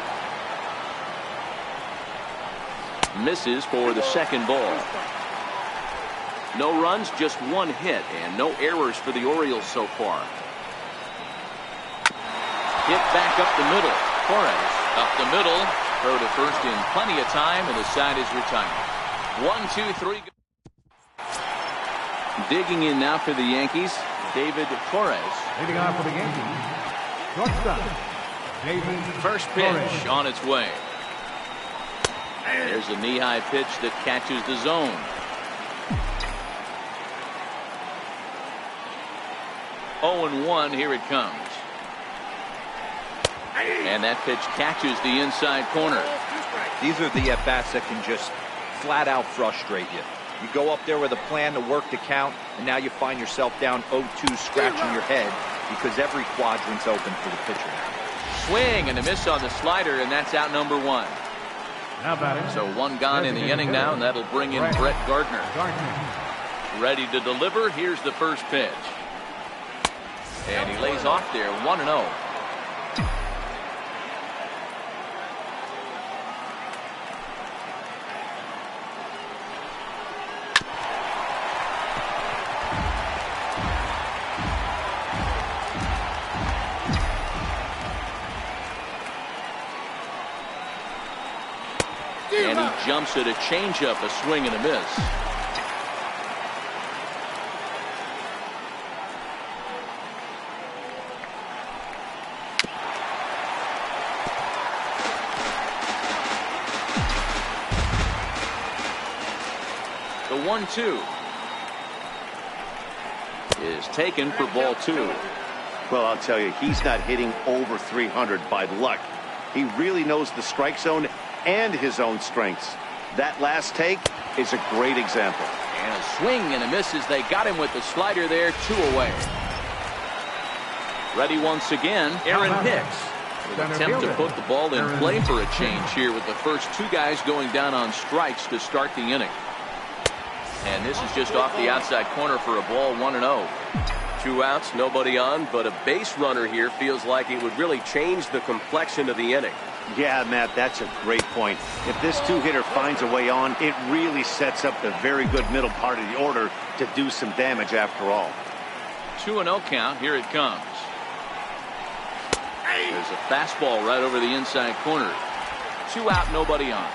B: Misses for the second ball. No runs, just 1 hit, and no errors for the Orioles so far. Hit back up the middle. Torres up the middle. Throw to first in plenty of time, and the side is retired. 1-2-3. Digging in now for the Yankees, David Torres.
C: Leading off for the Yankees, shortstop, David
B: First pitch
C: Torres.
B: on its way. There's a knee-high pitch that catches the zone. Oh, 0-1, here it comes. And that pitch catches the inside corner.
A: These are the at-bats that can just flat out frustrate you. You go up there with a plan to work the count, and now you find yourself down 0-2 scratching your head because every quadrant's open for the pitcher now.
B: Swing and a miss on the slider, and that's out number 1.
C: Now batting.
B: So 1 gone in the inning now, and that'll bring in Brett Gardner. Ready to deliver. Here's the first pitch. And he lays off there, 1-0. And he jumps at a changeup, a swing and a miss. The 1-2 is taken for ball 2.
D: Well, I'll tell you, he's not hitting over 300 by luck. He really knows the strike zone and his own strengths. That last take is a great example.
B: And a swing and a miss as they got him with the slider there, 2 away. Ready once again, Aaron Hicks. With an attempt to put the ball in play for a change here with the first 2 guys going down on strikes to start the inning. And this is just off the outside corner for a ball, 1-0.
G: 2 outs, nobody on, but a base runner here feels like it would really change the complexion of the inning.
D: Yeah, Matt, that's a great point. If this 2-hitter finds a way on, it really sets up the very good middle part of the order to do some damage after all.
B: 2-0 count. Here it comes. There's a fastball right over the inside corner. 2 out, nobody on.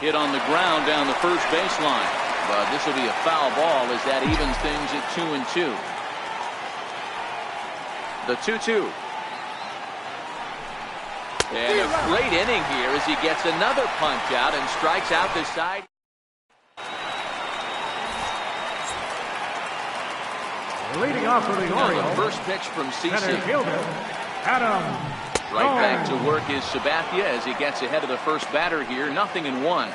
B: Hit on the ground down the first baseline. But this will be a foul ball as that evens things at 2-2. The 2-2. And a great inning here as he gets another punch out and strikes out the side.
C: Leading off for the Orioles.
B: The first pitch from CeCe.
C: Center fielder, Adam.
B: Right back to work is Sabathia as he gets ahead of the first batter here. 0-1.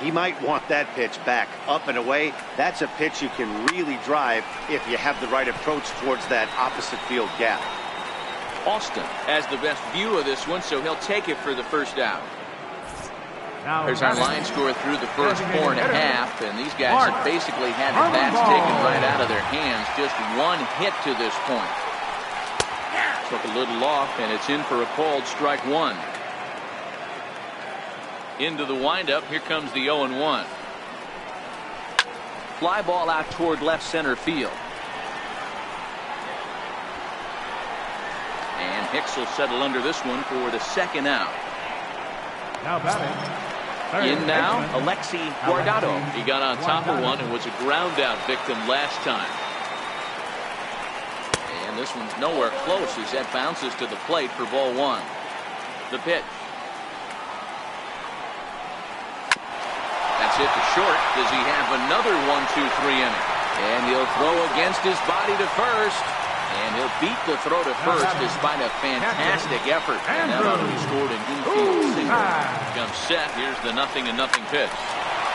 D: He might want that pitch back up and away. That's a pitch you can really drive if you have the right approach towards that opposite field gap.
B: Austin has the best view of this one, so he'll take it for the first out. There's our line score through the first 4.5, and these guys have basically had the bats taken right out of their hands. Just one hit to this point. Took a little off, and it's in for a called strike 1. Into the windup, here comes the 0-1. Fly ball out toward left center field. And Hicks will settle under this one for the second out.
C: Now batting.
B: In now, Alexi Guardado. He got on top of one and was a ground out victim last time. And this one's nowhere close as that bounces to the plate for ball 1. The pitch. That's hit to short. Does he have another 1-2-3 inning? And he'll throw against his body to first. And he'll beat the throw to first despite a fantastic effort. And that ought to be scored an infield single. Comes set. Here's the 0-0 pitch.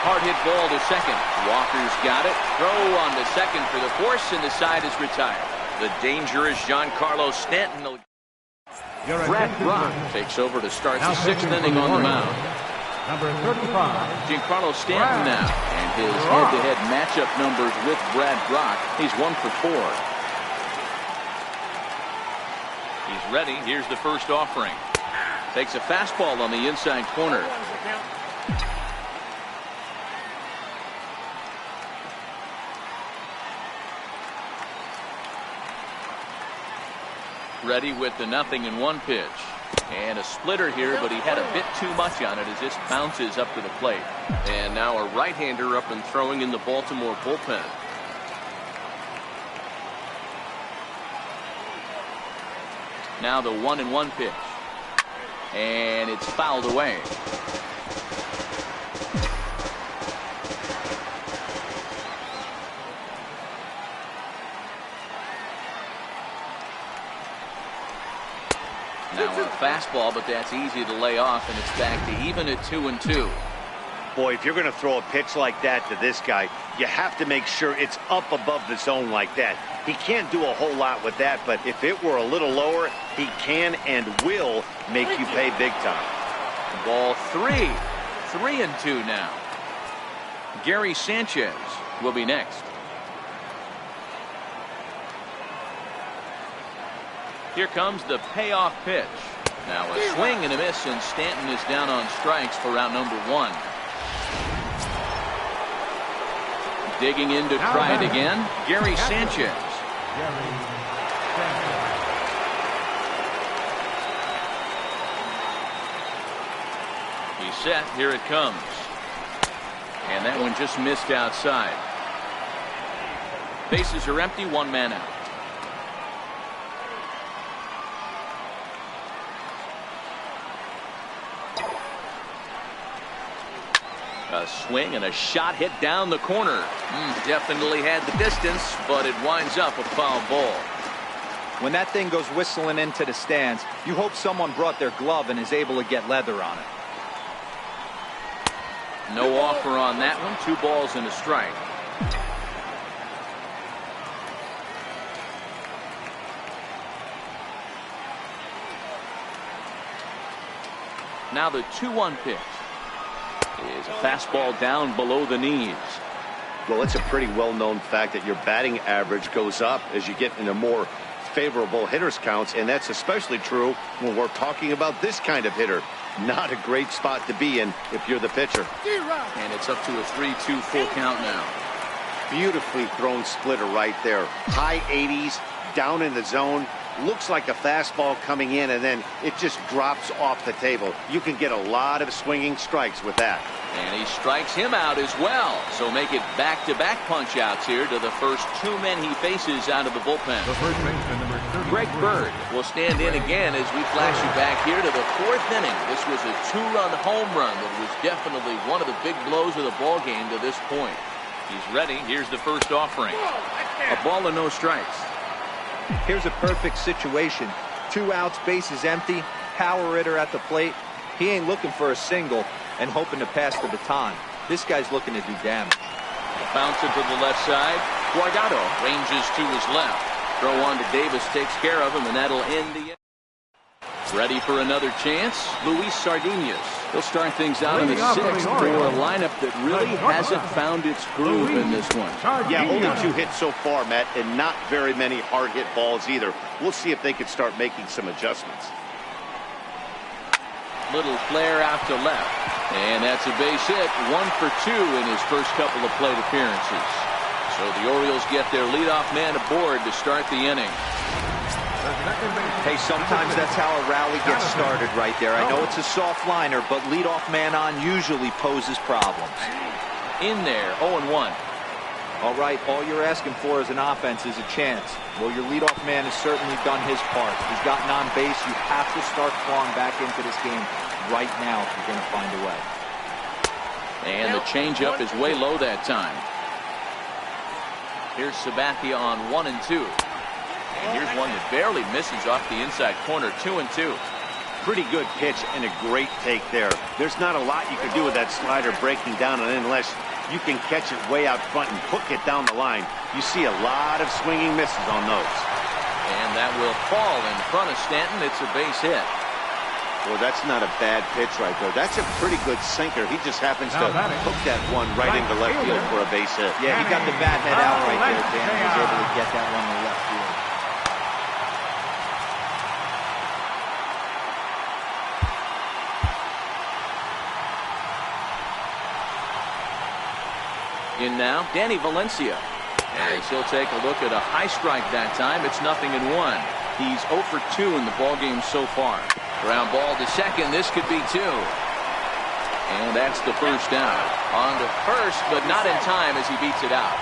B: Hard hit ball to second. Walker's got it. Throw on to second for the force, and the side is retired. The dangerous Giancarlo Stanton. Brad Brach takes over to start the 6th inning on the mound.
C: Number 35.
B: Giancarlo Stanton now. And his head-to-head matchup numbers with Brad Brach. He's 1 for 4. He's ready. Here's the first offering. Takes a fastball on the inside corner. Ready with the 0-1 pitch. And a splitter here, but he had a bit too much on it as this bounces up to the plate.
G: And now a right-hander up and throwing in the Baltimore bullpen.
B: Now the 1-1 pitch. And it's fouled away. Now a fastball, but that's easy to lay off, and it's back to even at 2-2.
D: Boy, if you're going to throw a pitch like that to this guy, you have to make sure it's up above the zone like that. He can't do a whole lot with that, but if it were a little lower, he can and will make you pay big time.
B: Ball 3. 3-2 now. Gary Sanchez will be next. Here comes the payoff pitch. Now a swing and a miss, and Stanton is down on strikes for out number 1. Digging in to try it again, Gary Sanchez. He's set. Here it comes. And that one just missed outside. Bases are empty. 1 man out. A swing and a shot hit down the corner. Definitely had the distance, but it winds up a foul ball.
A: When that thing goes whistling into the stands, you hope someone brought their glove and is able to get leather on it.
B: No offer on that one. 2 balls and a strike. Now the 2-1 pitch is a fastball down below the knees.
D: Well, it's a pretty well-known fact that your batting average goes up as you get into more favorable hitters counts, and that's especially true when we're talking about this kind of hitter. Not a great spot to be in if you're the pitcher.
B: And it's up to a 3-2 full count now.
D: Beautifully thrown splitter right there. High 80s, down in the zone. Looks like a fastball coming in, and then it just drops off the table. You can get a lot of swinging strikes with that.
B: And he strikes him out as well. So make it back-to-back punch-outs here to the first two men he faces out of the bullpen.
C: The first baseman, number 30.
B: Greg Bird will stand in again as we flash you back here to the fourth inning. This was a two-run home run that was definitely one of the big blows of the ball game to this point. He's ready. Here's the first offering. A ball and no strikes.
A: Here's a perfect situation. 2 outs, bases empty, power hitter at the plate. He ain't looking for a single and hoping to pass the baton. This guy's looking to do damage.
B: Bounce it to the left side. Guardado ranges to his left. Throw on to Davis takes care of him, and that'll end the inning. Ready for another chance, Luis Sardinas. He'll start things out in the 6th for a lineup that really hasn't found its groove in this one.
D: Yeah, only 2 hits so far, Matt, and not very many hard hit balls either. We'll see if they can start making some adjustments.
B: Little flare out to left, and that's a base hit. 1 for 2 in his first couple of plate appearances. So the Orioles get their leadoff man aboard to start the inning.
A: Hey, sometimes that's how a rally gets started right there. I know it's a soft liner, but leadoff man on usually poses problems.
B: In there, 0-1.
A: All right, all you're asking for as an offense is a chance. Well, your leadoff man has certainly done his part. He's gotten on base. You have to start clawing back into this game right now if you're going to find a way.
B: And the changeup is way low that time. Here's Sabathia on 1-2. And here's one that barely misses off the inside corner, 2-2.
D: Pretty good pitch and a great take there. There's not a lot you can do with that slider breaking down, and unless you can catch it way out front and hook it down the line, you see a lot of swinging misses on those.
B: And that will fall in front of Stanton. It's a base hit.
D: Well, that's not a bad pitch right there. That's a pretty good sinker. He just happens to hook that one right into left field for a base hit.
A: Yeah, he got the bat head out right there, Dan. He was able to get that one to left field.
B: In now, Danny Valencia. As he'll take a look at a high strike that time. It's 0-1. He's 0 for 2 in the ballgame so far. Ground ball to second. This could be 2. And that's the first down. On to first, but not in time as he beats it out.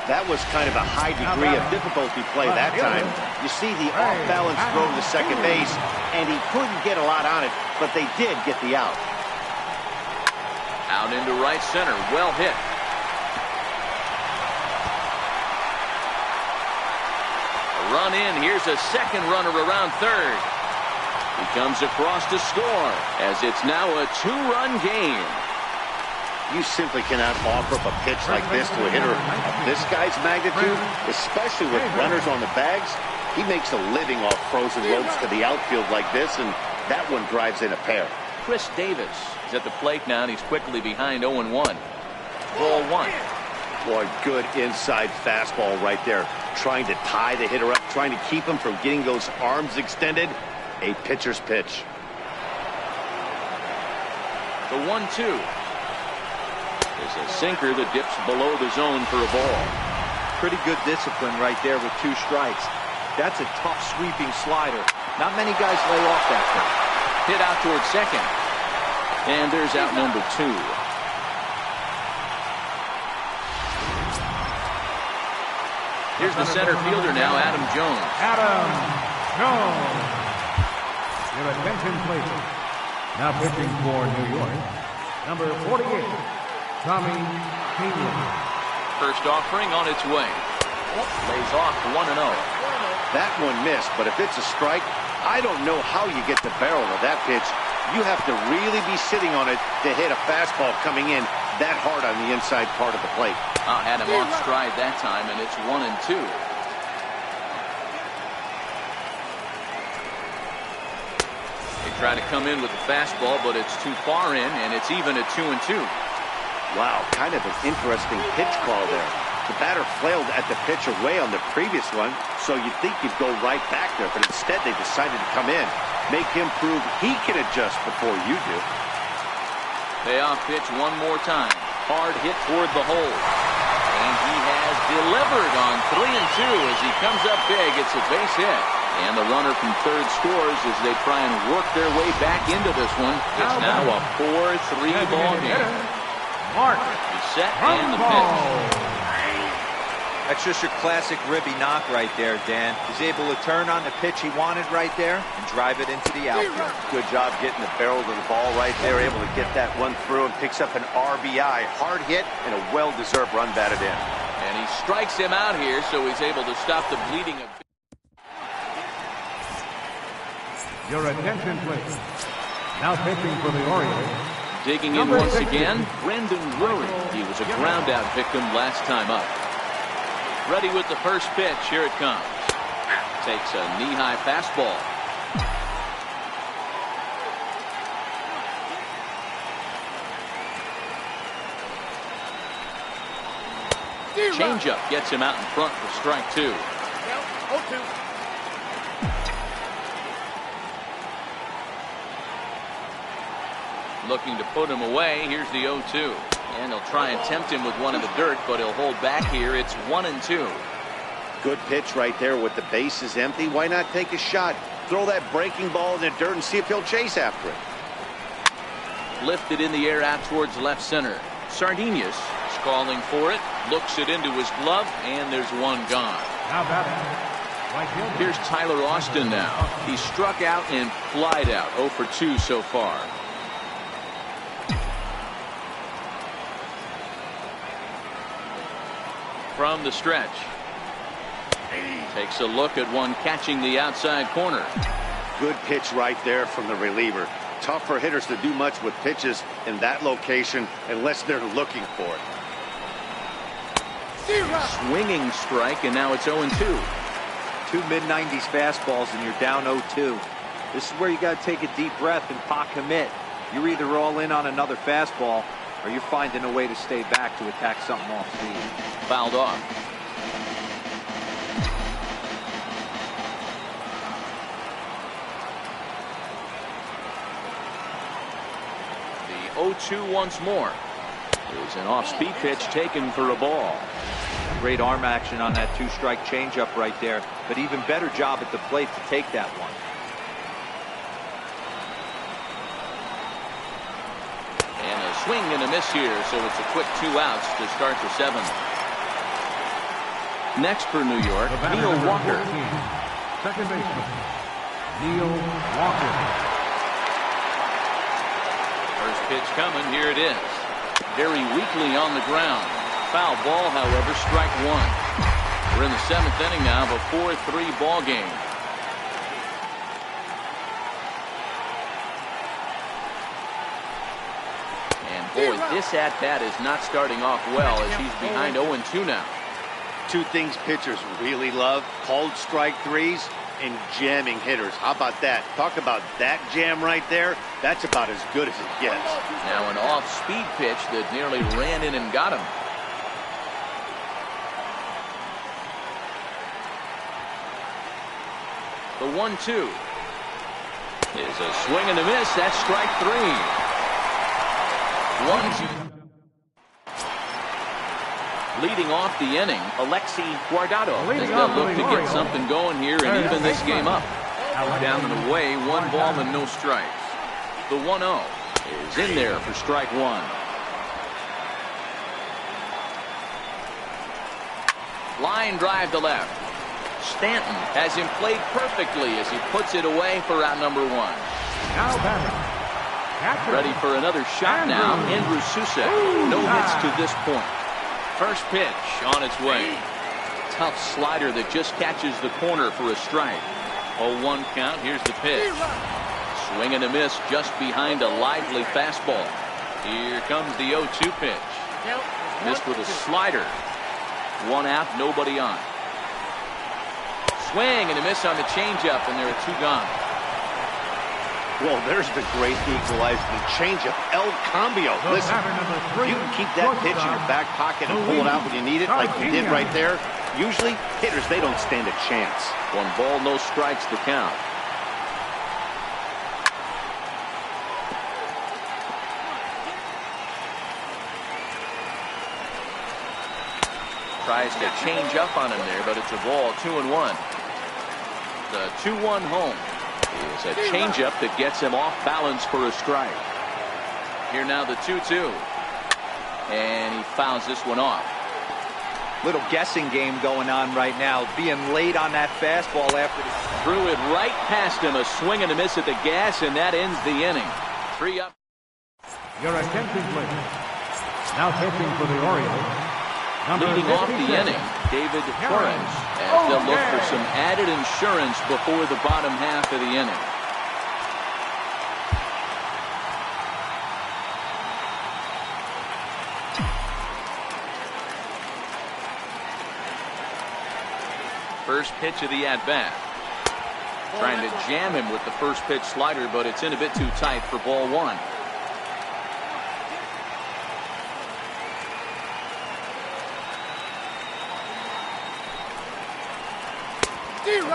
D: That was kind of a high degree of difficulty play that time. You see the off-balance throw to second base, and he couldn't get a lot on it, but they did get the out.
B: Out into right center. Well hit. A run in. Here's a second runner around third. He comes across to score as it's now a 2-run game.
D: You simply cannot offer up a pitch like this to a hitter of this guy's magnitude, especially with runners on the bags. He makes a living off frozen ropes to the outfield like this, and that one drives in a pair.
B: Chris Davis is at the plate now, and he's quickly behind 0-1. Ball 1.
D: Boy, good inside fastball right there. Trying to tie the hitter up, trying to keep him from getting those arms extended. A pitcher's pitch.
B: The 1-2 is a sinker that dips below the zone for a ball.
A: Pretty good discipline right there with 2 strikes. That's a tough sweeping slider. Not many guys lay off that thing.
B: Hit out towards second. And there's out number 2. Here's the center fielder now, Adam Jones.
C: Adam Jones. Your attention, please. Now pitching for New York, number 48, Tommy Kahnle.
B: First offering on its way. Lays off 1-0.
D: That one missed, but if it's a strike, I don't know how you get the barrel of that pitch. You have to really be sitting on it to hit a fastball coming in that hard on the inside part of the plate.
B: Had him off stride that time, and it's 1-2. They try to come in with the fastball, but it's too far in, and it's even at 2-2.
D: Wow, kind of an interesting pitch call there. The batter flailed at the pitch away on the previous one, so you'd think he'd go right back there, but instead they decided to come in, make him prove he can adjust before you do.
B: Payoff pitch one more time. Hard hit toward the hole. And he has delivered on 3 and 2 as he comes up big. It's a base hit. And the runner from third scores as they try and work their way back into this one. It's now a 4-3 ball game.
C: Mark.
B: He's set and the pitch.
A: That's just your classic Ribby knock right there, Dan. He's able to turn on the pitch he wanted right there and drive it into the outfield.
D: Good job getting the barrel of the ball right there, able to get that one through and picks up an RBI. Hard hit and a well-deserved run batted in.
B: And he strikes him out here, so he's able to stop the bleeding of...
C: Your attention, please. Now pitching for the Orioles.
B: Digging in once again, Brandon Drury. He was a ground-out victim last time up. Ready with the first pitch. Here it comes. Takes a knee-high fastball. Changeup gets him out in front for strike 2.
F: 0-2.
B: Looking to put him away. Here's the 0-2. And he'll try and tempt him with one in the dirt, but he'll hold back here. It's 1-2.
D: Good pitch right there with the bases empty. Why not take a shot? Throw that breaking ball in the dirt and see if he'll chase after it.
B: Lifted in the air out towards left center. Sardinez is calling for it. Looks it into his glove, and there's one gone.
C: Now batting. Right fielder.
B: Here's Tyler Austin now. He struck out and flied out. 0 for 2 so far. From the stretch. Takes a look at one catching the outside corner.
D: Good pitch right there from the reliever. Tough for hitters to do much with pitches in that location unless they're looking for it.
B: Swinging strike, and now it's 0-2.
A: 2 mid-90s fastballs and you're down 0-2. This is where you got to take a deep breath and pot commit. You're either all in on another fastball or you're finding a way to stay back to attack something off speed.
B: Fouled off. The 0-2 once more. Is an off-speed pitch taken for a ball.
A: Great arm action on that 2-strike changeup right there, but even better job at the plate to take that one.
B: And a swing and a miss here, so it's a quick 2 outs to start the 7th. Next for New York, Neil Walker.
C: 14, second baseman, Neil Walker.
B: First pitch coming, here it is. Very weakly on the ground. Foul ball, however, strike 1. We're in the 7th inning now of a 4-3 ball game. And boy, this at-bat is not starting off well as he's behind 0-2 now.
D: 2 things pitchers really love: called strike 3s and jamming hitters. How about that? Talk about that jam right there. That's about as good as it gets.
B: Now an off-speed pitch that nearly ran in and got him. The 1-2 is a swing and a miss. That's strike 3. 1-2. Leading off the inning, Alexi Guardado. They'll look to get something going here and even this game up. Down and away, 1 ball and no strikes. The 1-0 is in there for strike 1. Line drive to left. Stanton has him played perfectly as he puts it away for out number 1.
C: Now batting.
B: Ready for another shot now, Andrew Susac. No hits to this point. First pitch on its way. Tough slider that just catches the corner for a strike. 0-1 count. Here's the pitch. Swing and a miss just behind a lively fastball. Here comes the 0-2 pitch. Missed with a slider. 1 out, nobody on. Swing and a miss on the changeup, and there are 2 gone.
D: Well, there's the great equalizer, the changeup, El Cambio. Listen, you can keep that pitch in your back pocket and pull it out when you need it, like you did right there. Usually, hitters, they don't stand a chance.
B: 1 ball, no strikes to count. Tries to change up on him there, but it's a ball. 2-1. The 2-1 home is a changeup that gets him off balance for a strike. Here now the 2-2. And he fouls this one off.
A: Little guessing game going on right now. Being late on that fastball after
B: threw it right past him. A swing and a miss at the gas, and that ends the inning. 3 up.
C: Your attention, please. Now pitching for the Orioles.
B: Leading off the inning, David Torres, as they'll look for some added insurance before the bottom half of the inning. First pitch of the at-bat. Trying to jam him with the first pitch slider, but it's in a bit too tight for ball 1.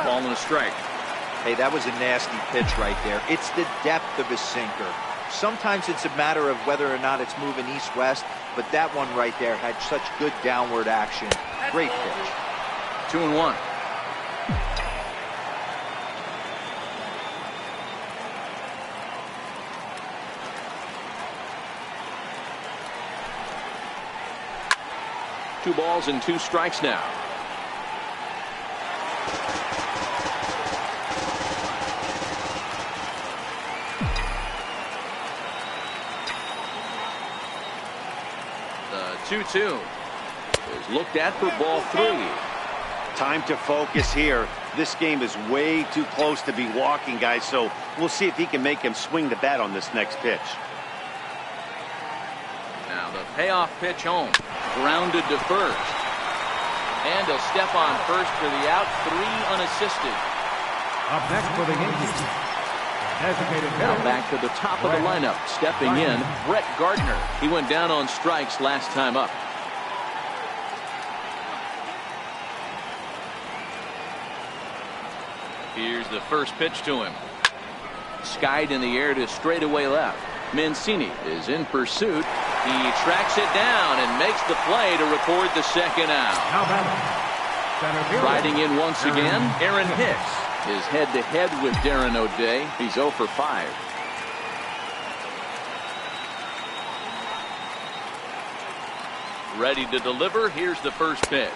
B: Ball and a strike.
A: Hey, that was a nasty pitch right there. It's the depth of his sinker. Sometimes it's a matter of whether or not it's moving east-west, but that one right there had such good downward action. Great pitch.
B: 2-1. Two balls and 2 strikes now. The 2-2 is looked at for ball 3.
D: Time to focus here. This game is way too close to be walking, guys, so we'll see if he can make him swing the bat on this next pitch.
B: Now the payoff pitch home. Grounded to first. And a step on first for the out. 3 unassisted.
C: Up next for the Yankees. Designated hitter.
B: Now back to the top of the lineup. Stepping in, Brett Gardner. He went down on strikes last time up. Here's the first pitch to him. Skied in the air to straightaway left. Mancini is in pursuit. He tracks it down and makes the play to record the second out. Riding in once again, Aaron Hicks is head-to-head with Darren O'Day. He's 0 for 5. Ready to deliver. Here's the first pitch.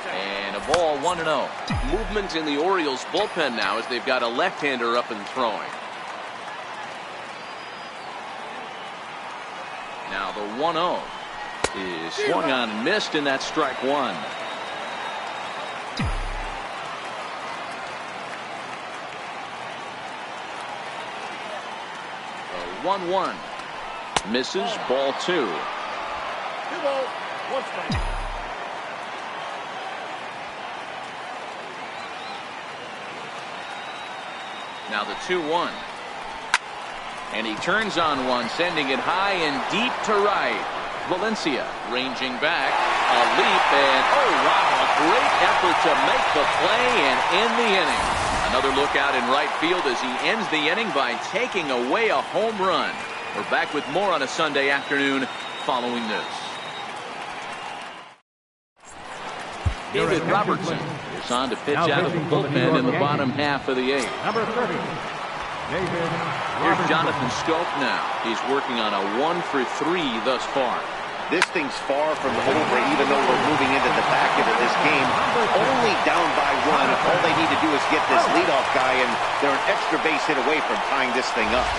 B: And a ball, 1-0.
G: Movement in the Orioles bullpen now as they've got a left-hander up and throwing.
B: Now the 1-0 is swung on and missed, and that's strike 1. The 1-1 misses, ball 2.
F: 2 balls, 1 strike.
B: Now the 2-1. And he turns on one, sending it high and deep to right. Valencia ranging back. A leap, and oh wow, a great effort to make the play and end the inning. Another look out in right field as he ends the inning by taking away a home run. We're back with more on a Sunday afternoon following this. David Robertson is on to pitch out of the bullpen in the bottom half of the 8th.
C: Number 30.
B: Here's Jonathan Schoop now. He's working on a 1 for 3 thus far.
D: This thing's far from over, even though we're moving into the back end of this game. Only down by 1. All they need to do is get this leadoff guy, and they're an extra base hit away from tying this thing up.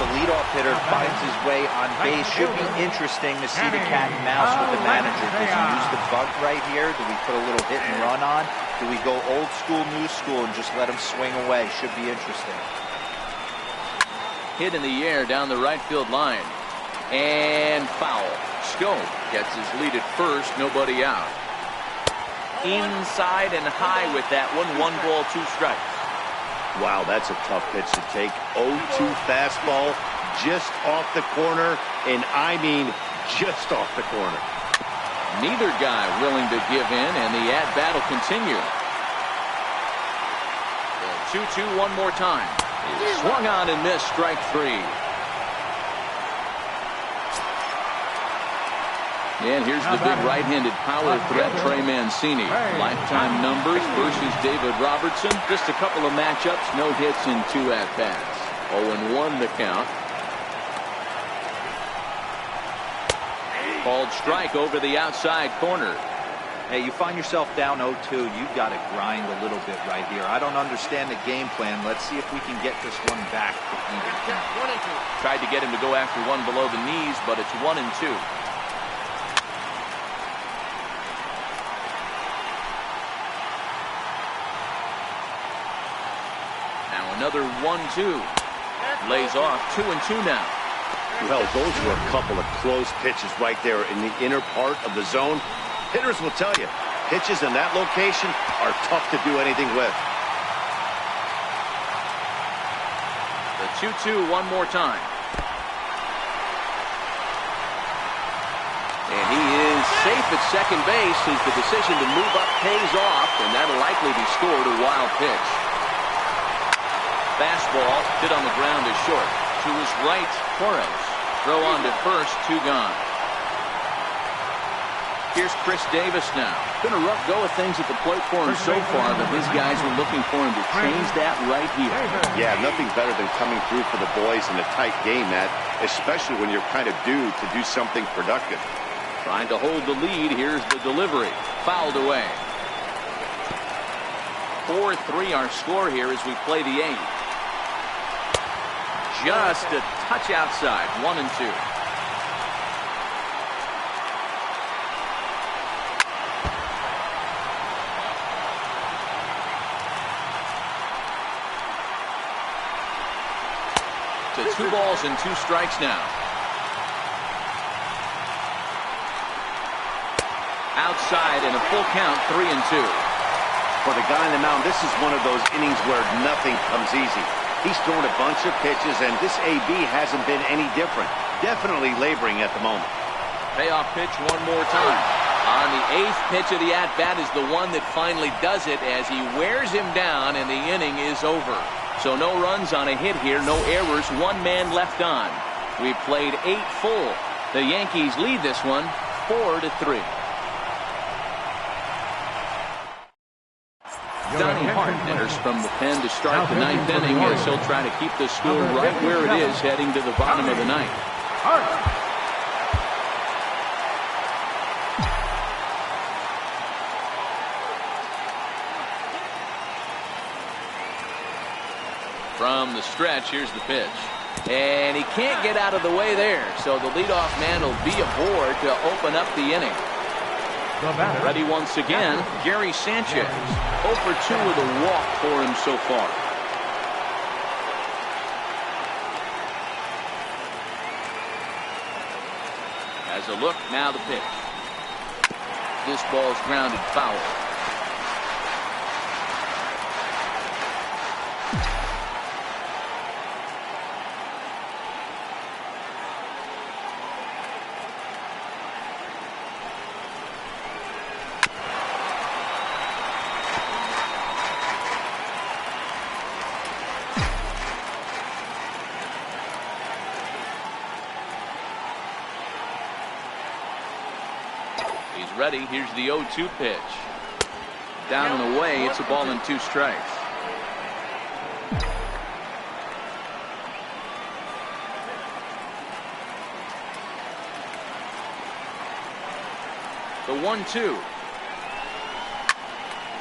A: The leadoff hitter finds his way on base. Should be interesting to see the cat and mouse with the manager. Does he use the bunt right here? Do we put a little hit and run on? Do we go old school, new school, and just let him swing away? Should be interesting.
B: Hit in the air down the right field line. And foul. Schoop gets his lead at first. Nobody out. Inside and high with that one. 1 ball, 2 strikes.
D: Wow, that's a tough pitch to take. 0-2 fastball just off the corner, and I mean just off the corner.
B: Neither guy willing to give in, and the at-bat will continue. The 2-2 one more time. He swung on and missed, strike 3. And here's the big right-handed power threat, Trey Mancini. Lifetime numbers versus David Robertson. Just a couple of matchups, no hits in 2 at-bats. 0-1 the count. Called strike over the outside corner.
A: Hey, you find yourself down 0-2, you've got to grind a little bit right here. I don't understand the game plan. Let's see if we can get this one back to even.
B: Tried to get him to go after one below the knees, but it's 1-2. Now another 1-2. Lays off 2-2 now.
D: Well, those were a couple of close pitches right there in the inner part of the zone. Hitters will tell you, pitches in that location are tough to do anything with.
B: The 2-2 one more time. And he is safe at second base as the decision to move up pays off, and that'll likely be scored a wild pitch. Fastball hit on the ground is short. To his right, Torres. Throw on to first, 2 gone. Here's Chris Davis now. Been a rough go of things at the plate for him so far, but his guys are looking for him to change that right here.
D: Yeah, nothing better than coming through for the boys in a tight game, Matt, especially when you're kind of due to do something productive.
B: Trying to hold the lead. Here's the delivery. Fouled away. 4-3 our score here as we play the 8th. Just a touch outside. 1-2. To 2 balls and 2 strikes now. Outside and a full count, 3-2.
D: For the guy on the mound, this is one of those innings where nothing comes easy. He's thrown a bunch of pitches, and this AB hasn't been any different. Definitely laboring at the moment.
B: Payoff pitch one more time. On the 8th pitch of the at-bat is the one that finally does it as he wears him down, and the inning is over. So no runs on a hit here, no errors, 1 man left on. We've played 8 full. The Yankees lead this one 4-3. Donnie Hart enters from the pen to start the 9th inning as he'll try to keep the score right where it is heading to the bottom of the 9th. From the stretch, here's the pitch. And he can't get out of the way there, so the leadoff man will be aboard to open up the inning. Ready once again, Gary Sanchez. 0 for 2 with a walk for him so far. As a look, now the pitch. This ball's grounded foul. Ready. Here's the 0-2 pitch. Down and away. It's a ball and 2 strikes. The 1-2.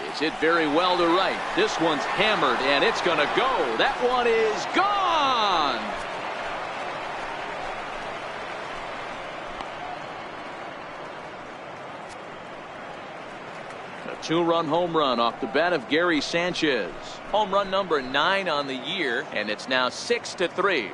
B: It's hit very well to right. This one's hammered and it's going to go. That one is gone. A 2-run home run off the bat of Gary Sanchez. Home run number 9 on the year, and it's now 6-3.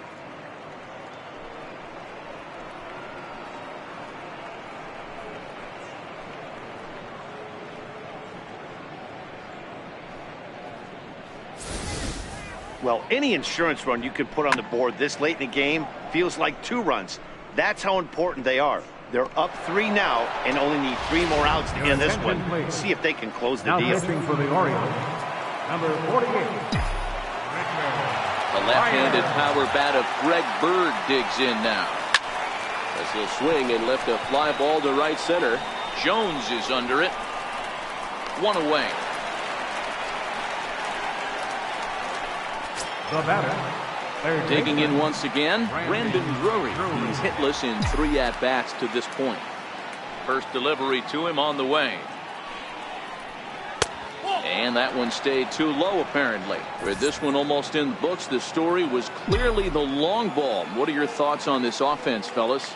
D: Well, any insurance run you could put on the board this late in the game feels like 2 runs. That's how important they are. They're up 3 now and only need 3 more outs to end this one. See if they can close the deal.
C: Pitching for the Orioles, number 48.
B: The left-handed power bat of Greg Bird digs in now.
G: As he'll swing and lift a fly ball to right center.
B: Jones is under it. One away.
C: The batter.
B: Digging in once again, Brandon Drury. He's hitless in 3 at-bats to this point. First delivery to him on the way. And that one stayed too low, apparently. With this one almost in the books, the story was clearly the long ball. What are your thoughts on this offense, fellas?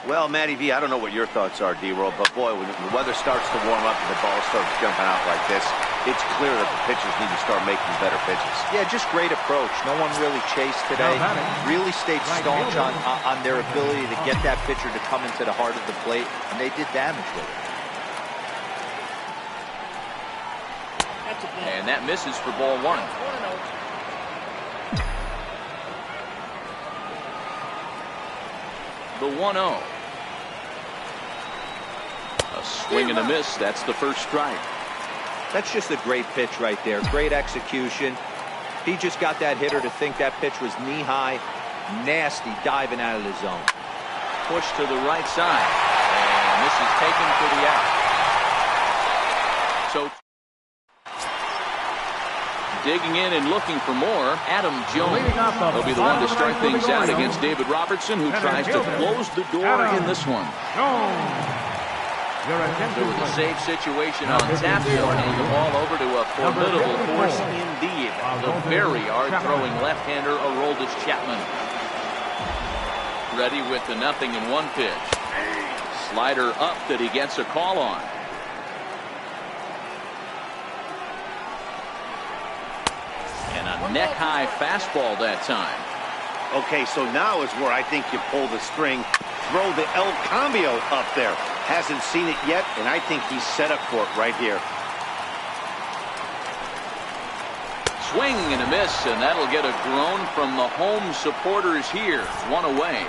E: Well, Matty V, I don't know what your thoughts are, D-Roll, but boy, when the weather starts to warm up and the ball starts jumping out like this, it's clear that the pitchers need to start making better pitches.
A: Yeah, just great approach. No one really chased today. Really stayed staunch on their ability to get that pitcher to come into the heart of the plate, and they did damage with it.
B: And that misses for ball 1. The 1-0. A swing and a miss. That's the first strike.
A: That's just a great pitch right there. Great execution. He just got that hitter to think that pitch was knee-high. Nasty diving out of the zone.
B: Push to the right side. And this is taken for the out. So digging in and looking for more, Adam Jones. He'll be the one to start things out against David Robertson, who tries to close the door in this one. There was a save situation on tap, so hand the ball over to a formidable force indeed. The very hard-throwing left-hander, Aroldis Chapman. Ready with the 0-1 pitch. Slider up that he gets a call on. And a neck-high fastball that time.
D: Okay, so now is where I think you pull the string. Throw the El Cambio up there. Hasn't seen it yet, and I think he's set up for it right here.
B: Swing and a miss, and that'll get a groan from the home supporters here. One away.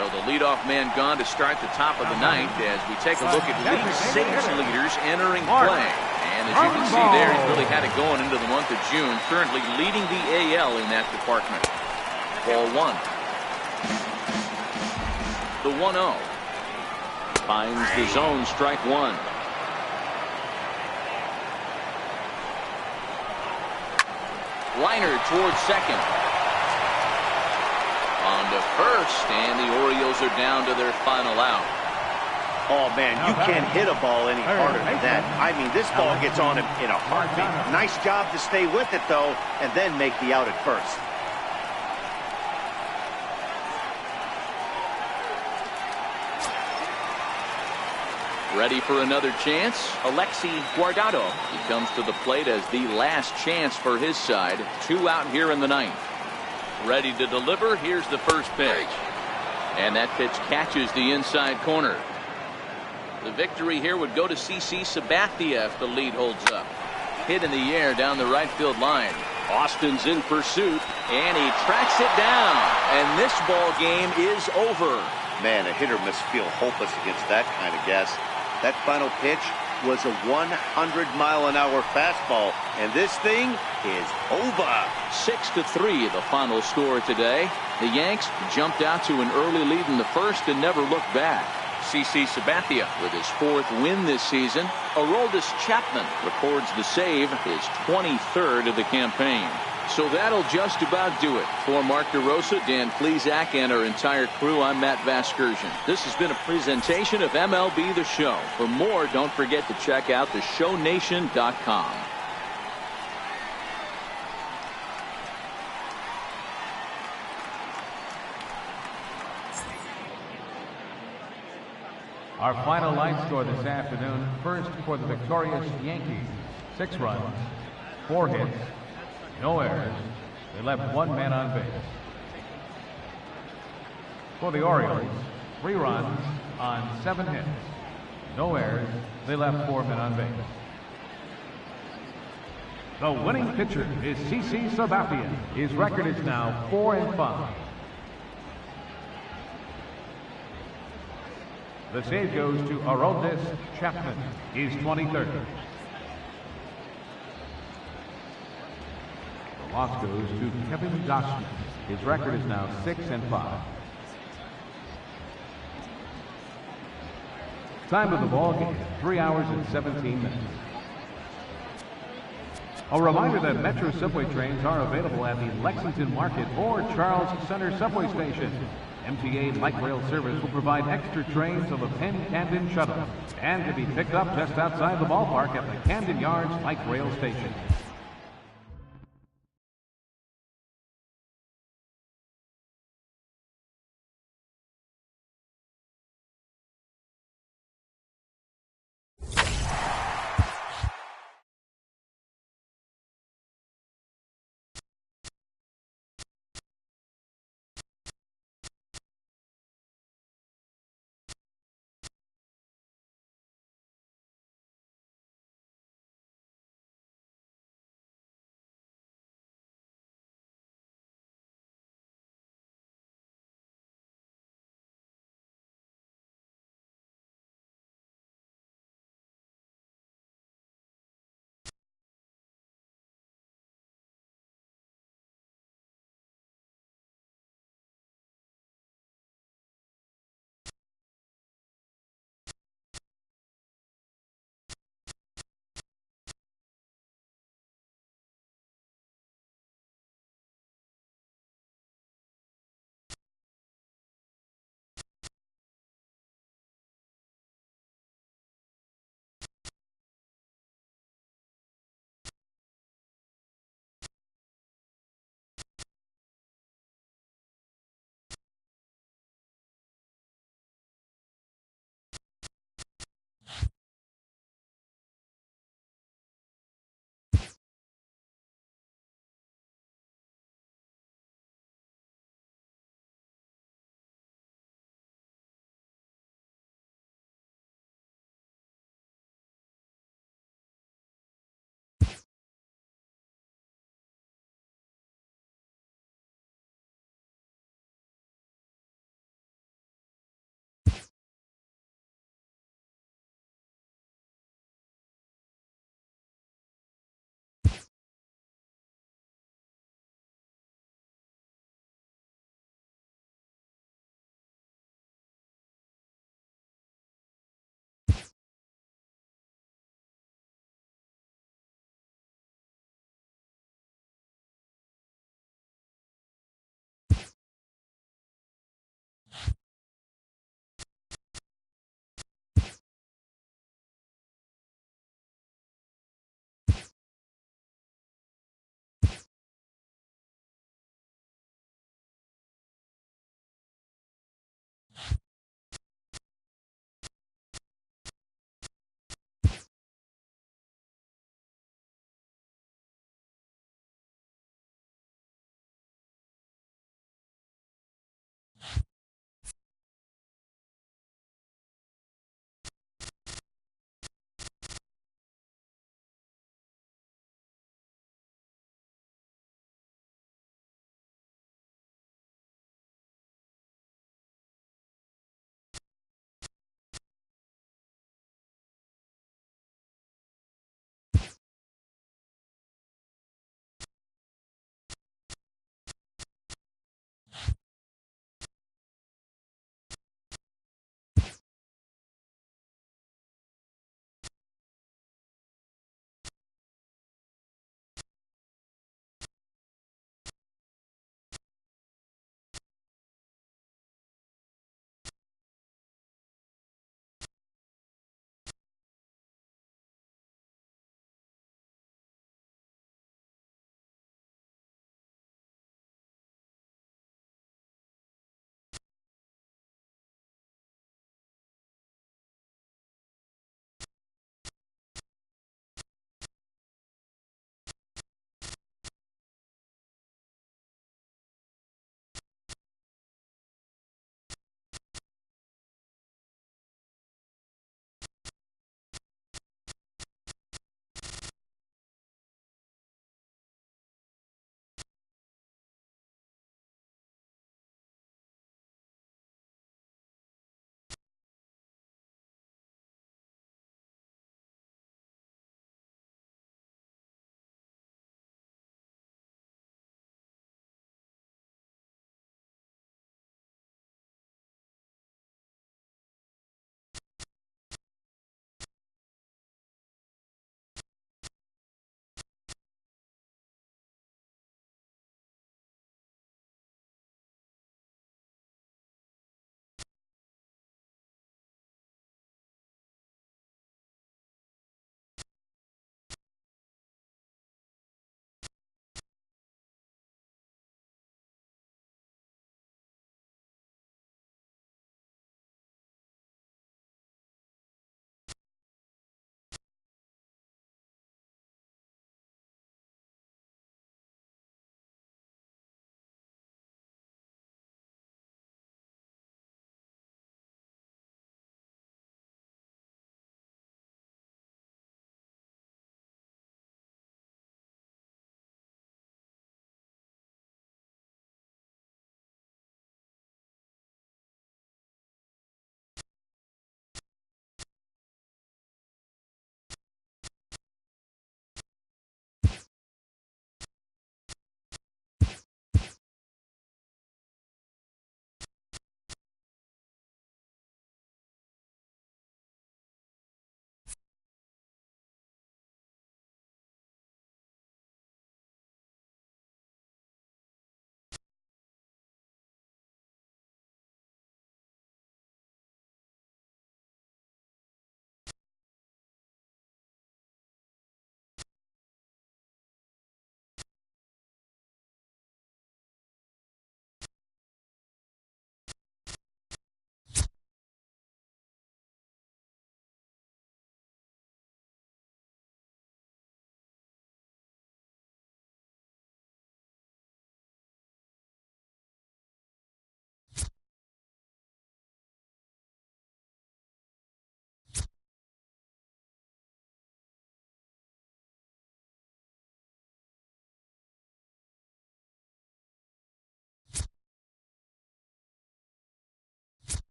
B: So the leadoff man gone to start the top of the ninth as we take a look at league saves leaders entering play. And as you can see there, he's really had it going into the month of June, currently leading the AL in that department. Ball 1. The 1-0. Finds the zone, strike 1. Liner towards second. On to first, and the Orioles are down to their final out.
D: Oh, man, you can't hit a ball any harder than that. I mean, this ball gets on him in a heartbeat. Nice job to stay with it, though, and then make the out at first.
B: Ready for another chance? Alexi Guardado. He comes to the plate as the last chance for his side. 2 out here in the ninth. Ready to deliver. Here's the first pitch. And that pitch catches the inside corner. The victory here would go to CC Sabathia if the lead holds up. Hit in the air down the right field line. Austin's in pursuit, and he tracks it down. And this ball game is over.
D: Man, a hitter must feel hopeless against that kind of gas. That final pitch was a 100-mile-an-hour fastball, and this thing is over.
B: 6-3, the final score today. The Yanks jumped out to an early lead in the first and never looked back. CC Sabathia with his 4th win this season. Aroldis Chapman records the save, his 23rd of the campaign. So that'll just about do it. For Mark DeRosa, Dan Plesac, and our entire crew, I'm Matt Vasgersian. This has been a presentation of MLB The Show. For more, don't forget to check out theshownation.com.
C: Our final line score this afternoon. First for the victorious Yankees. 6 runs, 4 hits, no errors. They left 1 man on base. For the Orioles, 3 runs on 7 hits. No errors. They left 4 men on base. The winning pitcher is CC Sabathia. His record is now 4-5. The save goes to Aroldis Chapman. He's 23rd. The loss goes to Kevin Gausman. His record is now 6-5. Time of the ball game, 3 hours and 17 minutes. A reminder that Metro subway trains are available at the Lexington Market or Charles Center subway station. MTA Light Rail Service will provide extra trains on the Penn Camden Shuttle and can be picked up just outside the ballpark at the Camden Yards Light Rail Station.